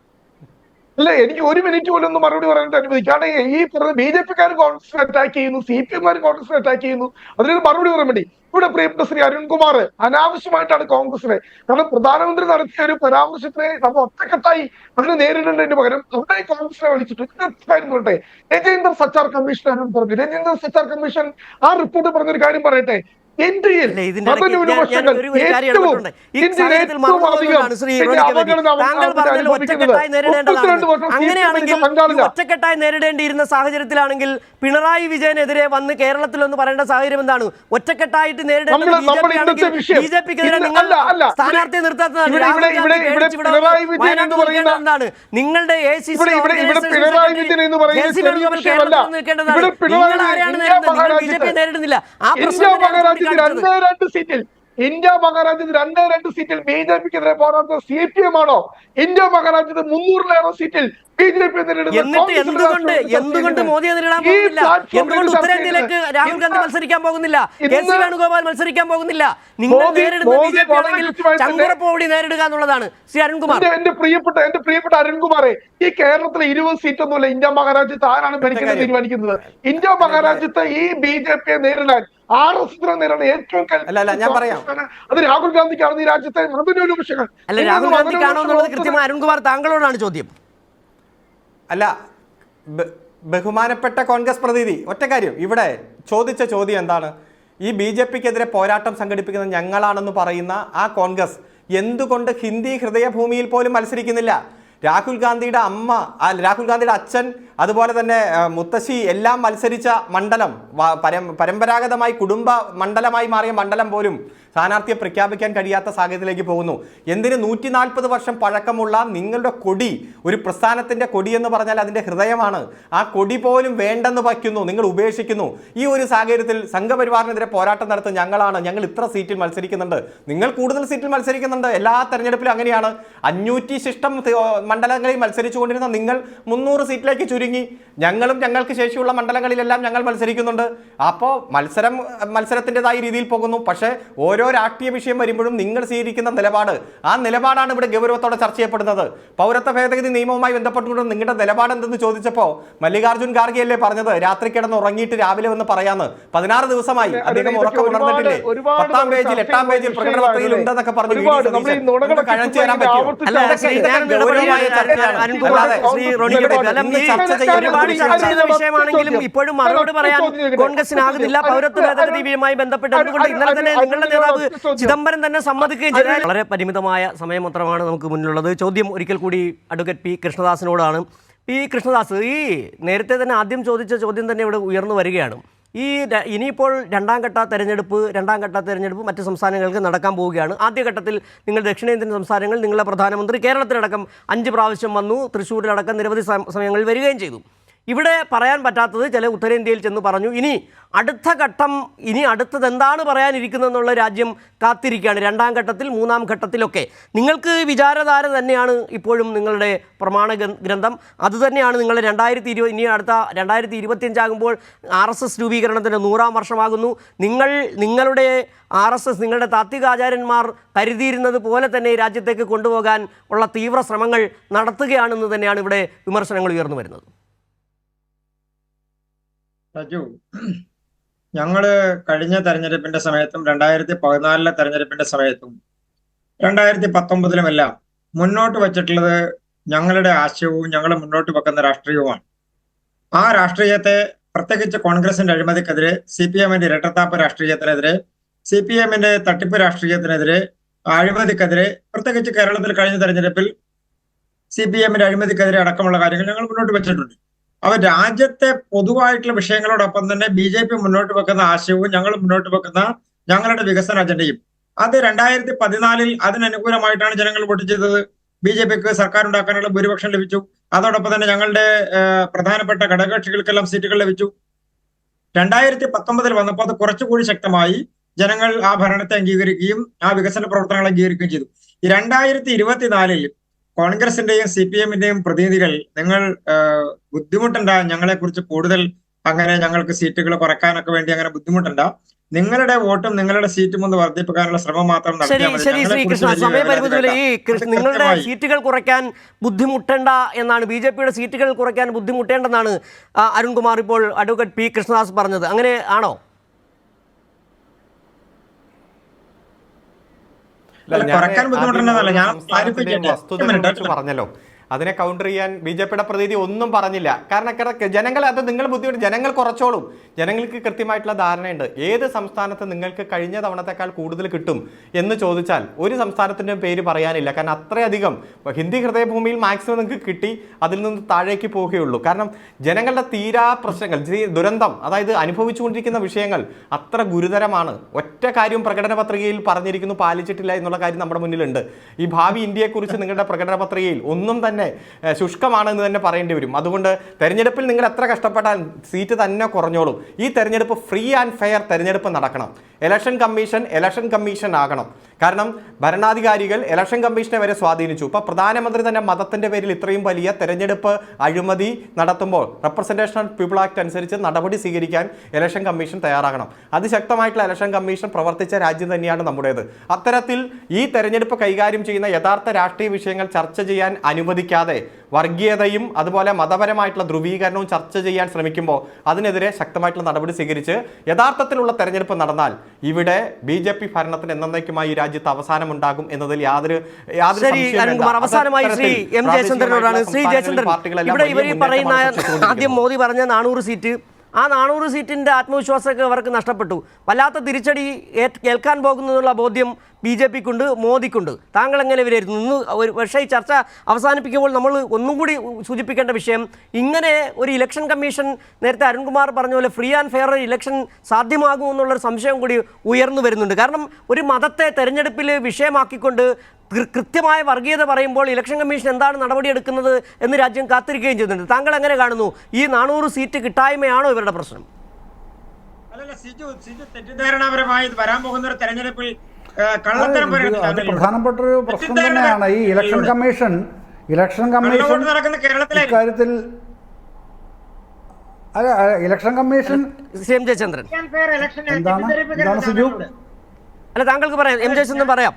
അല്ല, എനിക്ക് 1 മിനിറ്റ് പോലും ഒന്ന് മറുപടി പറയാനായിട്ട് അനുവദിക്കും. കാരണം ഈ പറഞ്ഞ BJP-ക്കാർ കോൺഗ്രസിനെ അറ്റാക്ക് ചെയ്യുന്നു, CPM-കാർ കോൺഗ്രസിനെ അറ്റാക്ക് ചെയ്യുന്നു. അതിനൊരു മറുപടി പറയാൻ വേണ്ടി ഇവിടെ പ്രിയപ്പെട്ട ശ്രീ അരുൺകുമാർ അനാവശ്യമായിട്ടാണ് കോൺഗ്രസിനെ, കാരണം പ്രധാനമന്ത്രി നടത്തിയ ഒരു പരാമർശത്തിനെ നമ്മൾ ഒറ്റക്കെട്ടായി അതിനെ നേരിടേണ്ടതിന് പകരം അവിടെ കോൺഗ്രസിനെ വിളിച്ചിട്ട് കാര്യം പറയട്ടെ. രജീന്ദർ സച്ചാർ കമ്മീഷൻ പറഞ്ഞു. രജീന്ദർ സച്ചാർ കമ്മീഷൻ ആ റിപ്പോർട്ട് പറഞ്ഞൊരു കാര്യം പറയട്ടെ. ഇന്ത്യയിൽ താങ്കൾ പറഞ്ഞാൽ ഒറ്റക്കെട്ടായി നേരിടേണ്ടതാണ്. അങ്ങനെയാണെങ്കിൽ ഒറ്റക്കെട്ടായി നേരിടേണ്ടിയിരുന്ന സാഹചര്യത്തിലാണെങ്കിൽ പിണറായി വിജയനെതിരെ വന്ന് കേരളത്തിൽ ഒന്ന് പറയേണ്ട സാഹചര്യം എന്താണ്? ഒറ്റക്കെട്ടായിട്ട് നേരിടേണ്ടത് BJP-ക്കെതിരെ നിങ്ങൾ സ്ഥാനാർത്ഥിയെ നിർത്താത്തതാണ്. എന്താണ് നിങ്ങളുടെ ACC നിങ്ങൾ ആരെയാണ് നേരിടുന്നത്? നിങ്ങൾ BJP നേരിടുന്നില്ല. ആ പ്രശ്നം ഇന്ത്യ മഹാരാജ്യത്ത് 2 സീറ്റിൽ BJP-ക്കെതിരെ പോരാടുന്ന CPM ആണോ? ഇന്ത്യ മഹാരാജ്യത്ത് 300-ലേറെ സീറ്റിൽ BJP എന്നിട്ട് എന്തുകൊണ്ട് മോദിയെ നേരിടാൻ പോകുന്നില്ല? എന്തുകൊണ്ട് ഉത്തരേന്ത്യയിലേക്ക് രാഹുൽ ഗാന്ധി മത്സരിക്കാൻ പോകുന്നില്ല? KC വേണുഗോപാൽ മത്സരിക്കാൻ പോകുന്നില്ല? നിങ്ങൾ നേരിടുന്ന BJP ആണെങ്കിൽ ചങ്കുറപ്പോടി നേരിടുക എന്നുള്ളതാണ്. ശ്രീ അരുൺകുമാർ, എന്റെ പ്രിയപ്പെട്ട അരുൺകുമാറെ, ഈ കേരളത്തിലെ 20 സീറ്റൊന്നുമല്ല ഇന്ത്യ മഹാരാജ്യത്ത് ആരാണ് ഭരിക്കുന്നത് തീരുമാനിക്കുന്നത്. ഇന്ത്യ മഹാരാജ്യത്ത് ഈ BJP-യെ നേരിടാൻ RSS നേരിടാൻ ഏറ്റവും അത് രാഹുൽ ഗാന്ധിക്കാണ് ഈ രാജ്യത്തെ മതന്യൂനപക്ഷങ്ങൾ. അല്ല, രാഹുൽ ഗാന്ധിക്കാണോ എന്നുള്ളത് കൃത്യമായി അരുൺകുമാർ താങ്കളോടാണ് ചോദ്യം. അല്ല, ബഹുമാനപ്പെട്ട കോൺഗ്രസ് പ്രതിനിധി, ഒറ്റ കാര്യം, ഇവിടെ ചോദിച്ച ചോദ്യം എന്താണ്? ഈ BJP-ക്കെതിരെ പോരാട്ടം സംഘടിപ്പിക്കുന്നത് ഞങ്ങളാണെന്ന് പറയുന്ന ആ കോൺഗ്രസ് എന്തുകൊണ്ട് ഹിന്ദി ഹൃദയഭൂമിയിൽ പോലും മത്സരിക്കുന്നില്ല? രാഹുൽ ഗാന്ധിയുടെ അമ്മ, രാഹുൽ ഗാന്ധിയുടെ അച്ഛൻ, അതുപോലെ തന്നെ മുത്തശ്ശി എല്ലാം മത്സരിച്ച മണ്ഡലം, പരമ്പരാഗതമായി കുടുംബ മണ്ഡലമായി മാറിയ മണ്ഡലം പോലും സ്ഥാനാർത്ഥിയെ പ്രഖ്യാപിക്കാൻ കഴിയാത്ത സാഹചര്യത്തിലേക്ക് പോകുന്നു. എന്തിന് 140 വർഷം പഴക്കമുള്ള നിങ്ങളുടെ കൊടി, ഒരു പ്രസ്ഥാനത്തിൻ്റെ കൊടി എന്ന് പറഞ്ഞാൽ അതിൻ്റെ ഹൃദയമാണ്, ആ കൊടി പോലും വേണ്ടെന്ന് വയ്ക്കുന്നു, നിങ്ങൾ ഉപേക്ഷിക്കുന്നു. ഈ ഒരു സാഹചര്യത്തിൽ സംഘപരിവാറിനെതിരെ പോരാട്ടം നടത്തുന്ന ഞങ്ങളാണ്, ഞങ്ങൾ ഇത്ര സീറ്റിൽ മത്സരിക്കുന്നുണ്ട്, നിങ്ങൾ കൂടുതൽ സീറ്റിൽ മത്സരിക്കുന്നുണ്ട്. എല്ലാ തെരഞ്ഞെടുപ്പിലും അങ്ങനെയാണ്. 500 ശിഷ്ടം മണ്ഡലങ്ങളിൽ മത്സരിച്ചുകൊണ്ടിരുന്ന നിങ്ങൾ 300 സീറ്റിലേക്ക് ചുരുങ്ങി. ഞങ്ങളും ഞങ്ങൾക്ക് ശേഷിയുള്ള മണ്ഡലങ്ങളിലെല്ലാം ഞങ്ങൾ മത്സരിക്കുന്നുണ്ട്. അപ്പോൾ മത്സരത്തിൻ്റെതായ രീതിയിൽ പോകുന്നു. പക്ഷേ ഓരോ രാഷ്ട്രീയ വിഷയം വരുമ്പോഴും നിങ്ങൾ സ്വീകരിക്കുന്ന നിലപാട്, ആ നിലപാടാണ് ഇവിടെ ഗൗരവത്തോടെ ചർച്ച ചെയ്യപ്പെടുന്നത്. പൗരത്വ ഭേദഗതി നിയമവുമായി ബന്ധപ്പെട്ടുകൊണ്ട് നിങ്ങളുടെ നിലപാട് എന്തെന്ന് ചോദിച്ചപ്പോൾ മല്ലികാർജ്ജുൻ ഖാർഗെയല്ലേ പറഞ്ഞത്, രാത്രി കിടന്ന് ഉറങ്ങിയിട്ട് രാവിലെ വന്ന് പറയാന്ന്. 16 ദിവസമായി അദ്ദേഹം ഉറക്കം ഉണർന്നിട്ടില്ലേ? 10-ാം പേജിൽ 8-ാം പേജിൽ പ്രകടന പത്രികയിൽ ഉണ്ടെന്നൊക്കെ പറഞ്ഞു കഴിച്ചു തരാൻ പറ്റുമോ? വിഷയമാണെങ്കിലും ഇപ്പോഴും മറുപടി പറയാൻ കോൺഗ്രസിനാകുന്നില്ല. പൗരത്വ ഭേദഗതിയുമായി ബന്ധപ്പെട്ട് അതുകൊണ്ട് ഇന്നലെ തന്നെ നിങ്ങളുടെ നേതാവ് ചിദംബരം തന്നെ സമ്മതിക്കുകയും ചെയ്തു. വളരെ പരിമിതമായ സമയം മാത്രമാണ് നമുക്ക് മുന്നിലുള്ളത്. ചോദ്യം ഒരിക്കൽ കൂടി അഡ്വക്കേറ്റ് പി കൃഷ്ണദാസിനോടാണ്. പി കൃഷ്ണദാസ്, ഈ നേരത്തെ തന്നെ ആദ്യം ചോദിച്ച ചോദ്യം തന്നെ ഇവിടെ ഉയർന്നു വരികയാണ്. ഇനിയിപ്പോൾ രണ്ടാം ഘട്ട തെരഞ്ഞെടുപ്പ് മറ്റ് സംസ്ഥാനങ്ങൾക്ക് നടക്കാൻ പോവുകയാണ്. ആദ്യഘട്ടത്തിൽ നിങ്ങൾ ദക്ഷിണേന്ത്യൻ സംസ്ഥാനങ്ങൾ, നിങ്ങളുടെ പ്രധാനമന്ത്രി കേരളത്തിലടക്കം 5 പ്രാവശ്യം വന്നു, തൃശ്ശൂരിലടക്കം നിരവധി സമയങ്ങളിൽ വരികയും ചെയ്തു. ഇവിടെ പറയാൻ പറ്റാത്തത് ചില ഉത്തരേന്ത്യയിൽ ചെന്ന് പറഞ്ഞു. ഇനി അടുത്തത് എന്താണ് പറയാനിരിക്കുന്നതെന്നുള്ള രാജ്യം കാത്തിരിക്കുകയാണ്. 2ാം ഘട്ടത്തിൽ 3ാം ഘട്ടത്തിലൊക്കെ നിങ്ങൾക്ക് വിചാരധാര തന്നെയാണ് ഇപ്പോഴും നിങ്ങളുടെ പ്രമാണ ഗ്രന്ഥം. അതുതന്നെയാണ് നിങ്ങളുടെ 2020 ഇനി അടുത്ത 2025 ആകുമ്പോൾ RSS രൂപീകരണത്തിൻ്റെ 100-ാം വർഷമാകുന്നു. നിങ്ങളുടെ RSS, നിങ്ങളുടെ താത്വികാചാര്യന്മാർ കരുതിയിരുന്നത് പോലെ തന്നെ ഈ രാജ്യത്തേക്ക് കൊണ്ടുപോകാൻ ഉള്ള തീവ്ര ശ്രമങ്ങൾ നടത്തുകയാണെന്ന് തന്നെയാണ് ഇവിടെ വിമർശനങ്ങൾ ഉയർന്നു വരുന്നത്. രാജു, ഞങ്ങള് കഴിഞ്ഞ തെരഞ്ഞെടുപ്പിന്റെ സമയത്തും 2014 തെരഞ്ഞെടുപ്പിന്റെ സമയത്തും 2019 മുന്നോട്ട് വച്ചിട്ടുള്ളത് ഞങ്ങളുടെ ആശയവും ഞങ്ങൾ മുന്നോട്ട് വെക്കുന്ന രാഷ്ട്രീയവുമാണ്. ആ രാഷ്ട്രീയത്തെ പ്രത്യേകിച്ച് കോൺഗ്രസിന്റെ അഴിമതിക്കെതിരെ, CPM-ന്റെ ഇരട്ടത്താപ്പ് രാഷ്ട്രീയത്തിനെതിരെ, CPM-ന്റെ തട്ടിപ്പ് രാഷ്ട്രീയത്തിനെതിരെ, അഴിമതിക്കെതിരെ, പ്രത്യേകിച്ച് കേരളത്തിൽ കഴിഞ്ഞ തെരഞ്ഞെടുപ്പിൽ CPM-ന്റെ അഴിമതിക്കെതിരെ അടക്കമുള്ള കാര്യങ്ങൾ ഞങ്ങൾ മുന്നോട്ട് വെച്ചിട്ടുണ്ട്. അവർ രാജ്യത്തെ പൊതുവായിട്ടുള്ള വിഷയങ്ങളോടൊപ്പം തന്നെ BJP മുന്നോട്ട് വെക്കുന്ന ആശയവും ഞങ്ങൾ മുന്നോട്ട് വെക്കുന്ന ഞങ്ങളുടെ വികസന അജണ്ടയും, അത് 2014 അതിനനുകൂലമായിട്ടാണ് ജനങ്ങൾ വോട്ട് ചെയ്തത്. BJPക്ക് സർക്കാർ ഉണ്ടാക്കാനുള്ള ഭൂരിപക്ഷം ലഭിച്ചു. അതോടൊപ്പം തന്നെ ഞങ്ങളുടെ പ്രധാനപ്പെട്ട ഘടകകക്ഷികൾക്കെല്ലാം സീറ്റുകൾ ലഭിച്ചു. 2019 വന്നപ്പോൾ അത് കുറച്ചുകൂടി ശക്തമായി ജനങ്ങൾ ആ ഭരണത്തെ അംഗീകരിക്കുകയും ആ വികസന പ്രവർത്തനങ്ങൾ അംഗീകരിക്കുകയും ചെയ്തു. 2024 കോൺഗ്രസിന്റെയും CPM-ന്റെയും പ്രതിനിധികൾ നിങ്ങൾ ബുദ്ധിമുട്ടണ്ട, ഞങ്ങളെ കുറിച്ച് കൂടുതൽ അങ്ങനെ ഞങ്ങൾക്ക് സീറ്റുകൾ കുറയ്ക്കാനൊക്കെ വേണ്ടി അങ്ങനെ ബുദ്ധിമുട്ടണ്ട, നിങ്ങളുടെ വോട്ടും നിങ്ങളുടെ സീറ്റും ഒന്ന് വർദ്ധിപ്പിക്കാനുള്ള ശ്രമം മാത്രം ശരി നടത്തിയാൽ മതി. ശരി ശ്രീകൃഷ്ണ, സമയപരിമിതിയിൽ ഈ നിങ്ങളുടെ സീറ്റുകൾ കുറയ്ക്കാൻ ബുദ്ധിമുട്ടേണ്ട എന്നാണ്, BJP-യുടെ സീറ്റുകൾ കുറയ്ക്കാൻ ബുദ്ധിമുട്ടേണ്ടെന്നാണ് അരുൺകുമാർ ഇപ്പോൾ അഡ്വക്കേറ്റ് P. കൃഷ്ണദാസ് പറഞ്ഞത്. അങ്ങനെ ആണോ? കുറയ്ക്കാൻ ബുദ്ധിമുട്ടുണ്ടെന്നല്ല ഞാൻ പറഞ്ഞല്ലോ. അതിനെ കൗണ്ടർ ചെയ്യാൻ BJP-യുടെ പ്രതിനിധി ഒന്നും പറഞ്ഞില്ല. കാരണം ജനങ്ങൾ അത് നിങ്ങൾ ബുദ്ധിമുട്ട്, ജനങ്ങൾ കുറച്ചോളും. ജനങ്ങൾക്ക് കൃത്യമായിട്ടുള്ള ധാരണയുണ്ട്. ഏത് സംസ്ഥാനത്ത് നിങ്ങൾക്ക് കഴിഞ്ഞ തവണത്തെക്കാൾ കൂടുതൽ കിട്ടും എന്ന് ചോദിച്ചാൽ ഒരു സംസ്ഥാനത്തിൻ്റെ പേര് പറയാനില്ല. കാരണം അത്രയധികം ഹിന്ദി ഹൃദയഭൂമിയിൽ മാക്സിമം നിങ്ങൾക്ക് കിട്ടി, അതിൽ നിന്ന് താഴേക്ക് പോവുകയുള്ളൂ. കാരണം ജനങ്ങളുടെ തീരാ പ്രശ്നങ്ങൾ, ദുരന്തം, അതായത് അനുഭവിച്ചുകൊണ്ടിരിക്കുന്ന വിഷയങ്ങൾ അത്ര ഗുരുതരമാണ്. ഒറ്റ കാര്യം പ്രകടന പത്രികയിൽ പറഞ്ഞിരിക്കുന്നു, പാലിച്ചിട്ടില്ല എന്നുള്ള കാര്യം നമ്മുടെ മുന്നിലുണ്ട്. ഈ ഭാവി ഇന്ത്യയെക്കുറിച്ച് നിങ്ങളുടെ പ്രകടന പത്രികയിൽ ഒന്നും തന്നെ ശുഷ്കമാണെന്ന് തന്നെ പറയേണ്ടി വരും. അതുകൊണ്ട് തെരഞ്ഞെടുപ്പിൽ നിങ്ങൾ എത്ര കഷ്ടപ്പെട്ടാൽ സീറ്റ് തന്നെ കുറഞ്ഞോളും. ഈ തെരഞ്ഞെടുപ്പ് ഫ്രീ ആൻഡ് ഫെയർ തെരഞ്ഞെടുപ്പ് നടക്കണം. ഇലക്ഷൻ കമ്മീഷൻ ആകണം. കാരണം ഭരണാധികാരികൾ ഇലക്ഷൻ കമ്മീഷനെ വരെ സ്വാധീനിച്ചു. ഇപ്പോൾ പ്രധാനമന്ത്രി തന്നെ മതത്തിന്റെ പേരിൽ ഇത്രയും വലിയ തെരഞ്ഞെടുപ്പ് അഴിമതി നടത്തുമ്പോൾ റെപ്രസെന്റേഷൻ ഓഫ് പീപ്പിൾ ആക്ട് അനുസരിച്ച് നടപടി സ്വീകരിക്കാൻ ഇലക്ഷൻ കമ്മീഷൻ തയ്യാറാകണം. അതിശക്തമായിട്ടുള്ള ഇലക്ഷൻ കമ്മീഷൻ പ്രവർത്തിച്ച രാജ്യം തന്നെയാണ് നമ്മുടേത്. അത്തരത്തിൽ ഈ തെരഞ്ഞെടുപ്പ് കൈകാര്യം ചെയ്യുന്ന യഥാർത്ഥ രാഷ്ട്രീയ വിഷയങ്ങൾ ചർച്ച ചെയ്യാൻ അനുവദിക്കാതെ വർഗീയതയും അതുപോലെ മതപരമായിട്ടുള്ള ധ്രുവീകരണവും ചർച്ച ചെയ്യാൻ ശ്രമിക്കുമ്പോൾ അതിനെതിരെ ശക്തമായിട്ടുള്ള നടപടി സ്വീകരിച്ച് യഥാർത്ഥത്തിലുള്ള തെരഞ്ഞെടുപ്പ് നടന്നാൽ ഇവിടെ BJP ഭരണത്തിന് എന്നേക്കുമായി ഈ രാജ്യത്ത് അവസാനം ഉണ്ടാകും എന്നതിൽ യാതൊരു അവസാനമായി ശ്രീ M. ജയചന്ദ്രനോടാണ്. ശ്രീ ജയചന്ദ്രൻ, ഇവിടെ ഇവർ പറയുന്ന ആദ്യം മോദി പറഞ്ഞ 400 സീറ്റ്, ആ 400 സീറ്റിൻ്റെ ആത്മവിശ്വാസമൊക്കെ അവർക്ക് നഷ്ടപ്പെട്ടു. വല്ലാത്ത തിരിച്ചടി കേൾക്കാൻ പോകുന്നതിനുള്ള ബോധ്യം BJP-ക്കുണ്ട്, മോദിക്കുണ്ട്. താങ്കൾ എങ്ങനെ വിലയിരുത്തുന്നു? ഇന്ന് പക്ഷേ ഈ ചർച്ച അവസാനിപ്പിക്കുമ്പോൾ നമ്മൾ ഒന്നും കൂടി സൂചിപ്പിക്കേണ്ട വിഷയം, ഇങ്ങനെ ഒരു ഇലക്ഷൻ കമ്മീഷൻ നേരത്തെ അരുൺകുമാർ പറഞ്ഞ പോലെ ഫ്രീ ആൻഡ് ഫെയർ ഇലക്ഷൻ സാധ്യമാകുമെന്നുള്ളൊരു സംശയം കൂടി ഉയർന്നു വരുന്നുണ്ട്. കാരണം ഒരു മതത്തെ തെരഞ്ഞെടുപ്പിൽ വിഷയമാക്കിക്കൊണ്ട് കൃത്യമായ വർഗീയത പറയുമ്പോൾ ഇലക്ഷൻ കമ്മീഷൻ എന്താണ് നടപടിയെടുക്കുന്നത് എന്ന് രാജ്യം കാത്തിരിക്കുകയും ചെയ്യുന്നുണ്ട്. താങ്കൾ എങ്ങനെ കാണുന്നു? ഈ 400 സീറ്റ് കിട്ടായ്മയാണോ ഇവരുടെ പ്രശ്നം? അല്ലല്ല, സിജു തെറ്റിദ്ധാരണാപരമായി വരാൻ പോകുന്ന ഒരു തെരഞ്ഞെടുപ്പിൽ അത് പ്രധാനപ്പെട്ട ഒരു പ്രശ്നം തന്നെയാണ്. ഈ ഇലക്ഷൻ കമ്മീഷൻ ഇക്കാര്യത്തിൽ ഇലക്ഷൻ കമ്മീഷൻ M. ജയചന്ദ്രൻ എന്താണ് സിജു? അല്ല, താങ്കൾക്ക് പറയാം, M. ജയചന്ദ്രൻ പറയാം.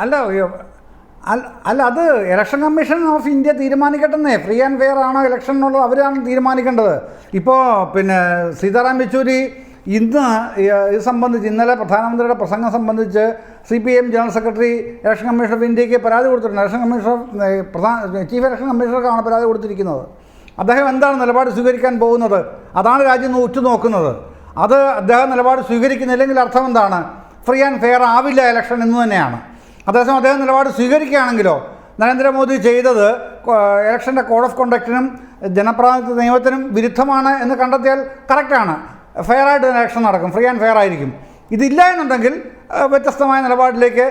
അല്ല അത് ഇലക്ഷൻ കമ്മീഷൻ ഓഫ് ഇന്ത്യ തീരുമാനിക്കട്ടെന്നേ. ഫ്രീ ആൻഡ് ഫെയർ ആണോ ഇലക്ഷൻ എന്നുള്ളത് അവരാണ് തീരുമാനിക്കേണ്ടത്. ഇപ്പോൾ സീതാറാം യെച്ചൂരി ഇത് സംബന്ധിച്ച് ഇന്നലെ പ്രധാനമന്ത്രിയുടെ പ്രസംഗം സംബന്ധിച്ച് CPM general secretary election commission of ഇന്ത്യക്ക് പരാതി കൊടുത്തിട്ടുണ്ട്. ഇലക്ഷൻ കമ്മീഷൻ ചീഫ് ഇലക്ഷൻ കമ്മീഷണർക്കാണ് പരാതി കൊടുത്തിരിക്കുന്നത്. അദ്ദേഹം എന്താണ് നിലപാട് സ്വീകരിക്കാൻ പോകുന്നത്, അതാണ് രാജ്യം ഉറ്റുനോക്കുന്നത്. അത് അദ്ദേഹം നിലപാട് സ്വീകരിക്കുന്നില്ലെങ്കിൽ അർത്ഥം എന്താണ്? ഫ്രീ ആൻഡ് ഫെയർ ആവില്ല ഇലക്ഷൻ എന്ന് തന്നെയാണ്. അതേസമയം അദ്ദേഹം നിലപാട് സ്വീകരിക്കുകയാണെങ്കിലോ, നരേന്ദ്രമോദി ചെയ്തത് ഇലക്ഷൻ്റെ കോഡ് ഓഫ് കോണ്ടക്റ്റിനും ജനപ്രാതിനിധ്യ നിയമത്തിനും വിരുദ്ധമാണ് എന്ന് കണ്ടെത്തിയാൽ കറക്റ്റാണ്, ഫെയറായിട്ട് ഇലക്ഷൻ നടക്കും, ഫ്രീ ആൻഡ് ഫെയർ ആയിരിക്കും. ഇതില്ല എന്നുണ്ടെങ്കിൽ വ്യത്യസ്തമായ നിലപാടിലേക്ക്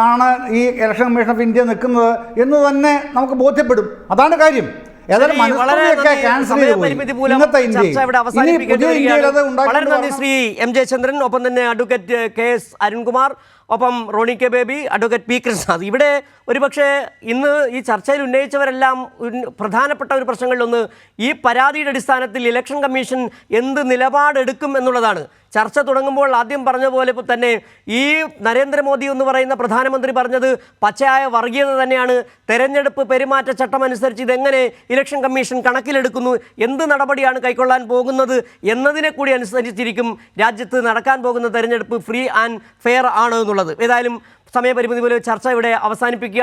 ആണ് ഈ ഇലക്ഷൻ കമ്മീഷൻ ഓഫ് ഇന്ത്യ നിൽക്കുന്നത് എന്ന് തന്നെ നമുക്ക് ബോധ്യപ്പെടും. അതാണ് കാര്യം. ഏതായാലും മനുഷ്യരെയൊക്കെ ക്യാൻസൽ ചെയ്തു പോയി ഇന്നത്തെ ഇന്ത്യയിൽ. ശ്രീ M. ജയചന്ദ്രൻ, ഒപ്പം തന്നെ അഡ്വക്കേറ്റ് KS അരുൺകുമാർ, ഒപ്പം Roni K Baby, advocate P. Krishnadas. ഇവിടെ ഒരുപക്ഷെ ഇന്ന് ഈ ചർച്ചയിൽ ഉന്നയിച്ചവരെല്ലാം പ്രധാനപ്പെട്ട ഒരു പ്രശ്നങ്ങളിലൊന്ന് ഈ പരാതിയുടെ അടിസ്ഥാനത്തിൽ ഇലക്ഷൻ കമ്മീഷൻ എന്ത് നിലപാടെടുക്കും എന്നുള്ളതാണ്. ചർച്ച തുടങ്ങുമ്പോൾ ആദ്യം പറഞ്ഞ പോലെ തന്നെ ഈ നരേന്ദ്രമോദി എന്ന് പറയുന്ന പ്രധാനമന്ത്രി പറഞ്ഞത് പച്ചയായ വർഗീയത തന്നെയാണ്. തെരഞ്ഞെടുപ്പ് പെരുമാറ്റച്ചട്ടം അനുസരിച്ച് ഇതെങ്ങനെ ഇലക്ഷൻ കമ്മീഷൻ കണക്കിലെടുക്കുന്നു, എന്ത് നടപടിയാണ് കൈക്കൊള്ളാൻ പോകുന്നത് എന്നതിനെ കൂടി അനുസരിച്ചിരിക്കും രാജ്യത്ത് നടക്കാൻ പോകുന്ന തെരഞ്ഞെടുപ്പ് ഫ്രീ ആൻഡ് ഫെയർ ആണ് എന്നുള്ളത്. ഏതായാലും സമയപരിമിതി പോലെ ചർച്ച ഇവിടെ അവസാനിപ്പിക്കുകയാണ്.